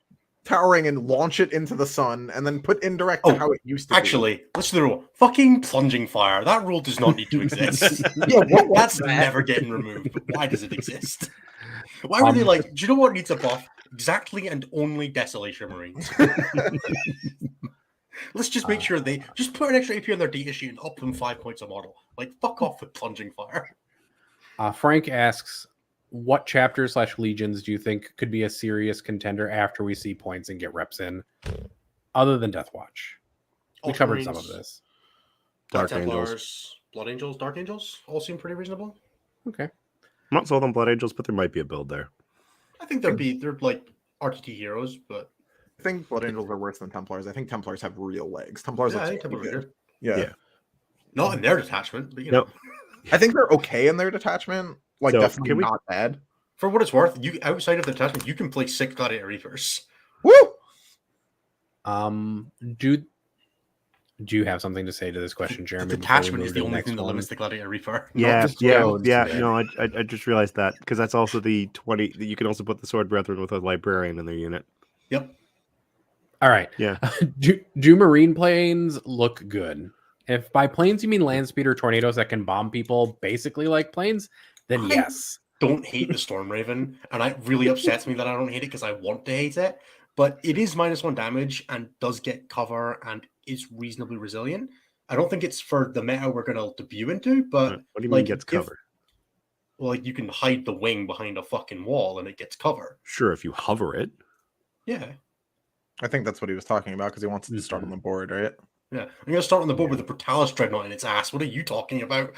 towering and launch it into the sun, and then put indirect to Oh, how it used to. be. Actually, let's do the rule. Fucking plunging fire. That rule does not need to exist. Yeah, what was That's that? never getting removed. But why does it exist? Why were they like, do you know what needs a buff? Exactly and only Desolation Marines. Let's just make sure they just put an extra AP on their data sheet and up them 5 points a model. Like, fuck off with plunging fire. Frank asks, what chapters / legions do you think could be a serious contender after we see points and get reps in, other than Deathwatch? We covered some of this. Dark Black Angels. Templars, Blood Angels, Dark Angels all seem pretty reasonable. Okay. I'm not sold on Blood Angels, but there might be a build there. I think they're like RTT heroes, but I think Blood Angels are worse than Templars. I think Templars have real legs. Templars, yeah, I are think Templars are good. yeah. Yeah. Not in their detachment, but you know. No. I think they're okay in their detachment. Like So, definitely can we- not bad. For what it's worth, you outside of the detachment, you can play 6 Gladiator Reapers. Woo! Do you have something to say to this question, The Jeremy? before we detachment move is to the only next thing that one? limits the Gladiator Reaper. Yeah, just goes, yeah. man. No, I just realized that because that's also the 20. You can also put the Sword Brethren with a Librarian in their unit. Yep. All right. Yeah. Do Marine planes look good? If by planes you mean land speed or tornadoes that can bomb people basically like planes, then yes. Don't hate the Storm Raven, and it really upsets me that I don't hate it because I want to hate it. but it is -1 damage and does get cover and is reasonably resilient. I don't think it's for the meta we're going to debut into, but What do you mean like, gets cover? Well, like, you can hide the wing behind a fucking wall and it gets cover. Sure, if you hover it. Yeah. I think that's what he was talking about because he wants it to start on the board, right? Yeah. I'm going to start on the board with a Brutalis Dreadnought in its ass. What are you talking about?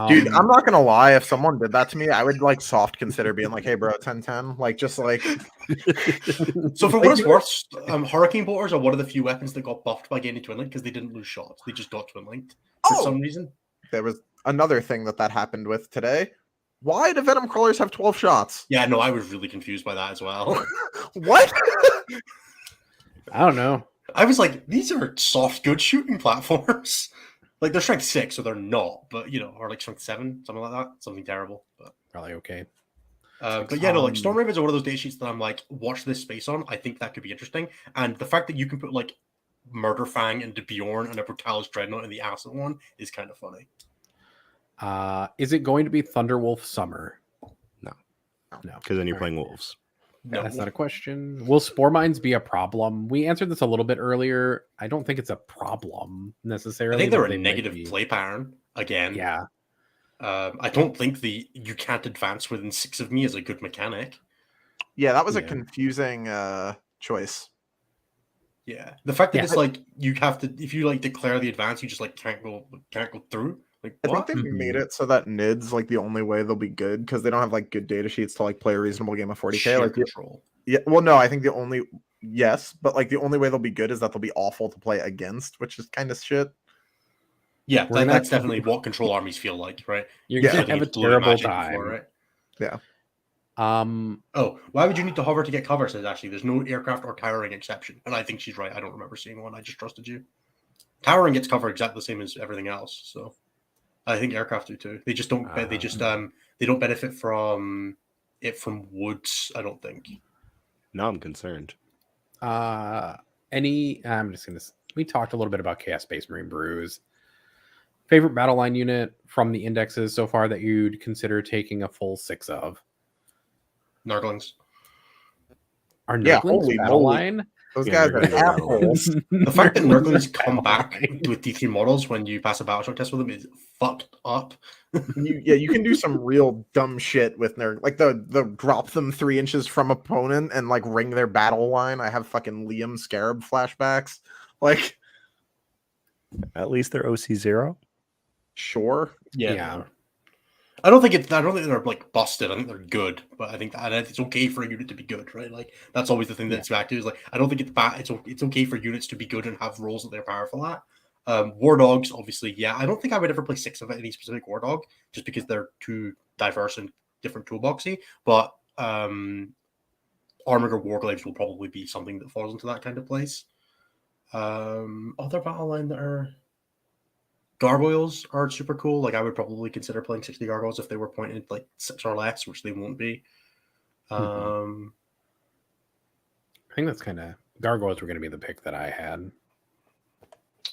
Dude, I'm not gonna lie. If someone did that to me, I would like soft consider being like, "Hey, bro, 10-10." Like, just like. So for what it's worth, Hurricane Bolters are one of the few weapons that got buffed by gaining Twin Link because they didn't lose shots. They just got Twin Linked for some reason. There was another thing that happened with today. Why do Venom Crawlers have 12 shots? Yeah, no, I was really confused by that as well. What? I don't know. I was like, these are soft, good shooting platforms. Like, they're strength 6, so they're not, but, or like strength 7, something like that. Something terrible. But Probably okay. But yeah, no, like Storm Ravens are one of those data sheets that I'm like, watch this space on. I think that could be interesting. And the fact that you can put like Murder Fang and Bjorn and a Brutalis Dreadnought in the acid one is kind of funny. Is it going to be Thunderwolf Summer? No. No. Because then you're All playing wolves. No, That's not a question. Will Spore Mines be a problem? We answered this a little bit earlier. I don't think it's a problem necessarily. I think they're but a they might negative be. play pattern again. Yeah. I don't think you can't advance within 6 of me is a good mechanic. Yeah, that was a Yeah. confusing choice. Yeah, the fact that Yeah. it's like you have to, if you like declare the advance, you just like can't go through. Like, I think what? they Mhm. made it so that NID's like the only way they'll be good because they don't have like good data sheets to like play a reasonable game of 40k. Sheer Like, control. yeah, well, no, I think the only but like the only way they'll be good is that they'll be awful to play against, which is kind of shit. Yeah, We're gonna that's have- definitely what control armies feel like, right? You're Yeah, gonna Something have a you've blown terrible Magic time. before, right? Yeah. Oh, why would you need to hover to get cover? Says Ashley. There's no aircraft or towering exception, and I think she's right. I don't remember seeing one. I just trusted you. Towering gets cover exactly the same as everything else, so I think aircraft do too. They just don't. They just they don't benefit from it from woods. I don't think. Now I'm concerned. I'm just gonna. We talked a little bit about Chaos Space Marine Brews. Favorite battle line unit from the indexes so far that you'd consider taking a full 6 of? Narglings. Are Yeah, Nurglings holy battle moly. line? Those Yeah, guys they're are gonna go assholes. The fact that Nurglings come battle back line. with D3 models when you pass a battle shock test with them is fucked up. You can do some real dumb shit with their like the drop them 3 inches from opponent and like ring their battle line. I have fucking Liam Scarab flashbacks. Like, At least they're OC0. sure. Yeah. I don't think they're like busted. I think they're good, but I think that it's okay for a unit to be good, right? Like that's always the thing that's back to is like I don't think it's bad. It's okay for units to be good and have roles that they're powerful at. War dogs, obviously, yeah. I don't think I would ever play 6 of any specific war dog just because they're too diverse and different toolboxy. But Armored or Warglaives will probably be something that falls into that kind of place. Other battle line that are Gargoyles are super cool. Like I would probably consider playing 60 Gargoyles if they were pointed like 6 or less, which they won't be. I think that's kind of Gargoyles were going to be the pick that I had.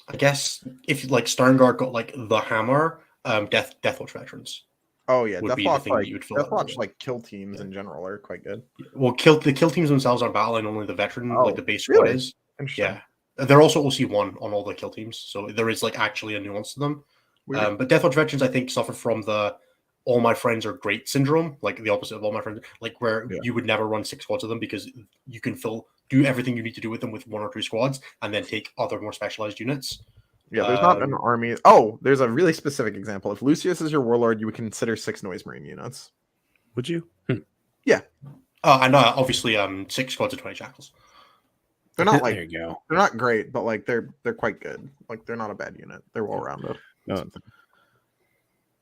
I guess if like Sternguard got like the hammer, Deathwatch veterans. Oh yeah, Would be the Deathwatch thing that you'd fill out Deathwatch with. like kill teams in general are quite good. Well, the kill teams themselves are battling only the veteran, Oh, like the base squad really? is. Interesting. Yeah, they're also OC1 on all the kill teams, so there is like actually a nuance to them. Weird. But Deathwatch veterans, I think, suffer from the "all my friends are great" syndrome, like the opposite of all my friends, like where you would never run 6 squads of them because you can do everything you need to do with them with 1 or 2 squads, and then take other more specialized units. Yeah, there's not an army. Oh, there's a really specific example. If Lucius is your warlord, you would consider 6 noise marine units. Would you? And obviously 6 squads of 20 jackals. They're not There like you go. they're not great, but like they're quite good. Like they're not a bad unit. They're well rounded. No.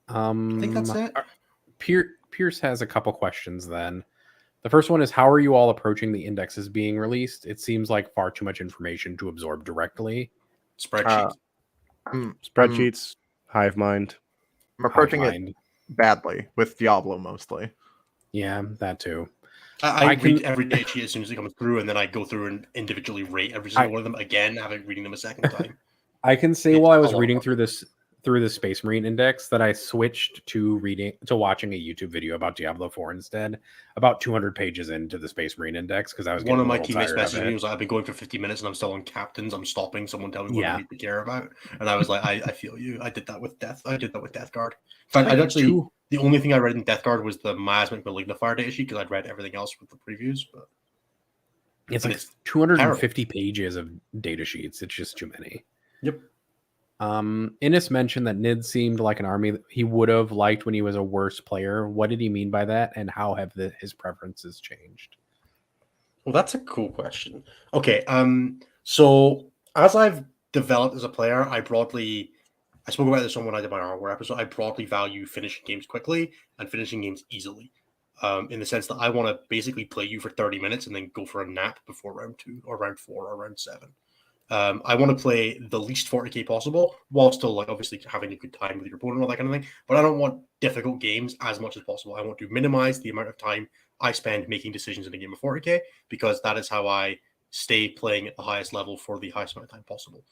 I think that's it. Pierce has a couple questions then. The first one is, how are you all approaching the indexes being released? It seems like far too much information to absorb directly. Spreadsheet. Spreadsheets, hive mind. I'm approaching it Hivemind. badly with Diablo mostly. Yeah, that too. I I read can- every date sheet as soon as it comes through, and then I go through and individually rate every single one of them again, having reading them a second time. I can say It's while I a was lot reading of through through the Space Marine Index that I switched to watching a YouTube video about Diablo 4 instead. About 200 pages into the Space Marine Index because I was One of getting a my little teammates tired of messaged me. He it. was like, "I've been going for 50 minutes and I'm still on captains. I'm stopping. Someone tell me what Yeah. I need to care about." And I was like, "I feel you. I did that with Death. I did that with Death Guard. In fact, I'd actually the only thing I read in Death Guard was the Miasmic Malignifier data sheet because I'd read everything else with the previews. But It's like it's 250 pages of data sheets. It's just too many. Yep. Innes mentioned that Nid seemed like an army that he would have liked when he was a worse player. What did he mean by that, and how have his preferences changed? Well, that's a cool question. Okay, so as I've developed as a player, I spoke about this on when I did my hardware episode. I broadly value finishing games quickly and finishing games easily. In the sense that I want to basically play you for 30 minutes and then go for a nap before round 2 or round 4 or round 7. I want to play the least 40k possible while still like obviously having a good time with your opponent and all that kind of thing. But I don't want difficult games as much as possible. I want to minimize the amount of time I spend making decisions in a game of 40k because that is how I stay playing at the highest level for the highest amount of time possible.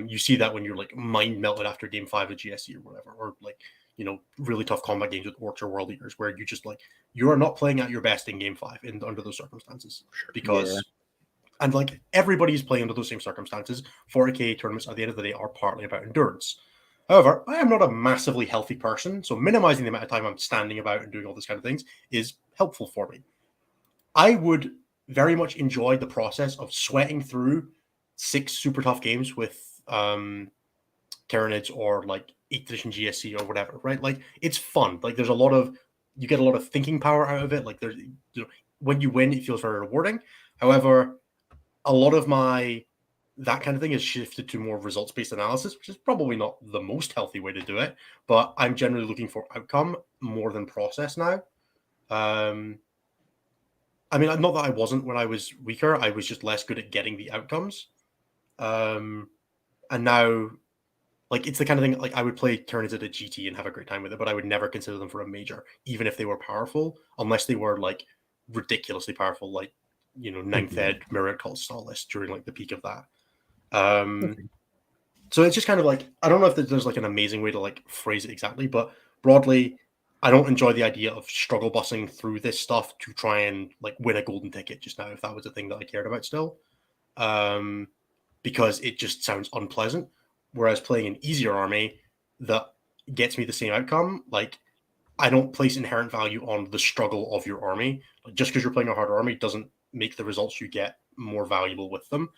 You see that when you're like mind melted after game 5 of GSC or whatever, or like, you know, really tough combat games with orcs or world eaters where you just like, you are not playing at your best in game 5 under those circumstances because and like everybody's playing under those same circumstances. 40k tournaments at the end of the day are partly about endurance. However, I am not a massively healthy person, so minimizing the amount of time I'm standing about and doing all this kind of things is helpful for me. I would very much enjoy the process of sweating through 6 super tough games with Tyranids or like 8th edition GSC or whatever, right? Like it's fun. Like there's you get a lot of thinking power out of it. Like there's, you know, when you win, it feels very rewarding. However, a lot of that kind of thing is shifted to more results-based analysis, which is probably not the most healthy way to do it, but I'm generally looking for outcome more than process now. I mean, not that I wasn't when I was weaker, I was just less good at getting the outcomes. And now, like, it's the kind of thing, like, I would play turns at a GT and have a great time with it, but I would never consider them for a major, even if they were powerful, unless they were, like, ridiculously powerful, like, you know, 9th Ed Mirror Cult style list during, like, the peak of that. So it's just kind of like, I don't know if there's, like, an amazing way to, like, phrase it exactly, but broadly, I don't enjoy the idea of struggle bussing through this stuff to try and, like, win a golden ticket just now, if that was a thing that I cared about still. Because it just sounds unpleasant. Whereas playing an easier army that gets me the same outcome, like, I don't place inherent value on the struggle of your army. Like, just because you're playing a harder army doesn't make the results you get more valuable with them.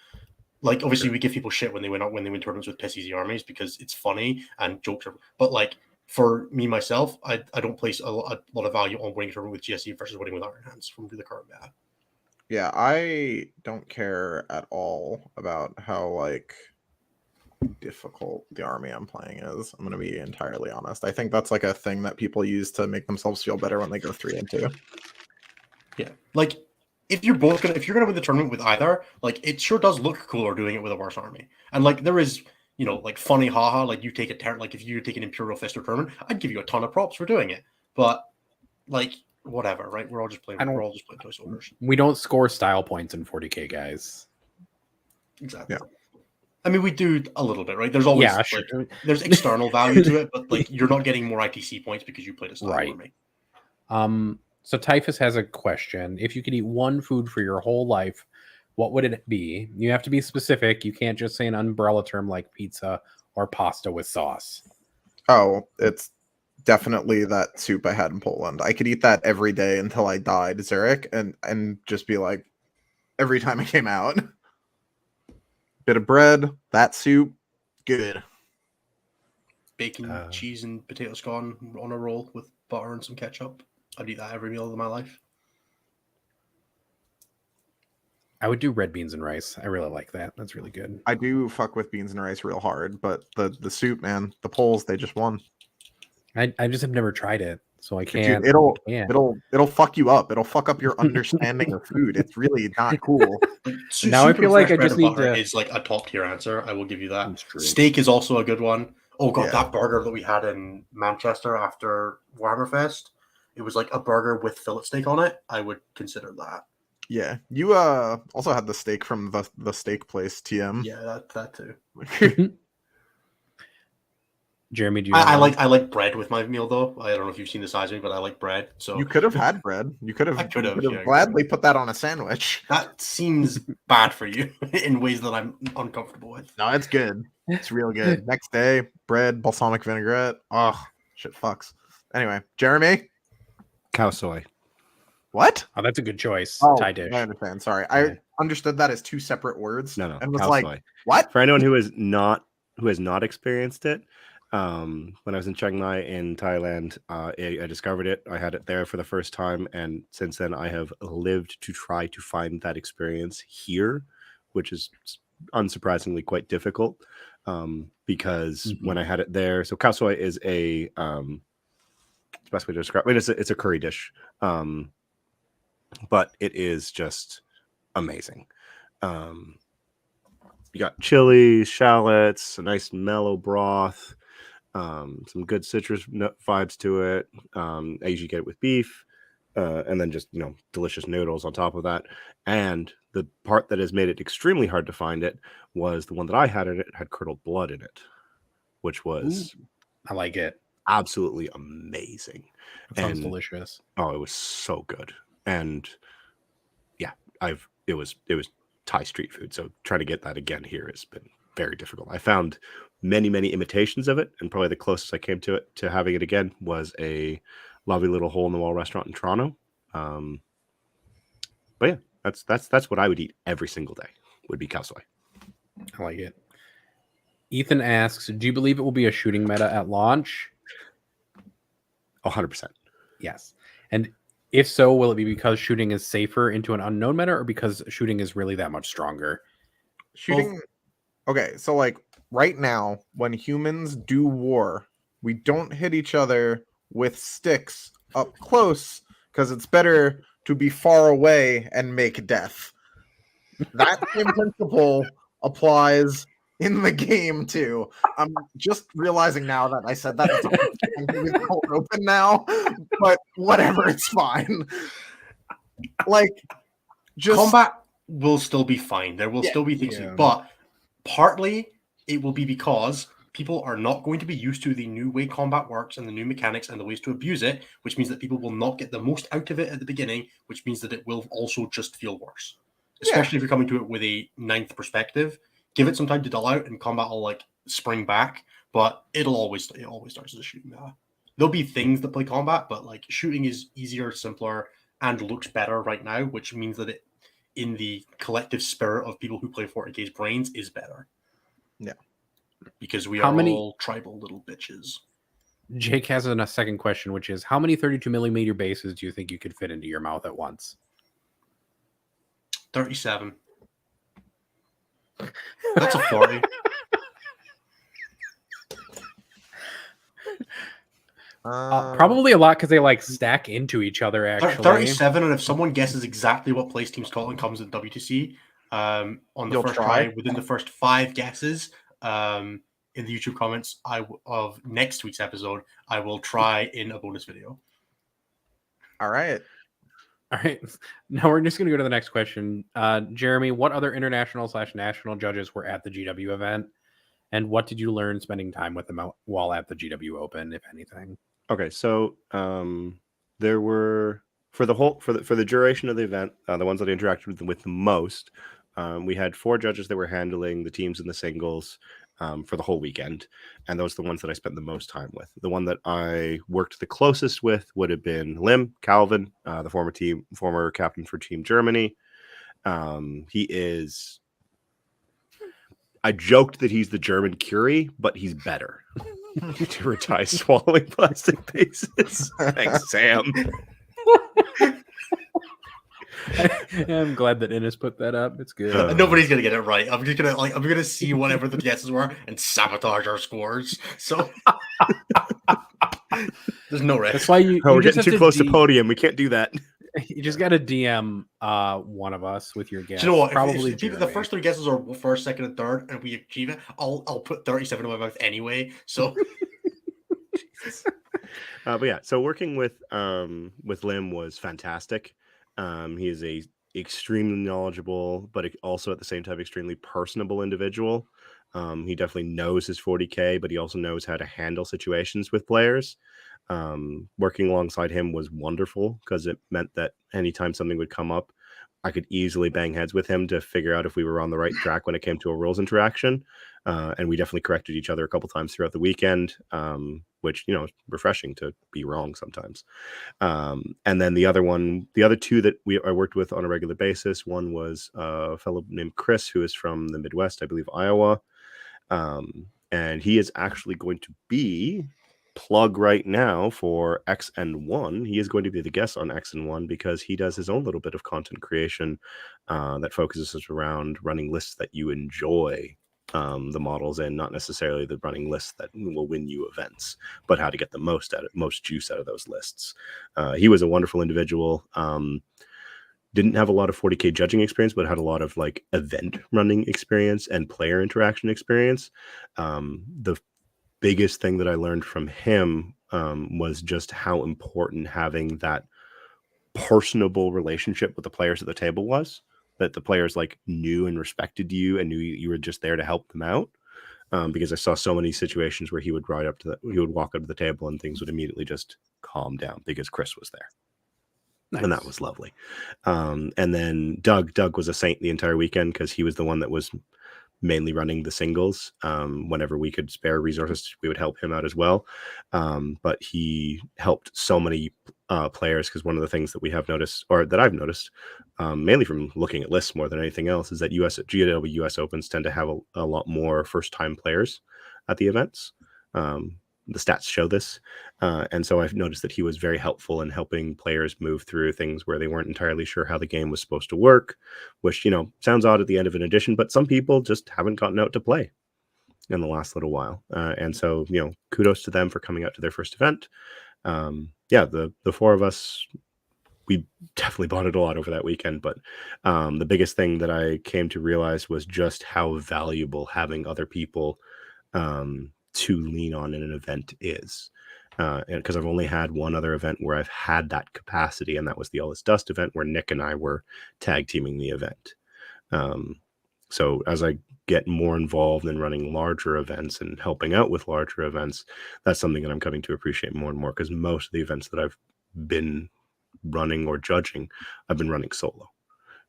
Like, obviously, we give people shit when they win tournaments with piss easy armies because it's funny and jokes are. But like for me myself, I don't place a lot of value on winning a tournament with GSE versus winning with Iron Hands from the current meta. Yeah, I don't care at all about how like difficult the army I'm playing is. I'm gonna be entirely honest. I think that's like a thing that people use to make themselves feel better when they go 3 and 2. Yeah, like if you're gonna win the tournament with either, like it sure does look cooler doing it with a worse army. And like there is, you know, like funny haha, like you take like if you take an Imperial Fist or tournament, I'd give you a ton of props for doing it. But like whatever, right? We're all just playing toy soldiers. We don't score style points in 40k, guys. Exactly. Yeah. I mean, we do a little bit, right? There's always like, there's external value to it, but like you're not getting more ITC points because you played a style army. So Typhus has a question. If you could eat one food for your whole life, what would it be? You have to be specific. You can't just say an umbrella term like pizza or pasta with sauce. Oh, it's definitely that soup I had in Poland. I could eat that every day until I died, Zurich, and just be like, every time I came out. Bit of bread, that soup, good. Bacon, cheese, and potato scone on a roll with butter and some ketchup. I'd eat that every meal of my life. I would do red beans and rice. I really like that. That's really good. I do fuck with beans and rice real hard, but the soup, man, the Poles, they just won. I just have never tried it, so I can't. Dude, it'll fuck you up. It'll fuck up your understanding of food. It's really not cool. Like, now I feel like I just need to. It's like a top tier answer. I will give you that. Steak is also a good one. Oh god, that burger that we had in Manchester after Warhammer Fest. It was like a burger with fillet steak on it. I would consider that. Yeah, you also had the steak from the steak place, TM. Yeah, that too. Jeremy, do you? I have one? like bread with my meal though. I don't know if you've seen the size of me, but I like bread. So You could have had bread. You could have. I could have, yeah. gladly put that on a sandwich. that seems bad for you in ways that I'm uncomfortable with. No, it's good. It's real good. Next day, bread, balsamic vinaigrette. Oh, shit fucks. Anyway, Jeremy, Cow soy. what? Oh, that's a good choice. Oh, Thai dish. I understand. Sorry, Yeah. I understood that as two separate words. No, and was cow like, soy. what? For anyone who has not experienced it, when I was in Chiang Mai in Thailand, I discovered it. I had it there for the first time, and since then I have lived to try to find that experience here, which is unsurprisingly quite difficult. Because when I had it there, so cow soy is a the best way to describe it. It's a curry dish, but it is just amazing. You got chili, shallots, a nice mellow broth, some good citrus vibes to it. I usually get it with beef, and then just delicious noodles on top of that. And the part that has made it extremely hard to find it was the one that I had in it had curdled blood in it, which was I like it. absolutely amazing. It sounds And- delicious. Oh, it was so good. And yeah, it was Thai street food. So trying to get that again here has been very difficult. I found many imitations of it, and probably the closest I came to having it again was a lovely little hole in the wall restaurant in Toronto. But yeah, that's what I would eat every single day, would be cow soy. I like it. Ethan asks, do you believe it will be a shooting meta at launch? 100%. Yes. And if so, will it be because shooting is safer into an unknown meta, or because shooting is really that much stronger? Shooting. Okay, so like right now, when humans do war, we don't hit each other with sticks up close because it's better to be far away and make death. That same principle applies in the game too. I'm just realizing now that I said that it's open now, but whatever, it's fine. Like, just Combat will still be fine. There will Yeah, still be things, yeah. but partly it will be because people are not going to be used to the new way combat works and the new mechanics and the ways to abuse it, which means that people will not get the most out of it at the beginning, which means that it will also just feel worse. Especially if you're coming to it with a ninth perspective. Give it some time to dull out and combat will like spring back, but it always starts as a shooting meta. There'll be things that play combat, but like shooting is easier, simpler, and looks better right now, which means that it, in the collective spirit of people who play 40k's brains, is better. Yeah. Because we How are many- all tribal little bitches. Jake has a second question, which is, how many 32 millimeter bases do you think you could fit into your mouth at once? 37. That's a 40. Probably a lot because they like stack into each other. Actually, 37, and if someone guesses exactly what place Team Scotland comes in WTC, on the You'll first try? try, within the first 5 guesses, in the YouTube comments of next week's episode, I will try in a bonus video. all right. All right. Now we're just going to go to the next question. Jeremy, what other international/national judges were at the GW event, and what did you learn spending time with them while at the GW Open, if anything? Okay, so there were for the duration of the event, the ones that I interacted with the most, we had 4 judges that were handling the teams and the singles for the whole weekend, and those are the ones that I spent the most time with. The one that I worked the closest with would have been Lim Calvin, the former captain for Team Germany. He is. I joked that he's the German Curie, but he's better. To retire swallowing plastic bases. Thanks, Sam. I'm glad that Innes put that up. It's good. Nobody's gonna get it right. I'm gonna see whatever the guesses were and sabotage our scores. So there's no risk. That's why you Oh, we're just getting have too close to podium. We can't do that. You just got to DM one of us with your guess. Do you know what? Probably If the Jeremy. first 3 guesses are first, second, and third, and we achieve it, I'll put 37 in my mouth anyway. So, But yeah, so working with Lim was fantastic. He is a extremely knowledgeable, but also at the same time extremely personable individual. He definitely knows his 40K, but he also knows how to handle situations with players. Working alongside him was wonderful because it meant that anytime something would come up, I could easily bang heads with him to figure out if we were on the right track when it came to a rules interaction. And we definitely corrected each other a couple times throughout the weekend, which, is refreshing to be wrong sometimes. And then the other two that I worked with on a regular basis, one was a fellow named Chris, who is from the Midwest, I believe, Iowa. And he is actually going to be plug right now for XN1. He is going to be the guest on XN1 because he does his own little bit of content creation that focuses around running lists that you enjoy the models in, not necessarily the running lists that will win you events, but how to get the most juice out of those lists. He was a wonderful individual. Didn't have a lot of 40K judging experience, but had a lot of like event running experience and player interaction experience. The biggest thing that I learned from him was just how important having that personable relationship with the players at the table was, that the players like knew and respected you and knew you were just there to help them out. Because I saw so many situations where he would walk up to the table and things would immediately just calm down because Chris was there. Nice. And that was lovely. And then Doug was a saint the entire weekend because he was the one that was mainly running the singles. Whenever we could spare resources, we would help him out as well. But he helped so many players because one of the things that we have noticed, or that I've noticed, mainly from looking at lists more than anything else, is that GW US Opens tend to have a lot more first-time players at the events. The stats show this. And so I've noticed that he was very helpful in helping players move through things where they weren't entirely sure how the game was supposed to work, which, sounds odd at the end of an edition, but some people just haven't gotten out to play in the last little while. And so, kudos to them for coming out to their first event. The four of us, we definitely bonded a lot over that weekend, but the biggest thing that I came to realize was just how valuable having other people to lean on in an event is. And because I've only had one other event where I've had that capacity, and that was the All Is Dust event where Nick and I were tag teaming the event. So as I get more involved in running larger events and helping out with larger events, that's something that I'm coming to appreciate more and more, because most of the events that I've been running or judging, I've been running solo.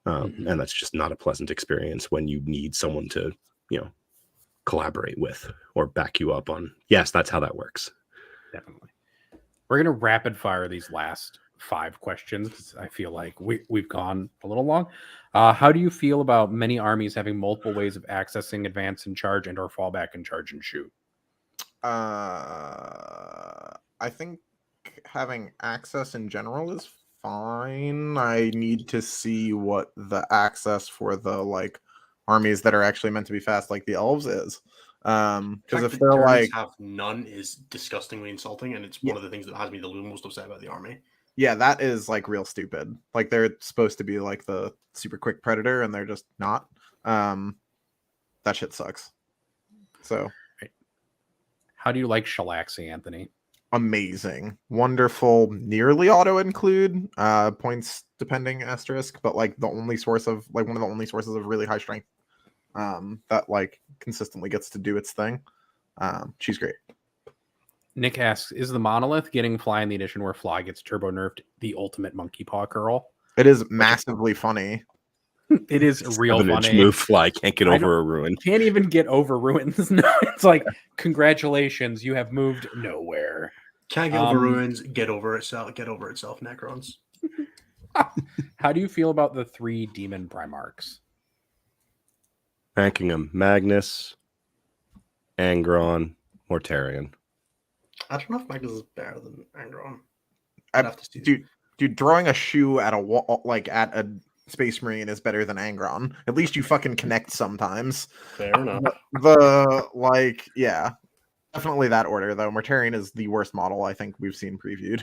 And that's just not a pleasant experience when you need someone to, collaborate with or back you up on. Yes, that's how that works. Definitely. We're going to rapid fire these last 5 questions. I feel like we've gone a little long. How do you feel about many armies having multiple ways of accessing advance and charge and or fallback and charge and shoot? I think having access in general is fine. I need to see what the access for the armies that are actually meant to be fast, like the elves, is. Because if they're like have none is disgustingly insulting, and it's one of the things that has me the most upset about the army. Yeah, that is real stupid. They're supposed to be the super quick predator, and they're just not. That shit sucks. So, how do you like Shalaxi, Anthony? Amazing, wonderful, nearly auto include points depending asterisk, but the only source of one of the only sources of really high strength that consistently gets to do its thing. She's great. Nick asks, is the monolith getting Fly in the edition where Fly gets turbo nerfed the ultimate monkey paw curl? It is massively funny. It is real funny. Move Fly can't get over a ruin. Can't even get over ruins. No, it's congratulations, you have moved nowhere. Can't get over ruins. Get over itself. Get over itself. Necrons. How do you feel about the 3 demon Primarchs? Ranking them: Magnus, Angron, Mortarion. I don't know if Magnus is better than Angron. Dude, throwing a shoe at a wall, at a Space Marine is better than Angron. At least you fucking connect sometimes. Fair enough. Definitely that order though. Mortarion is the worst model I think we've seen previewed.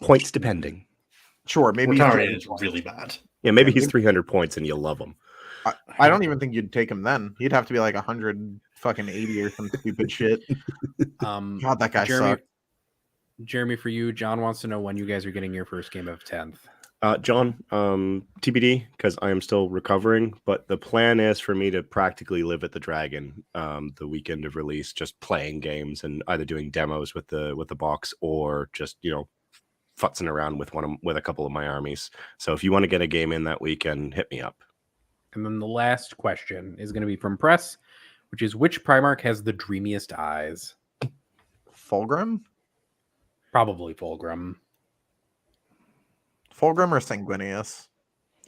Points depending. Sure, maybe Mortarion is really bad. Yeah, maybe he's 300 points and you love him. I don't even think you'd take him then. He'd have to be 180 or some stupid shit. God, that guy sucked. Jeremy, for you, John wants to know when you guys are getting your first game of 10th. John, TBD, because I am still recovering, but the plan is for me to practically live at the Dragon the weekend of release, just playing games and either doing demos with the box or just, futzing around with a couple of my armies. So if you want to get a game in that weekend, hit me up. And then the last question is going to be from Press, which is, which Primarch has the dreamiest eyes? Fulgrim? Probably Fulgrim. Fulgrim or Sanguinius?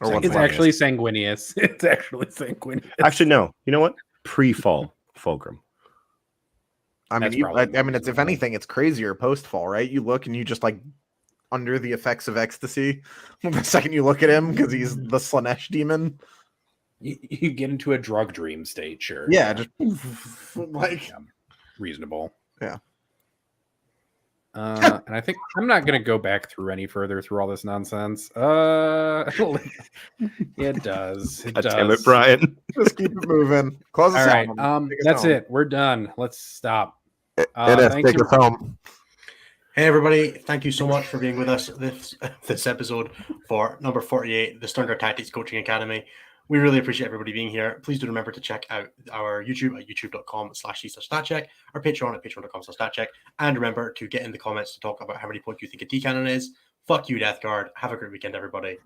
Or It's actually Sanguinius. It's actually Sanguinius. Actually, no. You know what? Pre-fall Fulgrim. I mean, it's if anything, it's crazier post-fall, right? You look and you just like under the effects of ecstasy the second you look at him because he's the Slanesh demon. You get into a drug dream state, sure. Yeah, just like reasonable. Yeah. And I think I'm not going to go back through any further through all this nonsense. It does. It does. Damn it, Brian. Just keep it moving. Close us all right. out. That's it. We're done. Let's stop. It is. Take us home. Hey everybody, thank you so much for being with us this episode for number 48, the Sternguard Tactics Coaching Academy. We really appreciate everybody being here. Please do remember to check out our YouTube at youtube.com/statcheck, our Patreon at patreon.com/statcheck, and remember to get in the comments to talk about how many points you think a D cannon is. Fuck you, Death Guard. Have a great weekend, everybody.